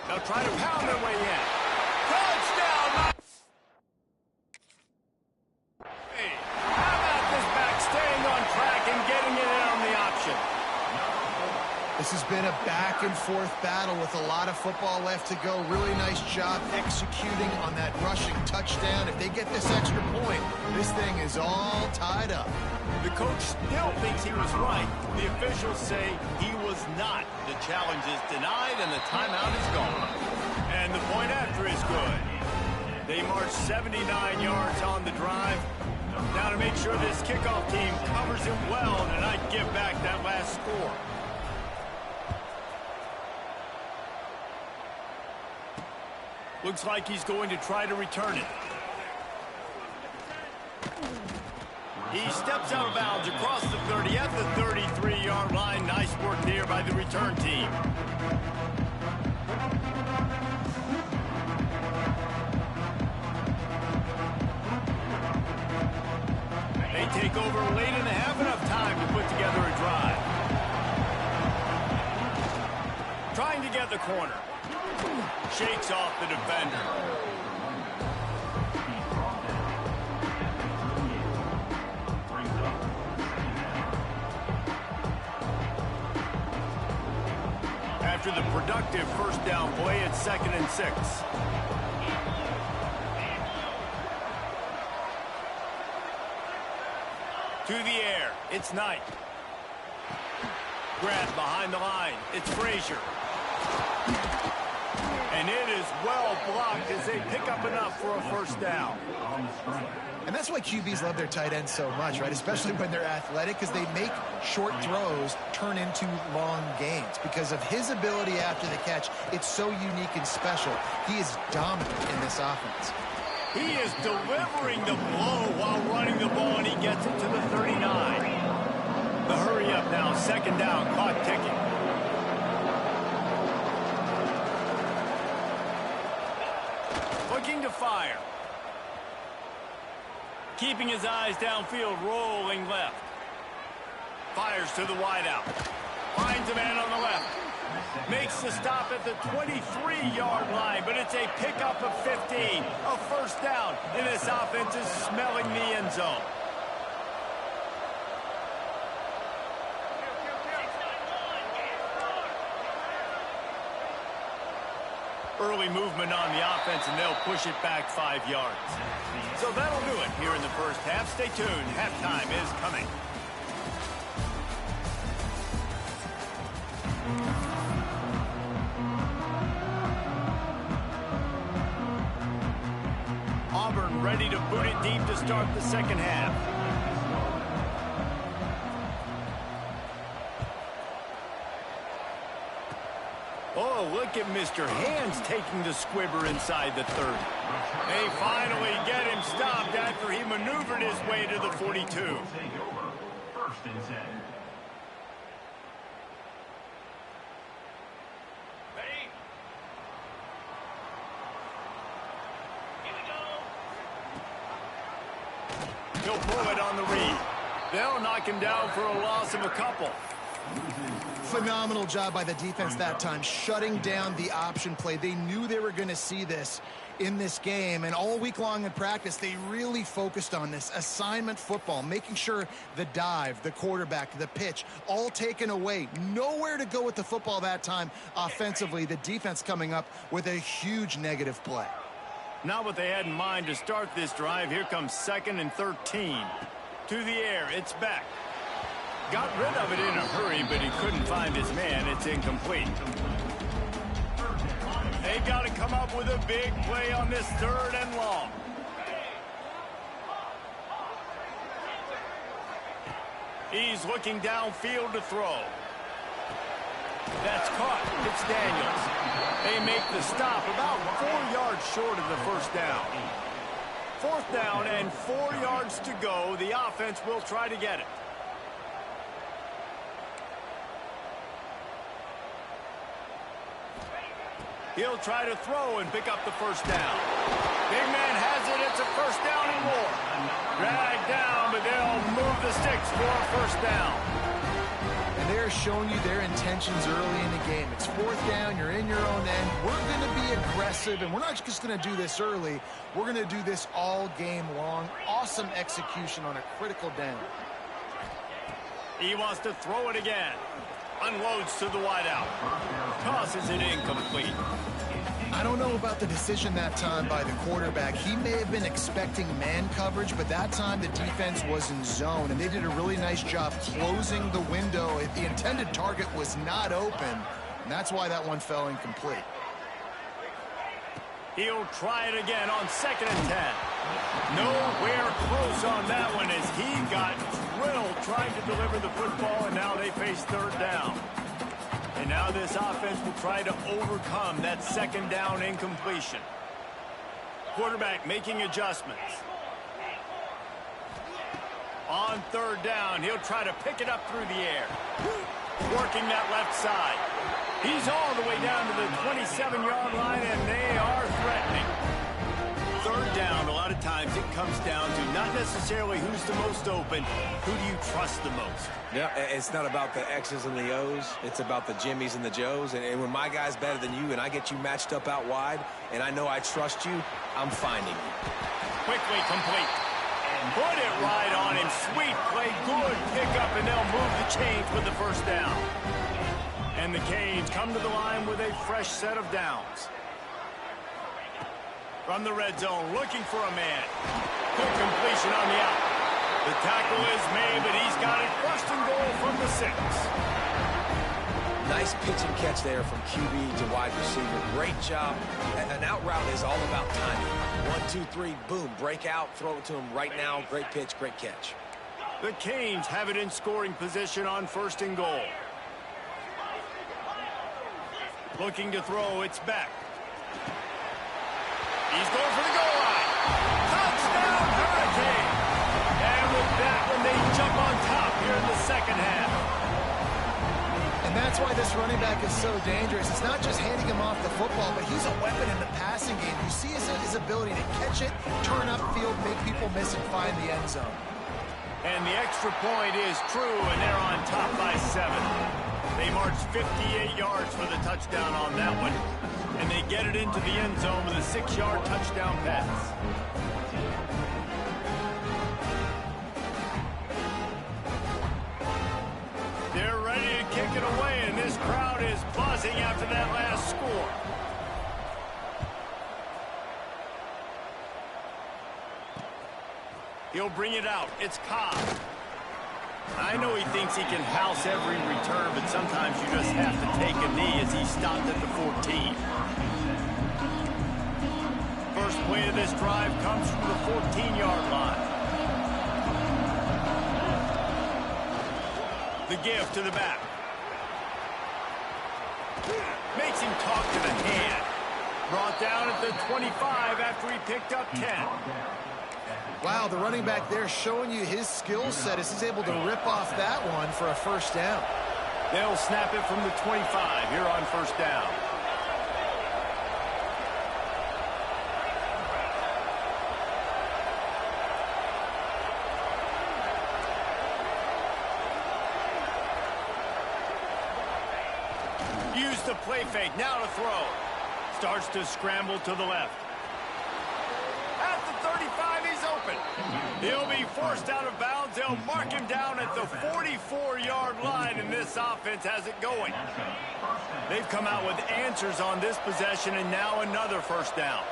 They'll try to pound their way in. Touchdown! Hey, how about this back staying on track and getting it in on the option? This has been a back-and-forth battle with a lot of football left to go. Really nice job executing on that rushing touchdown. If they get this extra point, this thing is all tied up. The coach still thinks he was right. The officials say he was not. The challenge is denied and the timeout is gone. And the point after is good. They march 79 yards on the drive. Now to make sure this kickoff team covers it well and not give back that last score. Looks like he's going to try to return it. He steps out of bounds across the 30 at the 33-yard line. Nice work there by the return team. They take over late and have enough time to put together a drive. Trying to get the corner. Shakes off the defender. After the productive first down play, it's 2nd and 6. To the air, it's Knight. Grab behind the line, it's Frazier. And it is well blocked as they pick up enough for a first down. And that's why QBs love their tight ends so much, right? Especially when they're athletic, because they make short throws turn into long gains. Because of his ability after the catch, it's so unique and special. He is dominant in this offense. He is delivering the blow while running the ball, and he gets it to the 39. The hurry up now, 2nd down, clock ticking. Looking to fire. Keeping his eyes downfield, rolling left. Fires to the wideout. Finds a man on the left. Makes the stop at the 23-yard line, but it's a pickup of 15. A first down, and this offense is smelling the end zone. Early movement on the offense, and they'll push it back 5 yards. So that'll do it here in the first half. Stay tuned. Halftime is coming. Auburn ready to boot it deep to start the second half. Oh, look at Mr. Hands taking the squibber inside the 30. They finally get him stopped after he maneuvered his way to the 42. First and 10. Ready? Here we go. He'll pull it on the read. They'll knock him down for a loss of a couple. Phenomenal job by the defense that time, shutting down the option play. They knew they were going to see this in this game, and all week long in practice, they really focused on this assignment football, making sure the dive, the quarterback, the pitch, all taken away. Nowhere to go with the football that time offensively. The defense coming up with a huge negative play. Not what they had in mind to start this drive. Here comes 2nd and 13. To the air, it's back. Got rid of it in a hurry, but he couldn't find his man. It's incomplete. They've got to come up with a big play on this 3rd and long. He's looking downfield to throw. That's caught. It's Daniels. They make the stop about 4 yards short of the first down. 4th down and 4 yards to go. The offense will try to get it. He'll try to throw and pick up the first down. Big man has it. It's a first down and more. Dragged down, but they'll move the sticks for a first down. And they're showing you their intentions early in the game. It's fourth down, you're in your own end. We're going to be aggressive, and we're not just going to do this early. We're going to do this all game long. Awesome execution on a critical down. He wants to throw it again. Unloads to the wideout. Tosses it incomplete. I don't know about the decision that time by the quarterback. He may have been expecting man coverage, but that time the defense was in zone, and they did a really nice job closing the window. The intended target was not open, and that's why that one fell incomplete. He'll try it again on 2nd and 10. Nowhere close on that one as he got drilled trying to deliver the football, and now they face 3rd down. And now this offense will try to overcome that 2nd down incompletion. Quarterback making adjustments. On 3rd down, he'll try to pick it up through the air. Working that left side. He's all the way down to the 27-yard line, and they are threatening. 3rd down, a lot of times it comes down to not necessarily who's the most open, who do you trust the most? Yeah, it's not about the X's and the O's. It's about the Jimmies and the Joes. And when my guy's better than you and I get you matched up out wide and I know I trust you, I'm finding you. Quickly complete. And put it right on him. Sweet play, good pickup, and they'll move the chains with the first down. And the Canes come to the line with a fresh set of downs. From the red zone, looking for a man. Good completion on the out. The tackle is made, but he's got it 1st and goal from the 6. Nice pitch and catch there from QB to wide receiver. Great job. An out route is all about timing. 1, 2, 3, boom, break out, throw it to him right now. Great pitch, great catch. The Canes have it in scoring position on 1st and goal. Looking to throw, it's back. He's going for the goal line. Touchdown, Hurricane! And with that one, they jump on top here in the 2nd half. And that's why this running back is so dangerous. It's not just handing him off the football, but he's a weapon in the passing game. You see his ability to catch it, turn upfield, make people miss, and find the end zone. And the extra point is true, and they're on top by 7. They marched 58 yards for the touchdown on that one. And they get it into the end zone with a 6-yard touchdown pass. They're ready to kick it away, and this crowd is buzzing after that last score. He'll bring it out. It's Cobb. I know he thinks he can house every return, but sometimes you just have to take a knee as he stopped at the 14. First play of this drive comes from the 14-yard line. The give to the back. Makes him talk to the hand. Brought down at the 25 after he picked up 10. Wow, the running back there showing you his skill set as he's able to rip off that one for a first down. They'll snap it from the 25 here on first down. Use the play fake, now to throw. Starts to scramble to the left. At the 35, he's open. He'll be forced out of bounds. They'll mark him down at the 44-yard line, and this offense has it going. They've come out with answers on this possession, and now another first down.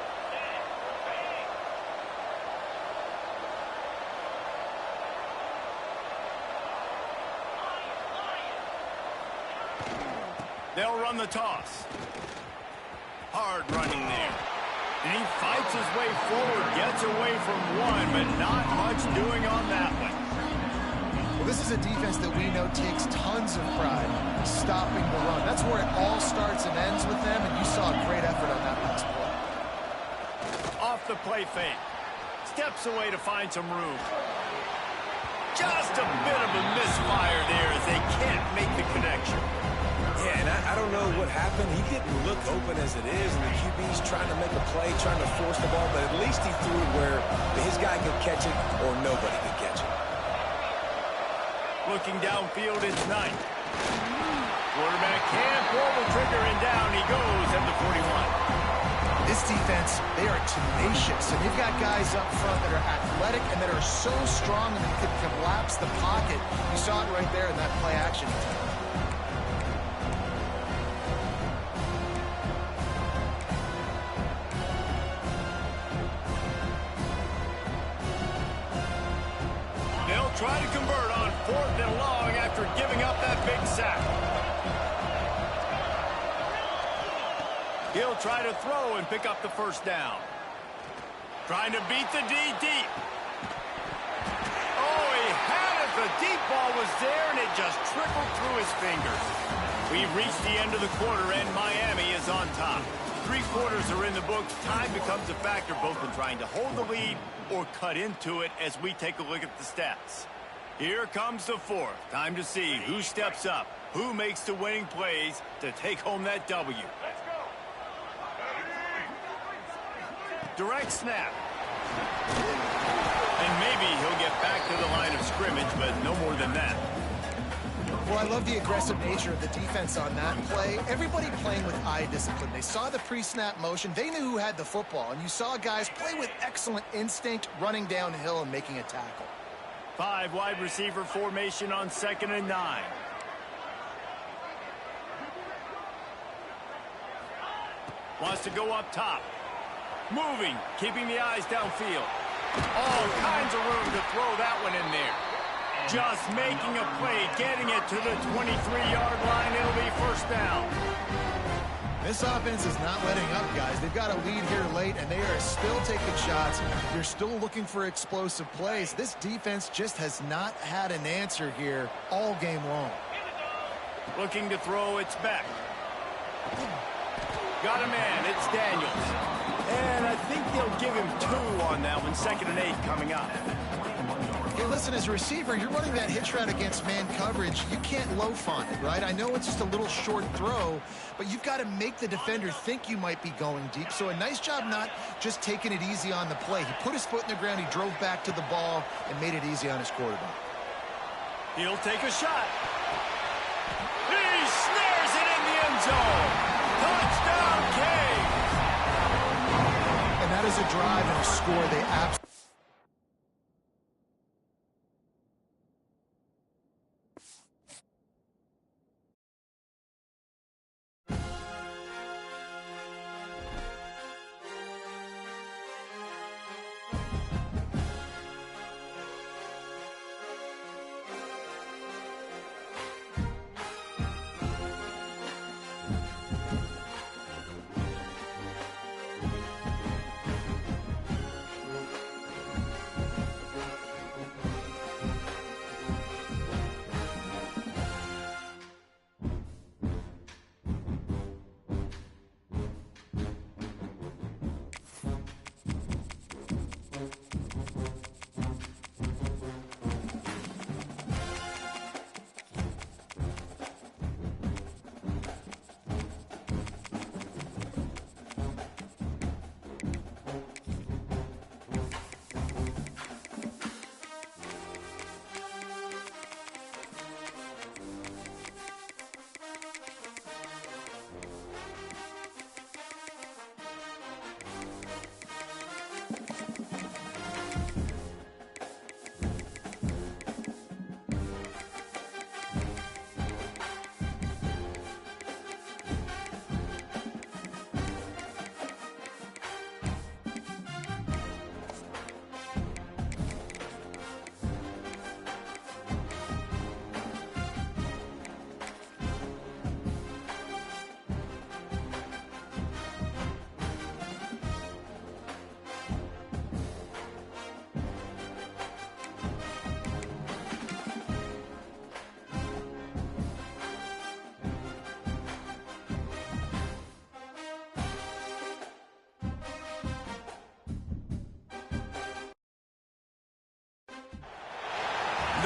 They'll run the toss. Hard running there. And he fights his way forward, gets away from one, but not much doing on that one. Well, this is a defense that we know takes tons of pride in stopping the run. That's where it all starts and ends with them, and you saw a great effort on that last play. Off the play fake. Steps away to find some room. Just a bit of a misfire there as they can't make the connection. Yeah, and I don't know what happened. He didn't look open as it is, and the QB's trying to make a play, trying to force the ball, but at least he threw it where his guy could catch it or nobody could catch it. Looking downfield, it's Knight. Quarterback can't pull the trigger, and down he goes at the 41. This defense, they are tenacious, and they've got guys up front that are athletic and that are so strong and that could collapse the pocket. You saw it right there in that play action attempt. They'll try to convert on 4th and long after giving up that big sack. He'll try to throw and pick up the first down. Trying to beat the D deep. Oh, he had it. The deep ball was there, and it just trickled through his fingers. We've reached the end of the quarter, and Miami is on top. 3 quarters are in the books. Time becomes a factor both in trying to hold the lead or cut into it as we take a look at the stats. Here comes the 4th. Time to see who steps up, who makes the winning plays to take home that W. Direct snap. And maybe he'll get back to the line of scrimmage, but no more than that. Well, I love the aggressive nature of the defense on that play. Everybody playing with eye discipline. They saw the pre-snap motion. They knew who had the football. And you saw guys play with excellent instinct, running downhill and making a tackle. 5 wide receiver formation on 2nd and 9. Wants to go up top. Moving, keeping the eyes downfield. All kinds of room to throw that one in there. Just making a play, getting it to the 23-yard line. It'll be first down. This offense is not letting up, guys. They've got a lead here late, and they are still taking shots. They're still looking for explosive plays. This defense just has not had an answer here all game long. Looking to throw, it's Beck. Got a man, it's Daniels. And I think they'll give him 2 on that one. 2nd and 8 coming up. Hey, listen, as a receiver, you're running that hitch route against man coverage. You can't loaf on it, right? I know it's just a little short throw, but you've got to make the defender think you might be going deep. So a nice job not just taking it easy on the play. He put his foot in the ground, he drove back to the ball, and made it easy on his quarterback. He'll take a shot. He snares it in the end zone. Touchdown, Canes. And that is a drive and a score they absolutely...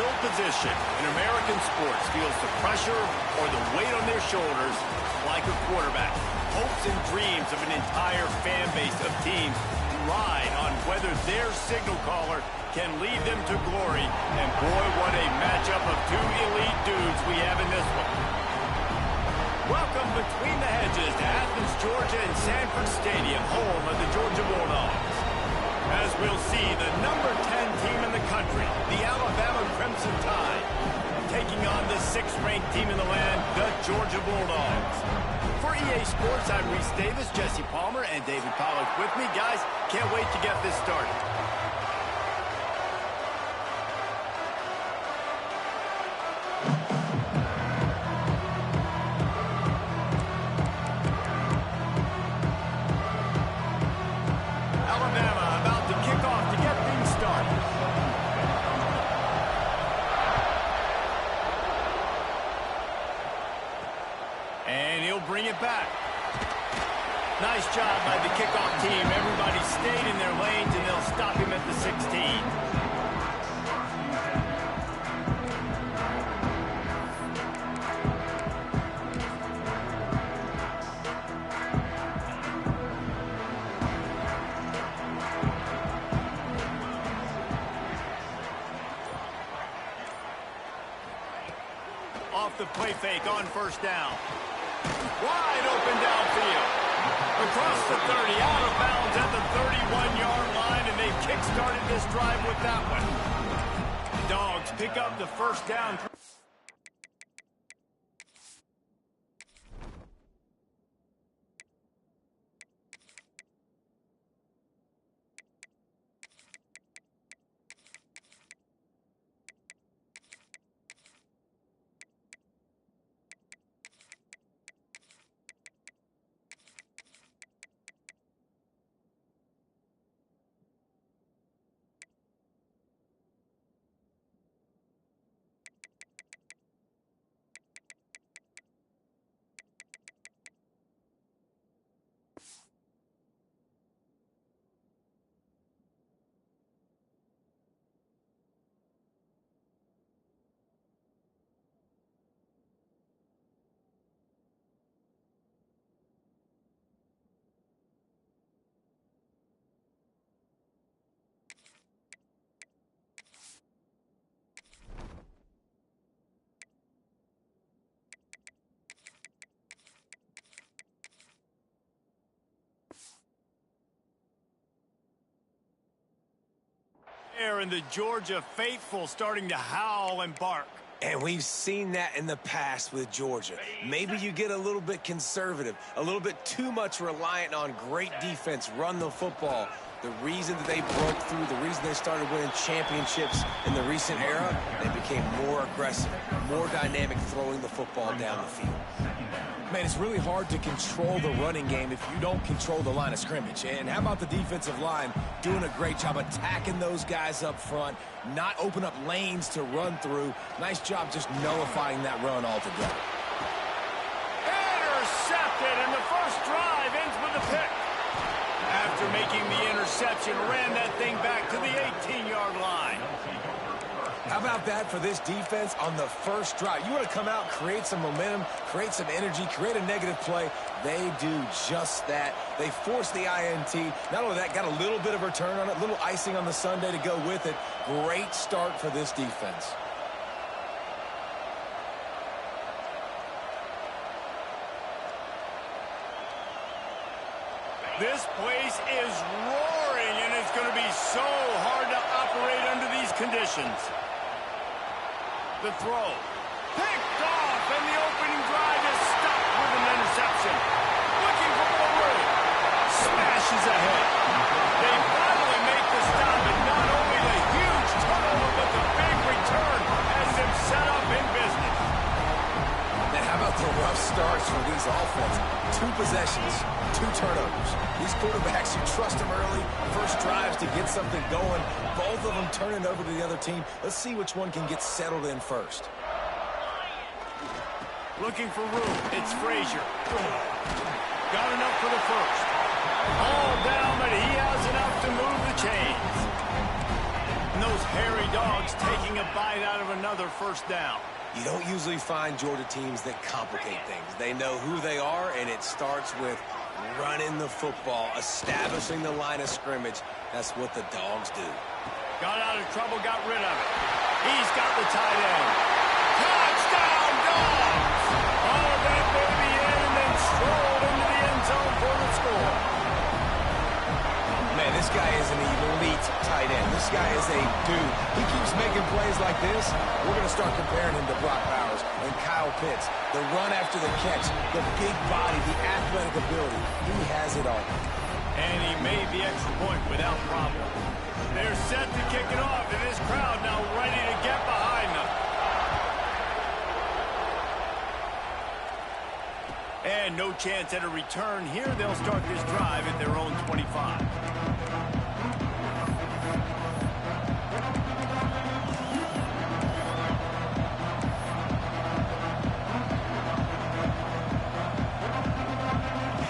field position in American sports feels the pressure or the weight on their shoulders like a quarterback. Hopes and dreams of an entire fan base of teams ride on whether their signal caller can lead them to glory. And boy, what a matchup of two elite dudes we have in this one. Welcome between the hedges to Athens, Georgia and Sanford Stadium, home of the Georgia Bulldogs. As we'll see, the number 10 team in the country, the Alabama Crimson Tide, taking on the 6th-ranked team in the land, the Georgia Bulldogs. For EA Sports, I'm Reese Davis, Jesse Palmer, and David Pollack with me. Guys, can't wait to get this started. Alabama about to kick off to get things started. And he'll bring it back. Nice job by the kickoff team. Everybody stayed in their lanes, and they'll stop him at the 16. Off the play fake on first down. Wide open downfield. Across the 30, out of bounds at the 31-yard line, and they've kick-started this drive with that one. The Dogs pick up the first down. And the Georgia faithful starting to howl and bark. And we've seen that in the past with Georgia. Maybe you get a little bit conservative, a little bit too much reliant on great defense, run the football. The reason that they broke through, the reason they started winning championships in the recent era, they became more aggressive, more dynamic throwing the football down the field. Man, it's really hard to control the running game if you don't control the line of scrimmage. And how about the defensive line doing a great job attacking those guys up front, not open up lanes to run through. Nice job just nullifying that run altogether. Intercepted, and the first drive ends with a pick. After making the interception, ran that thing back to the 18-yard line. How about that for this defense on the first drive? You want to come out, create some momentum, create some energy, create a negative play. They do just that. They force the INT. Not only that, got a little bit of return on it, a little icing on the sundae to go with it. Great start for this defense. This place is roaring, and it's going to be so hard to operate under these conditions. The throw. Picked off, and the opening drive is stopped with an interception. Looking for more room. Smashes ahead. They finally make the stop, and not only the huge turnover, but the big return has them set up in business. And how about the rough starts for these offenses? 2 possessions, 2 turnovers. These quarterbacks, you trust them early, first drives to get something going. Both of them turning over to the other team. Let's see which one can get settled in first. Looking for room. It's Frazier. Got enough for the first. All down, but he has enough to move the chains. No those hairy dogs taking a bite out of another first down. You don't usually find Georgia teams that complicate things. They know who they are, and it starts with running the football, establishing the line of scrimmage. That's what the Dogs do. Got out of trouble, got rid of it. He's got the tight end. Touchdown, Dogs! Followed that baby in and then strolled into the end zone for the score. Man, this guy is an elite tight end. This guy is a dude. He keeps making plays like this. We're going to start comparing him to Brock Bowers and Kyle Pitts. The run after the catch, the big body, the athletic ability. He has it all. And he made the extra point without problem. They're set to kick it off, and this crowd now ready to get behind them. And no chance at a return here. They'll start this drive at their own 25.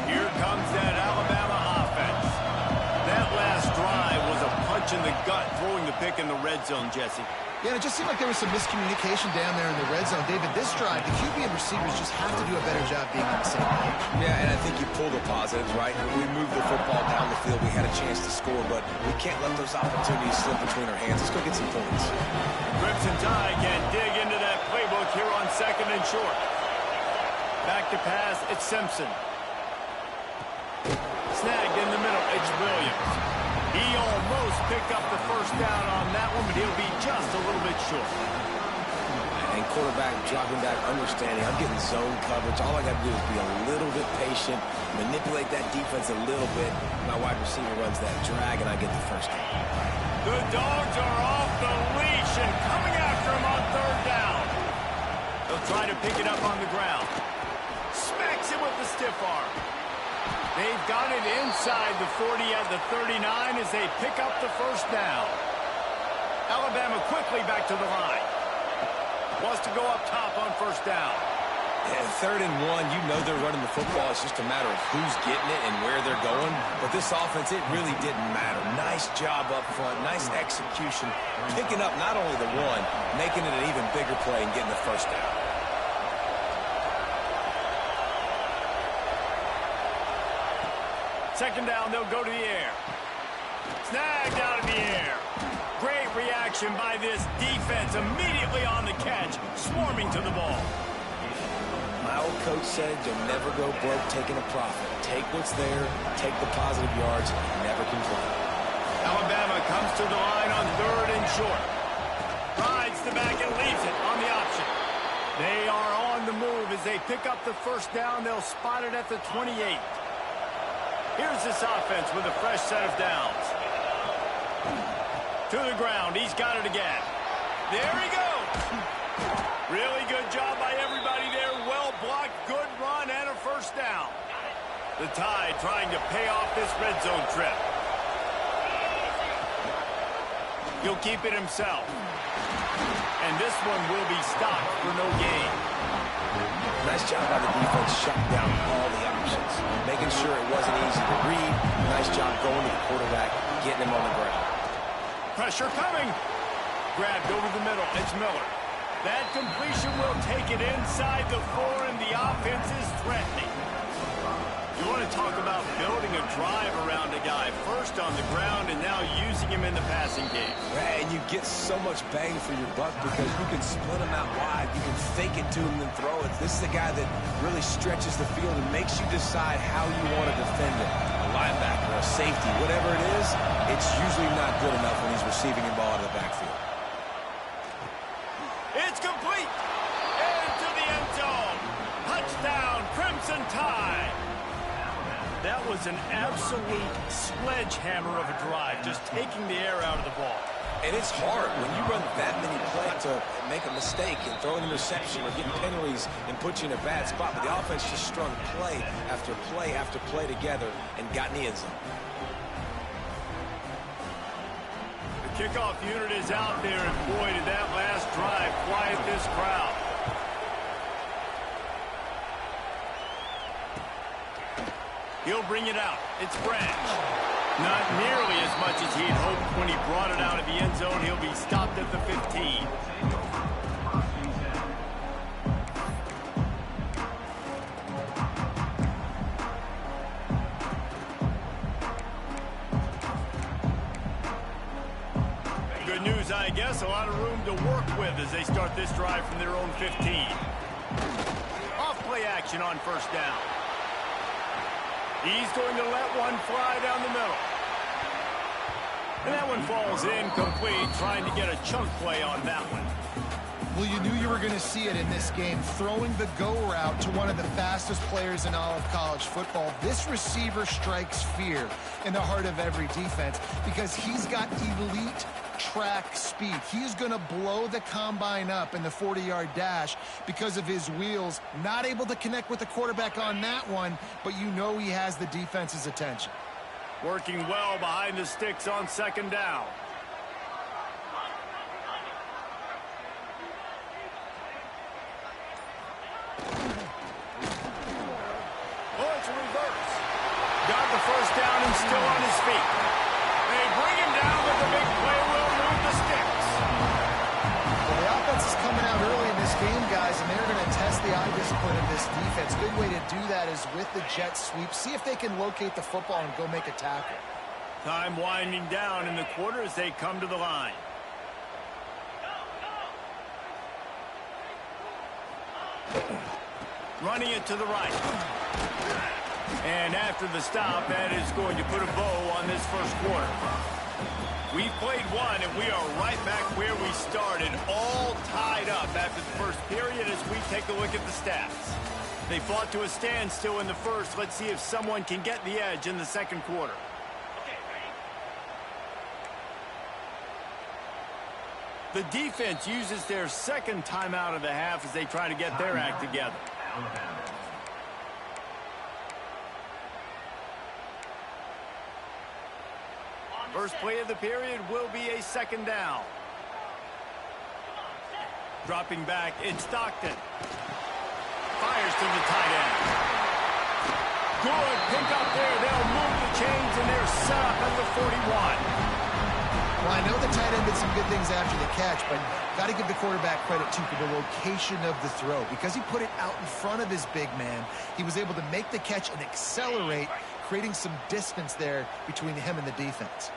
Here comes that Alabama offense. That last drive was a punch in the gut, throwing the pick in the red zone, Jesse. Yeah, it just seemed like there was some miscommunication down there in the red zone. David, this drive, the QB and receivers just have to do a better job being on the same page. Yeah, and I think you pull the positives, right? We moved the football down the field. We had a chance to score, but we can't let those opportunities slip between our hands. Let's go get some points. Crimson Tide can dig into that playbook here on 2nd and short. Back to pass, it's Simpson. Snagged in the middle, it's Williams. He almost picked up the first down on that one, but he'll be just a little bit short. And quarterback dropping back, understanding I'm getting zone coverage. All I got to do is be a little bit patient, manipulate that defense a little bit. My wide receiver runs that drag, and I get the first down. The Dogs are off the leash and coming after him on 3rd down. They'll try to pick it up on the ground. Smacks him with the stiff arm. They've got it inside the 40 at the 39 as they pick up the first down. Alabama quickly back to the line. Wants to go up top on 1st down. Yeah, 3rd and 1, you know they're running the football. It's just a matter of who's getting it and where they're going. But this offense, it really didn't matter. Nice job up front, nice execution. Picking up not only the one, making it an even bigger play and getting the first down. Second down, they'll go to the air. Snagged out of the air. Great reaction by this defense, immediately on the catch, swarming to the ball. My old coach said you'll never go broke taking a profit. Take what's there, take the positive yards, and never complain. Alabama comes to the line on 3rd and short. Rides the back and leaves it on the option. They are on the move as they pick up the first down. They'll spot it at the 28. Here's this offense with a fresh set of downs. To the ground. He's got it again. There he goes. Really good job by everybody there. Well blocked, good run, and a first down. The Tide trying to pay off this red zone trip. He'll keep it himself. And this one will be stopped for no gain. Nice job by the defense shutting down all the options, making sure it wasn't easy to read. Nice job going to the quarterback, getting him on the ground. Pressure coming. Grabbed over the middle. It's Miller. That completion will take it inside the 4, and the offense is threatening. You want to talk about building a drive around a guy, first on the ground and now using him in the passing game. And you get so much bang for your buck because you can split him out wide. You can fake it to him and throw it. This is a guy that really stretches the field and makes you decide how you want to defend it. A linebacker, a safety, whatever it is, it's usually not good enough when he's receiving the ball out of the backfield. It's complete. Into the end zone. Touchdown, Crimson Tide. That was an absolute sledgehammer of a drive, just taking the air out of the ball. And it's hard when you run that many plays to make a mistake and throw an interception or get penalties and put you in a bad spot. But the offense just strung play after play after play together and got in the end zone. The kickoff unit is out there, and boy, did that last drive quiet this crowd. He'll bring it out. It's Branch. Not nearly as much as he had hoped when he brought it out of the end zone. He'll be stopped at the 15. Good news, I guess. A lot of room to work with as they start this drive from their own 15. Off play action on first down. He's going to let one fly down the middle. And that one falls incomplete, trying to get a chunk play on that one. Well, you knew you were going to see it in this game, throwing the go route to one of the fastest players in all of college football. This receiver strikes fear in the heart of every defense because he's got elite track speed. He's going to blow the combine up in the 40-yard dash because of his wheels. Not able to connect with the quarterback on that one, but you know he has the defense's attention. Working well behind the sticks on second down. Oh, it's a reverse. Got the first down and still on his feet. They bring him down, but the big play will move the sticks. Well, the offense is coming out early in this game, guys, and they're going to test the eye discipline of this defense. Good way to do that is with the jet sweep. See if they can locate the football and go make a tackle. Time winding down in the quarter as they come to the line. Running it to the right. And after the stop, that is going to put a bow on this first quarter. We've played one, and we are right back where we started, all tied up after the first period as we take a look at the stats. They fought to a standstill in the first. Let's see if someone can get the edge in the second quarter. The defense uses their second timeout of the half as they try to get their act together. First play of the period will be a second down. Dropping back, it's Stockton. Fires to the tight end. Good pick up there. They'll move the chains, and they're set up at the 41. Well, I know the tight end did some good things after the catch, but got to give the quarterback credit, too, for the location of the throw. Because he put it out in front of his big man, he was able to make the catch and accelerate, creating some distance there between him and the defense.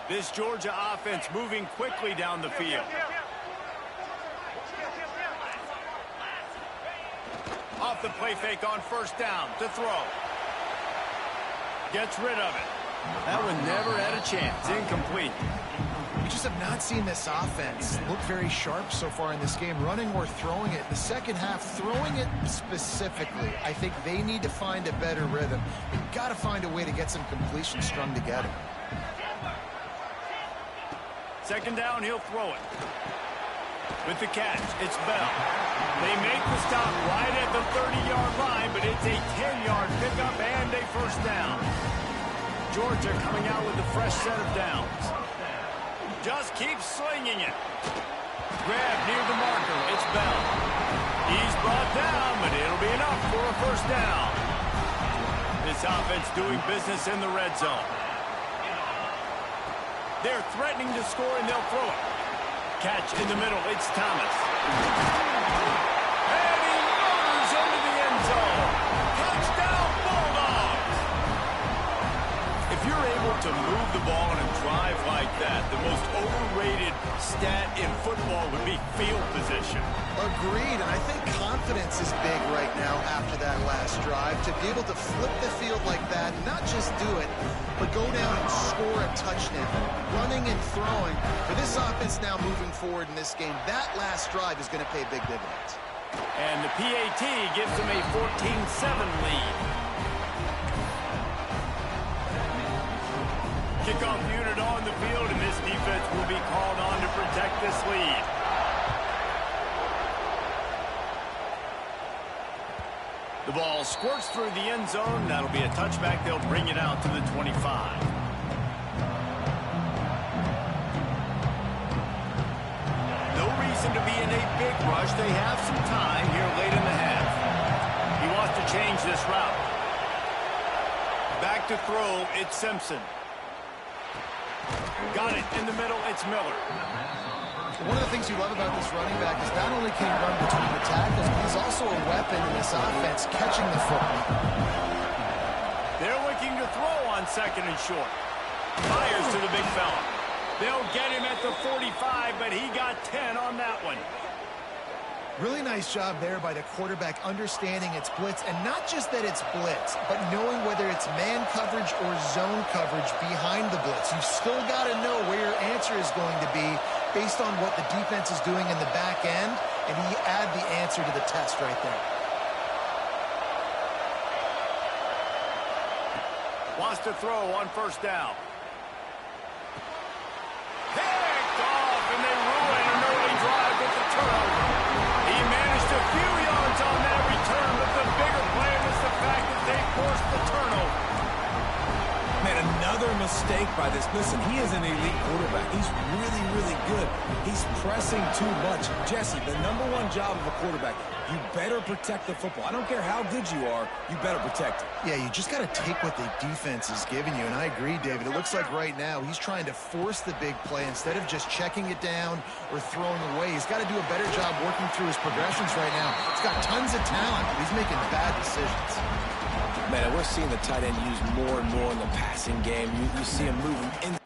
This Georgia offense moving quickly down the field. Off the play fake on first down to throw. Gets rid of it. That one never had a chance. Incomplete. We just have not seen this offense look very sharp so far in this game, running or throwing it. The second half, throwing it specifically, I think they need to find a better rhythm. They've got to find a way to get some completions strung together. Second down, he'll throw it. With the catch, it's Bell. They make the stop right at the 30-yard line, but it's a 10-yard pickup and a first down. Georgia coming out with a fresh set of downs. Just keep slinging it. Grab near the marker. It's Bell. He's brought down, but it'll be enough for a first down. This offense doing business in the red zone. They're threatening to score, and they'll throw it. Catch in the middle. It's Thomas. And he murders into the end zone. Touchdown, Bulldogs! If you're able to move the ball in a drive like that, the most overrated stat in football would be field position. Agreed, and I think confidence is big right now after that last drive. To be able to flip the field like that, not just do it, but go down and score a touchdown. Running and throwing. For this offense now moving forward in this game, that last drive is going to pay big dividends. And the PAT gives them a 14-7 lead. Kickoff unit on the field, and this defense will be called on to protect this lead. The ball squirts through the end zone. That'll be a touchback. They'll bring it out to the 25. No reason to be in a big rush. They have some time here late in the half. He wants to change this route. Back to throw, it's Simpson. Got it in the middle. It's Miller. One of the things you love about this running back is not only can he run between the tackles, but he's also a weapon in this offense, catching the football. They're looking to throw on 2nd and short. Fires to the big fella. They'll get him at the 45, but he got 10 on that one. Really nice job there by the quarterback understanding it's blitz, and not just that it's blitz, but knowing whether it's man coverage or zone coverage behind the blitz. You've still got to know where your answer is going to be based on what the defense is doing in the back end, and he add the answer to the test right there. Wants to throw on 1st down. Picked off, and they ruin an early drive with the turnover. He managed a few yards on that return, but the bigger play was the fact that they forced the turnover. Man, another mistake by this. Listen, he is an elite quarterback. He's really, really good. He's pressing too much. Jesse, the #1 job of a quarterback, you better protect the football. I don't care how good you are, you better protect it. Yeah, you just got to take what the defense is giving you, and I agree, David. It looks like right now he's trying to force the big play instead of just checking it down or throwing away. He's got to do a better job working through his progressions right now. He's got tons of talent, but he's making bad decisions. Man, we're seeing the tight end used more and more in the passing game. You see him moving in.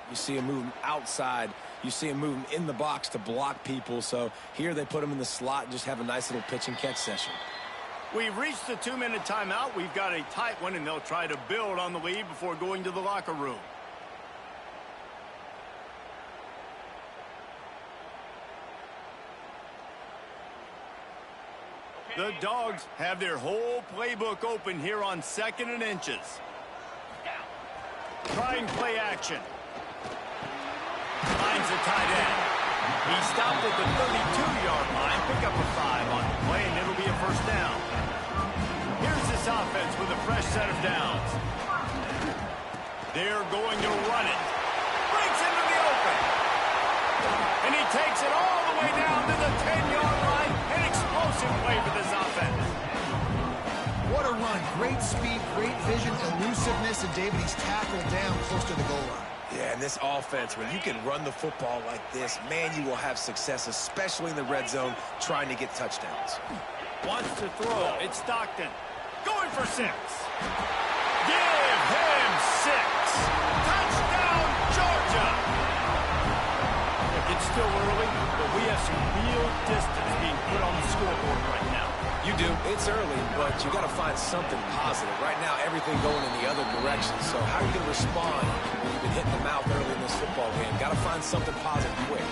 You see him moving outside. You see him moving in the box to block people. So here they put him in the slot and just have a nice little pitch and catch session. We've reached the 2-minute timeout. We've got a tight one, and they'll try to build on the lead before going to the locker room. The Dogs have their whole playbook open here on 2nd and inches. Trying play action. Finds a tight end. He stopped at the 32-yard line. Pick up a 5 on the play, and it'll be a 1st down. Here's this offense with a fresh set of downs. They're going to run it. Breaks into the open. And he takes it all the way down to the 10-yard line. An explosive play for this offense. What a run. Great speed, great vision, elusiveness, and David, he's tackled down close to the goal line. Yeah, and this offense, when you can run the football like this, man, you will have success, especially in the red zone, trying to get touchdowns. Wants to throw. It's Stockton. Going for 6. Give him 6. Touchdown, Georgia. Look, it's still early, but we have some real distance being put on the scoreboard right now. You do. It's early, but you got to find something positive. Right now, everything going in the other direction. So how are you going to respond when you've been hitting the mouth early in this football game? Got to find something positive quick.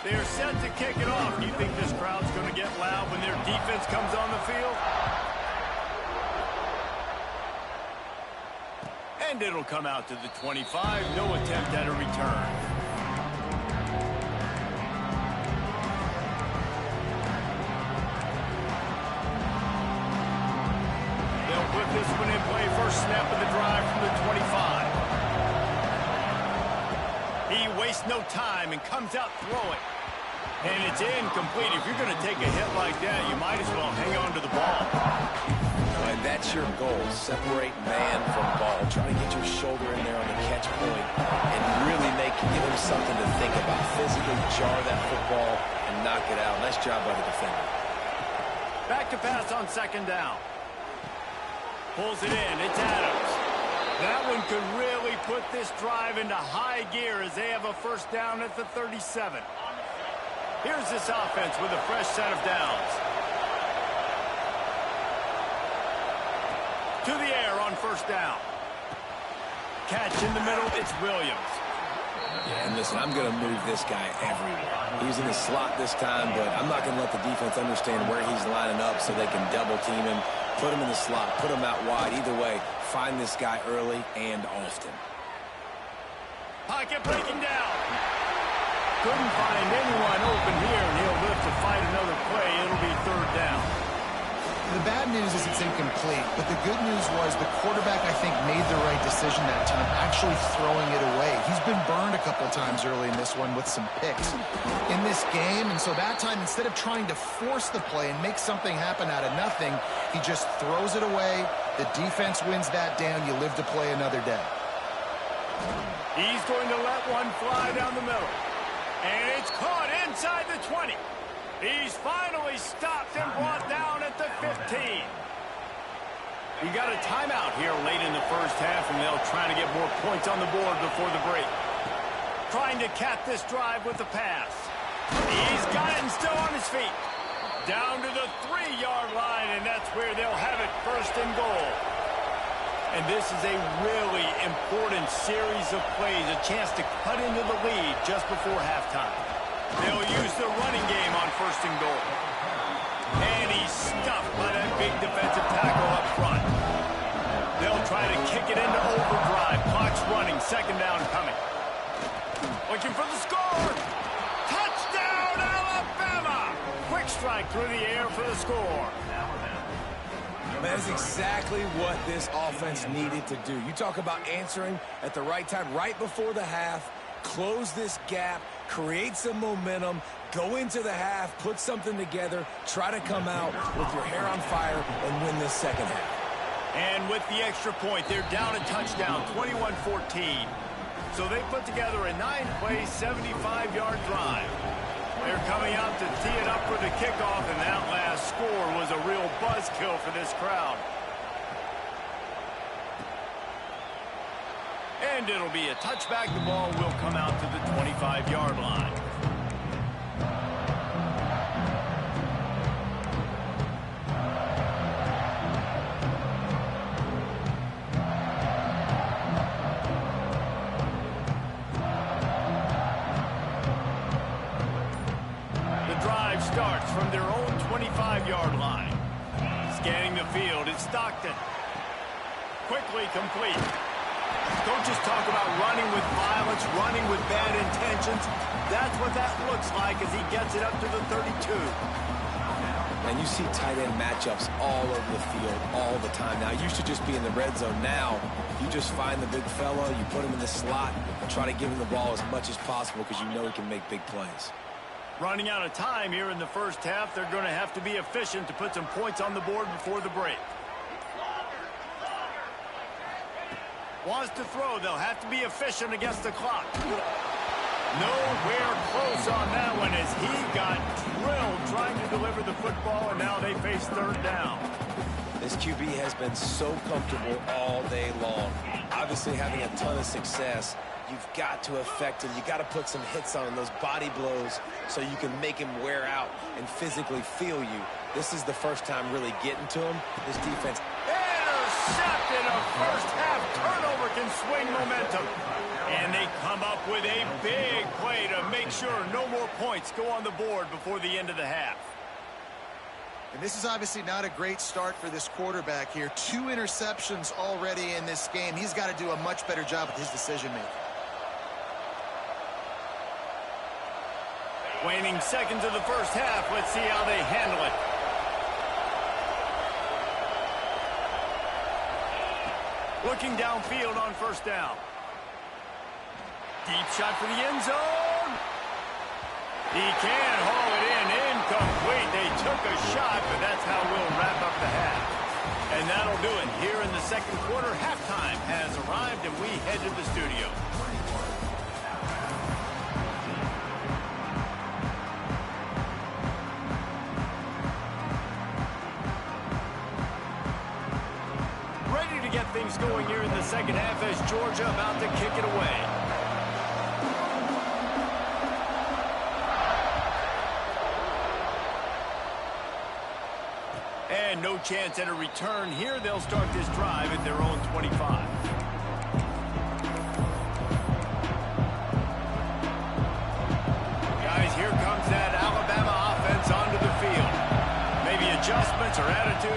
They're set to kick it off. Do you think this crowd's going to get loud when their defense comes on the field? And it'll come out to the 25. No attempt at a return. They'll put this one in play. First snap of the drive from the 25. He wastes no time and comes out throwing. And it's incomplete. If you're going to take a hit like that, you might as well hang on to the ball. And that's your goal. Separate man from ball. Try to get your shoulder in there on the catch point and really give him something to think about. Physically jar that football and knock it out. Nice job by the defender. Back to pass on 2nd down. Pulls it in. It's Adams. That one could really put this drive into high gear as they have a 1st down at the 37. Here's this offense with a fresh set of downs. To the air on first down. Catch in the middle, it's Williams. Yeah, and listen, I'm going to move this guy everywhere. He's in the slot this time, but I'm not going to let the defense understand where he's lining up so they can double team him, put him in the slot, put him out wide. Either way, find this guy early and often. Pocket breaking down. Couldn't find anyone open here, and he'll live to fight another play. It'll be third down. The bad news is it's incomplete, but the good news was the quarterback, I think, made the right decision that time, actually throwing it away. He's been burned a couple times early in this one with some picks in this game, and so that time, instead of trying to force the play and make something happen out of nothing, he just throws it away. The defense wins that down. You live to play another day. He's going to let one fly down the middle. And it's caught inside the 20. He's finally stopped and brought down at the 15. We got a timeout here late in the first half, and they'll try to get more points on the board before the break. Trying to cap this drive with the pass. He's got it and still on his feet. Down to the 3-yard line, and that's where they'll have it, first and goal. And this is a really important series of plays, a chance to cut into the lead just before halftime. They'll use the running game on first and goal. And he's stuffed by that big defensive tackle up front. They'll try to kick it into overdrive. Clock's running, second down coming. Looking for the score. Touchdown, Alabama! Quick strike through the air for the score. That is exactly what this offense needed to do. You talk about answering at the right time, right before the half, close this gap, create some momentum, go into the half, put something together, try to come out with your hair on fire and win this second half. And with the extra point, they're down a touchdown, 21-14. So they put together a 9-play, 75-yard drive. They're coming out to tee it up for the kickoff, and that last score was a real buzzkill for this crowd. And it'll be a touchback. The ball will come out to the 25-yard line. Starts from their own 25-yard line. Scanning the field, it's Stockton. Quickly complete. Coaches talk about running with violence, running with bad intentions. That's what that looks like as he gets it up to the 32. And you see tight end matchups all over the field all the time. Now, it used to just be in the red zone. Now, you just find the big fella, you put him in the slot, and try to give him the ball as much as possible because you know he can make big plays. Running out of time here in the first half. They're going to have to be efficient to put some points on the board before the break. Wants to throw. They'll have to be efficient against the clock. Nowhere close on that one as he got drilled trying to deliver the football, and now they face third down. This QB has been so comfortable all day long. Obviously having a ton of success. You've got to affect him. You've got to put some hits on him, those body blows, so you can make him wear out and physically feel you. This is the first time really getting to him. This defense. Intercepted. A first half turnover can swing momentum. And they come up with a big play to make sure no more points go on the board before the end of the half. And this is obviously not a great start for this quarterback here. 2 interceptions already in this game. He's got to do a much better job with his decision-making. Waning seconds of the first half. Let's see how they handle it. Looking downfield on first down. Deep shot for the end zone. He can haul it in. Incomplete. They took a shot, but that's how we'll wrap up the half. And that'll do it here in the second quarter. Halftime has arrived, and we head to the studio. Ready to get things going here in the second half as Georgia about to kick it away. And no chance at a return here. They'll start this drive at their own 25. Guys, here comes that Alabama offense onto the field. Maybe adjustments or attitude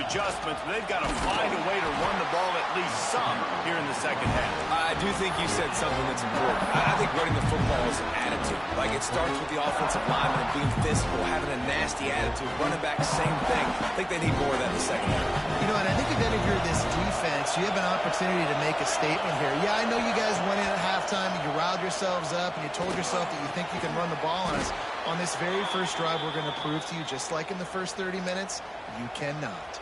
adjustments. But they've got to find a way to run the ball at least some here in the second half. I do think you said something that's important. I think running the football is an attitude. Like, it starts with the offensive lineman and being physical, having a nasty attitude. Running back, same thing. I think they need more of that in the second half. You know, and I think if any of you are this defense, you have an opportunity to make a statement here. Yeah, I know you guys went in at halftime and you riled yourselves up and you told yourself that you think you can run the ball on us. On this very first drive, we're going to prove to you, just like in the first 30 minutes, you cannot.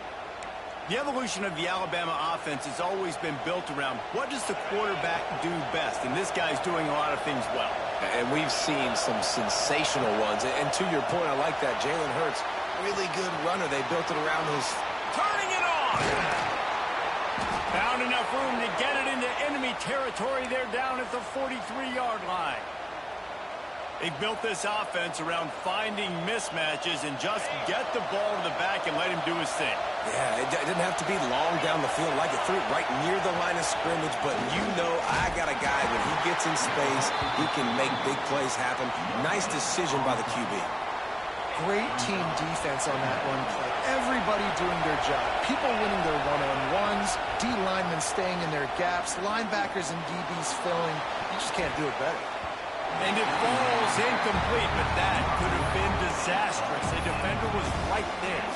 The evolution of the Alabama offense has always been built around what does the quarterback do best, and this guy's doing a lot of things well. And we've seen some sensational ones. And to your point, I like that. Jalen Hurts, really good runner. They built it around his... Turning it on! Found enough room to get it into enemy territory. They're down at the 43-yard line. They built this offense around finding mismatches and just get the ball to the back and let him do his thing. Yeah, it didn't have to be long down the field. Like it threw it right near the line of scrimmage, but you know I got a guy, when he gets in space, he can make big plays happen. Nice decision by the QB. Great team defense on that one play. Everybody doing their job. People winning their one-on-ones, D linemen staying in their gaps, linebackers and DBs filling. You just can't do it better. And it falls incomplete, but that could have been disastrous. The defender was right there.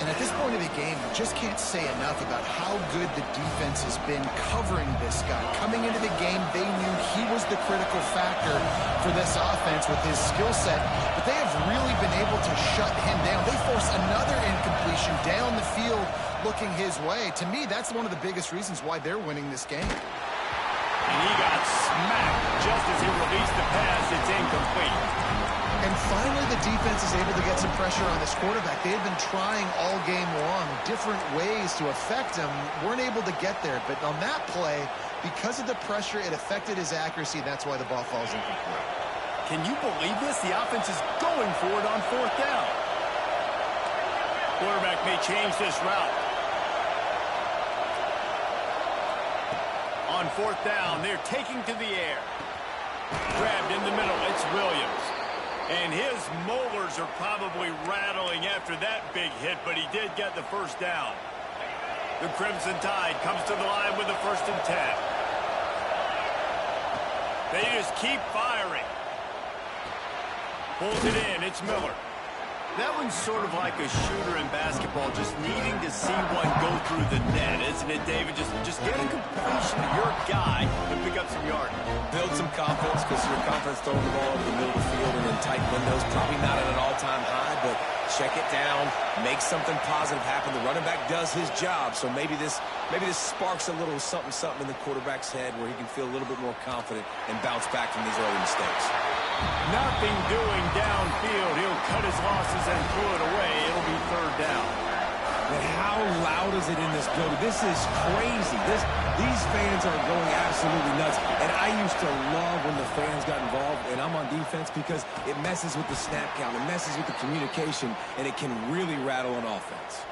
And at this point of the game, you just can't say enough about how good the defense has been covering this guy. Coming into the game, they knew he was the critical factor for this offense with his skill set, but they have really been able to shut him down. They force another incompletion down the field looking his way. To me, that's one of the biggest reasons why they're winning this game. And he got smacked just as he released the pass. It's incomplete. And finally, the defense is able to get some pressure on this quarterback. They had been trying all game long different ways to affect him. Weren't able to get there. But on that play, because of the pressure, it affected his accuracy. That's why the ball falls incomplete. Can you believe this? The offense is going for it on fourth down. Quarterback may change this route. On fourth down, they're taking to the air. Grabbed in the middle, it's Williams. And his molars are probably rattling after that big hit, but he did get the first down. The Crimson Tide comes to the line with the 1st and 10. They just keep firing. Pulls it in, it's Miller. That one's sort of like a shooter in basketball, just needing to see one go through the net, isn't it, David? Just get a completion to your guy and pick up some yardage. Build some confidence, because your confidence throwing the ball over the middle of the field and in tight windows, probably not at an all-time high, but check it down, make something positive happen. The running back does his job, so maybe this sparks a little something in the quarterback's head where he can feel a little bit more confident and bounce back from these early mistakes. Nothing doing downfield. He'll cut his losses and throw it away. It'll be 3rd down. But how loud is it in this building? This is crazy. These fans are going absolutely nuts. And I used to love when the fans got involved, and I'm on defense, because it messes with the snap count, it messes with the communication, and it can really rattle an offense.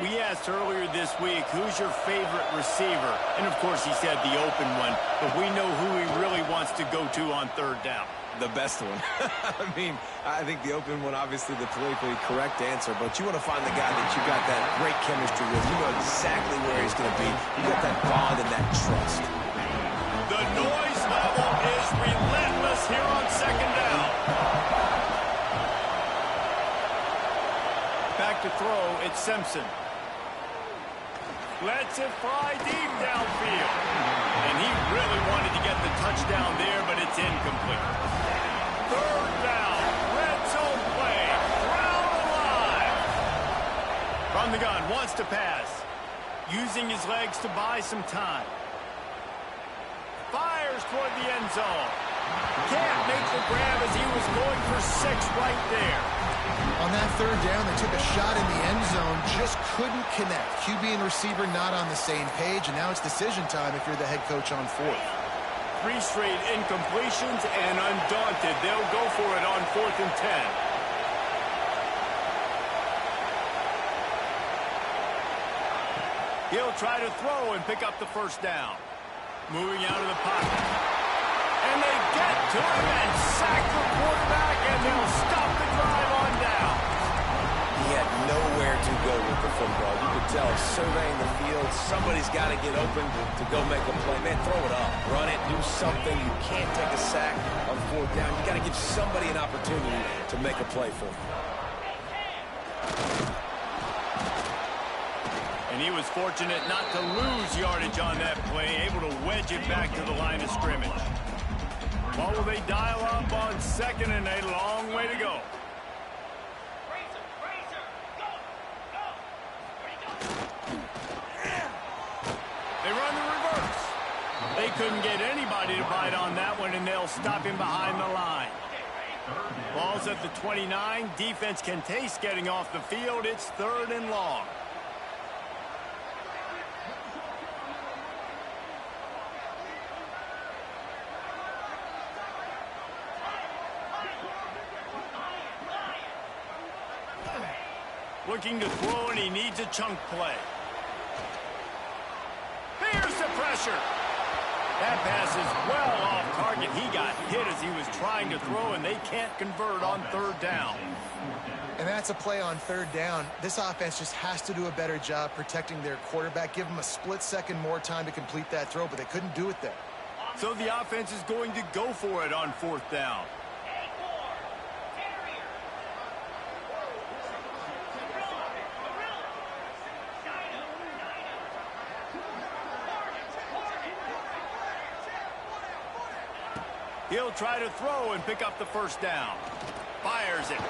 We asked earlier this week, who's your favorite receiver? And, of course, he said the open one. But we know who he really wants to go to on 3rd down. The best one. I mean, I think the open one, obviously the politically correct answer, but you want to find the guy that you got that great chemistry with. You know exactly where he's going to be. You got that bond and that trust. The noise level is relentless here on 2nd down. Back to throw, it's Simpson. Lets it fly deep downfield. And he really wanted to get the touchdown there, but it's incomplete. 3rd down, red zone play, Brown alive. From the gun, wants to pass. Using his legs to buy some time. Fires toward the end zone. Can't make the grab as he was going for 6 right there. On that 3rd down, they took a shot in the end zone, just couldn't connect. QB and receiver not on the same page, and now it's decision time if you're the head coach on 4th. 3 straight incompletions, and undaunted, they'll go for it on 4th and 10. He'll try to throw and pick up the first down. Moving out of the pocket. And they get to him and sack the quarterback, and they'll stop the drive on down. He had nowhere to go with the football. You could tell surveying the field, somebody's got to get open to go make a play. Man, throw it up, run it, do something. You can't take a sack on fourth down. You got to give somebody an opportunity to make a play for you. And he was fortunate not to lose yardage on that play, able to wedge it back to the line of scrimmage. What will they dial up on second and a long way to go? They run the reverse. They couldn't get anybody to bite on that one, and they'll stop him behind the line. Ball's at the 29. Defense can taste getting off the field. It's third and long. Looking to throw, and he needs a chunk play. Here's the pressure. That pass is well off target. He got hit as he was trying to throw, and they can't convert on third down. And that's a play on third down. This offense just has to do a better job protecting their quarterback. Give him a split second more time to complete that throw, but they couldn't do it there. So the offense is going to go for it on fourth down. He'll try to throw and pick up the first down. Fires it.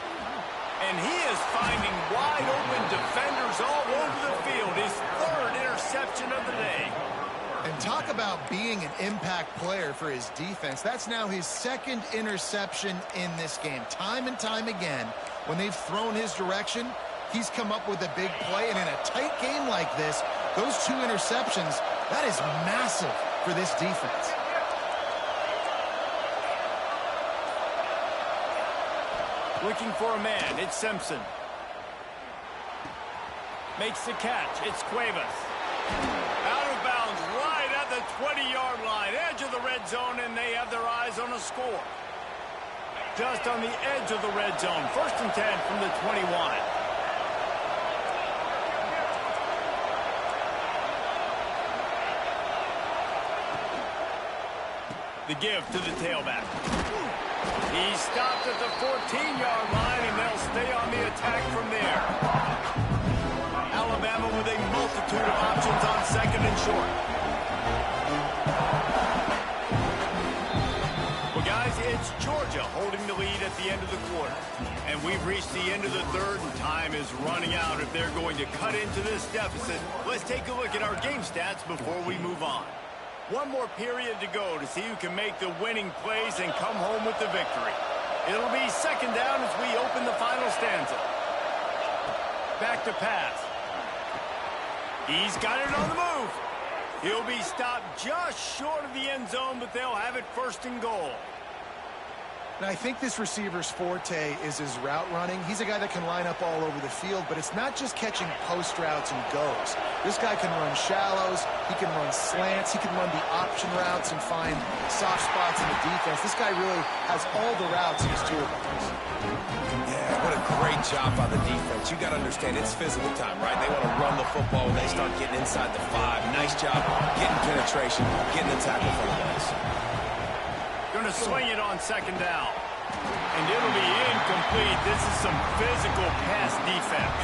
And he is finding wide open defenders all over the field. His third interception of the day. And talk about being an impact player for his defense. That's now his second interception in this game. Time and time again, when they've thrown his direction, he's come up with a big play. And in a tight game like this, those two interceptions, that is massive for this defense. Looking for a man. It's Simpson. Makes the catch. It's Cuevas. Out of bounds right at the 20-yard line. Edge of the red zone, and they have their eyes on a score. Just on the edge of the red zone. 1st and 10 from the 21. The give to the tailback. He stopped at the 14-yard line, and they'll stay on the attack from there. Alabama with a multitude of options on second and short. Well, guys, it's Georgia holding the lead at the end of the quarter. And we've reached the end of the third, and time is running out if they're going to cut into this deficit. Let's take a look at our game stats before we move on. One more period to go to see who can make the winning plays and come home with the victory. It'll be second down as we open the final stanza. Back to pass. He's got it on the move. He'll be stopped just short of the end zone, but they'll have it 1st and goal. And I think this receiver's forte is his route running. He's a guy that can line up all over the field, but it's not just catching post routes and goes. This guy can run shallows, he can run slants, he can run the option routes and find soft spots in the defense. This guy really has all the routes in his toolbox. Yeah, what a great job by the defense. You got to understand, it's physical time, right? They want to run the football when they start getting inside the 5. Nice job getting penetration, getting the tackle for the guys. Going to swing it on second down. And it'll be incomplete. This is some physical pass defense.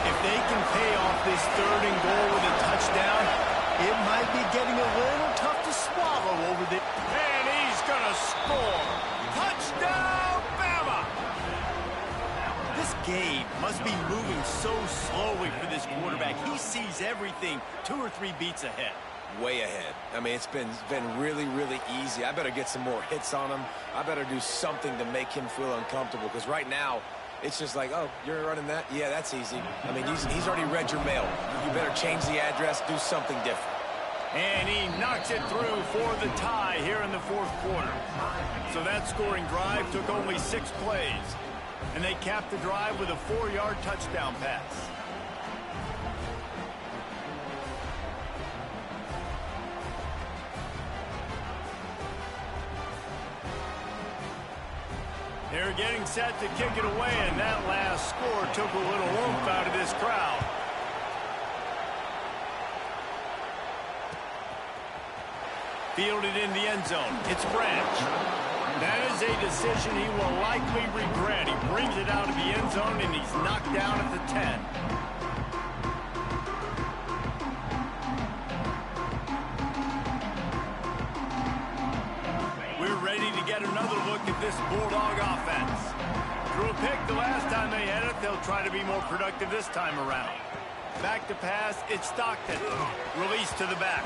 If they can pay off this 3rd and goal with a touchdown, it might be getting a little tough to swallow over the... And he's going to score. Touchdown, Bama! This game must be moving so slowly for this quarterback. He sees everything 2 or 3 beats ahead. Way ahead. I mean, it's been really, really easy. I better get some more hits on him. I better do something to make him feel uncomfortable, because right now, it's just like, oh, you're running that? Yeah, that's easy. I mean, he's already read your mail. You better change the address, do something different. And he knocks it through for the tie here in the 4th quarter. So that scoring drive took only 6 plays. And they capped the drive with a 4-yard touchdown pass. They're getting set to kick it away, and that last score took a little oomph out of this crowd. Fielded in the end zone. It's Branch. That is a decision he will likely regret. He brings it out of the end zone, and he's knocked down at the 10. We're ready to get another look at this Bulldog offense. Threw a pick the last time they had it. They'll try to be more productive this time around. Back to pass. It's Stockton. Release to the back.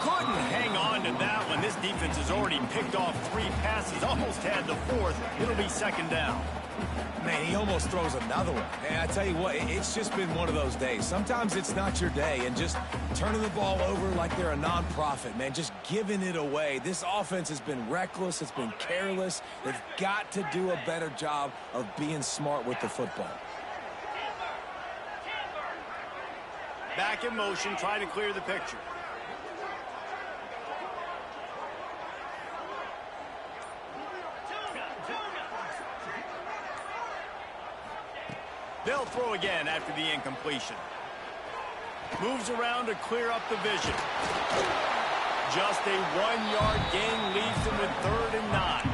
Couldn't hang on to that one. This defense has already picked off 3 passes. Almost had the 4th. It'll be second down. Man, he almost throws another one. And I tell you what, it's just been one of those days. Sometimes it's not your day, and just turning the ball over like they're a nonprofit, man, just giving it away. This offense has been reckless. It's been careless. They've got to do a better job of being smart with the football. Back in motion, try to clear the picture. They'll throw again after the incompletion. Moves around to clear up the vision. Just a 1-yard gain leaves them with 3rd and 9.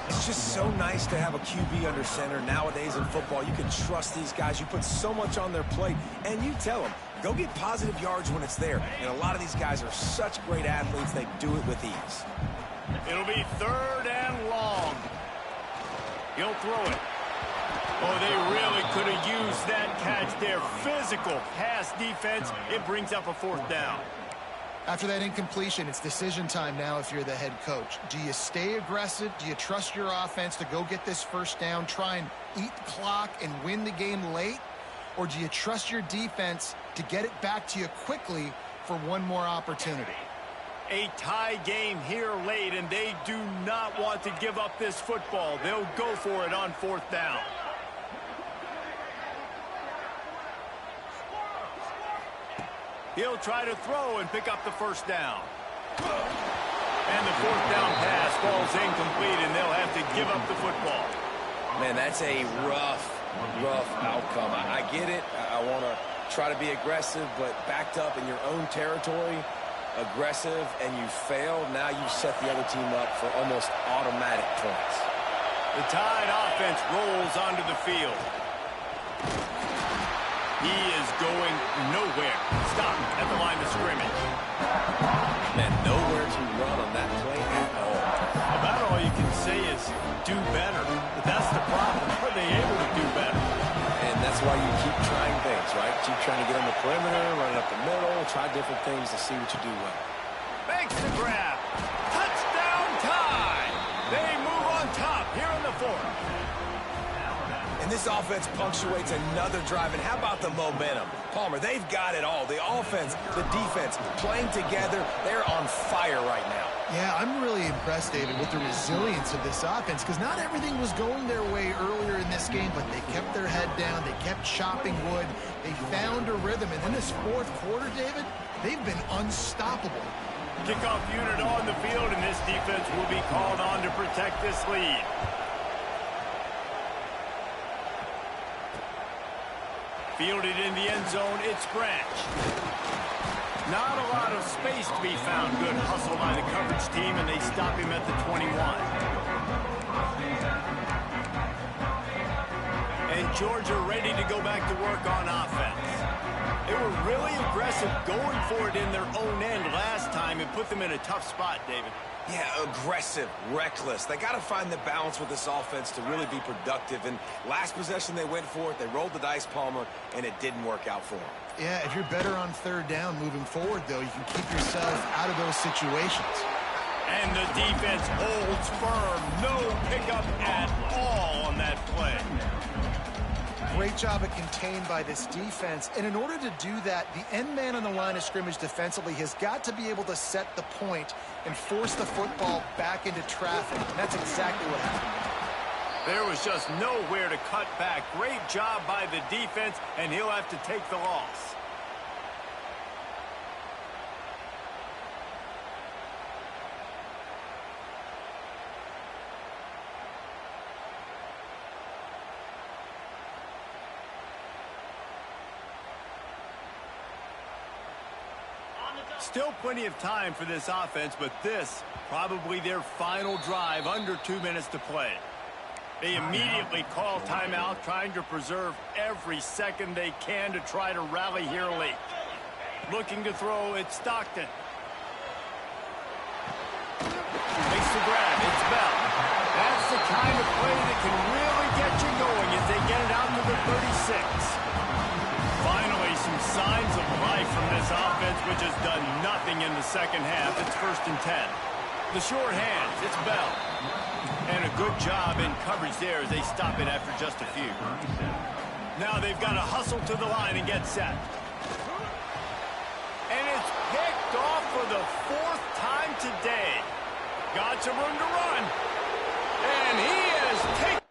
It's just so nice to have a QB under center. Nowadays in football, you can trust these guys. You put so much on their plate, and you tell them, go get positive yards when it's there. And a lot of these guys are such great athletes, they do it with ease. It'll be 3rd and long. He'll throw it. Oh, they really could have used that catch there. Physical pass defense. It brings up a 4th down. After that incompletion, it's decision time now if you're the head coach. Do you stay aggressive? Do you trust your offense to go get this 1st down, try and eat the clock and win the game late? Or do you trust your defense to get it back to you quickly for one more opportunity? A tie game here late, and they do not want to give up this football. They'll go for it on 4th down. He'll try to throw and pick up the 1st down. And the 4th down pass falls incomplete, and they'll have to give up the football. Man, that's a rough outcome. I get it. I want to try to be aggressive, but backed up in your own territory, aggressive, and you fail. Now you've set the other team up for almost automatic points. The Tide offense rolls onto the field. He is going nowhere. Stop at the line of scrimmage. Man, nowhere to run on that play at all. About all you can say is do better. But that's the problem. Are they able to do better? And that's why you keep trying things, right? Keep trying to get on the perimeter, running up the middle, try different things to see what you do well. Makes the grab. Touchdown Tide. They move on top here in the 4th. And this offense punctuates another drive. And how about the momentum? Palmer, they've got it all. The offense, the defense, playing together. They're on fire right now. Yeah, I'm really impressed, David, with the resilience of this offense, because not everything was going their way earlier in this game, but they kept their head down. They kept chopping wood. They found a rhythm. And in this 4th quarter, David, they've been unstoppable. Kickoff unit on the field, and this defense will be called on to protect this lead. Fielded in the end zone, it's Branch. Not a lot of space to be found. Good hustle by the coverage team, and they stop him at the 21. And Georgia ready to go back to work on offense. They were really aggressive going for it in their own end last time and put them in a tough spot, David. Yeah, aggressive, reckless. They got to find the balance with this offense to really be productive. And last possession, they went for it. They rolled the dice, Palmer, and it didn't work out for them. Yeah, if you're better on 3rd down moving forward, though, you can keep yourself out of those situations. And the defense holds firm. No pickup at all on that play. Great job at contained by this defense. And in order to do that, the end man on the line of scrimmage defensively has got to be able to set the point and force the football back into traffic. And that's exactly what happened. There was just nowhere to cut back. Great job by the defense, and he'll have to take the loss. Still plenty of time for this offense, but this probably their final drive, under 2 minutes to play. They immediately call timeout, trying to preserve every second they can to try to rally here late. Looking to throw, it's Stockton. Makes the grab, it's Bell. That's the kind of play that can really get you going as they get it out to the 36. Finally, some signs of life from this offense, which has done nothing in the second half. It's 1st and 10. The short hands, it's Bell. And a good job in coverage there as they stop it after just a few. Now they've got to hustle to the line and get set. And it's picked off for the 4th time today. Got some room to run. And he has taken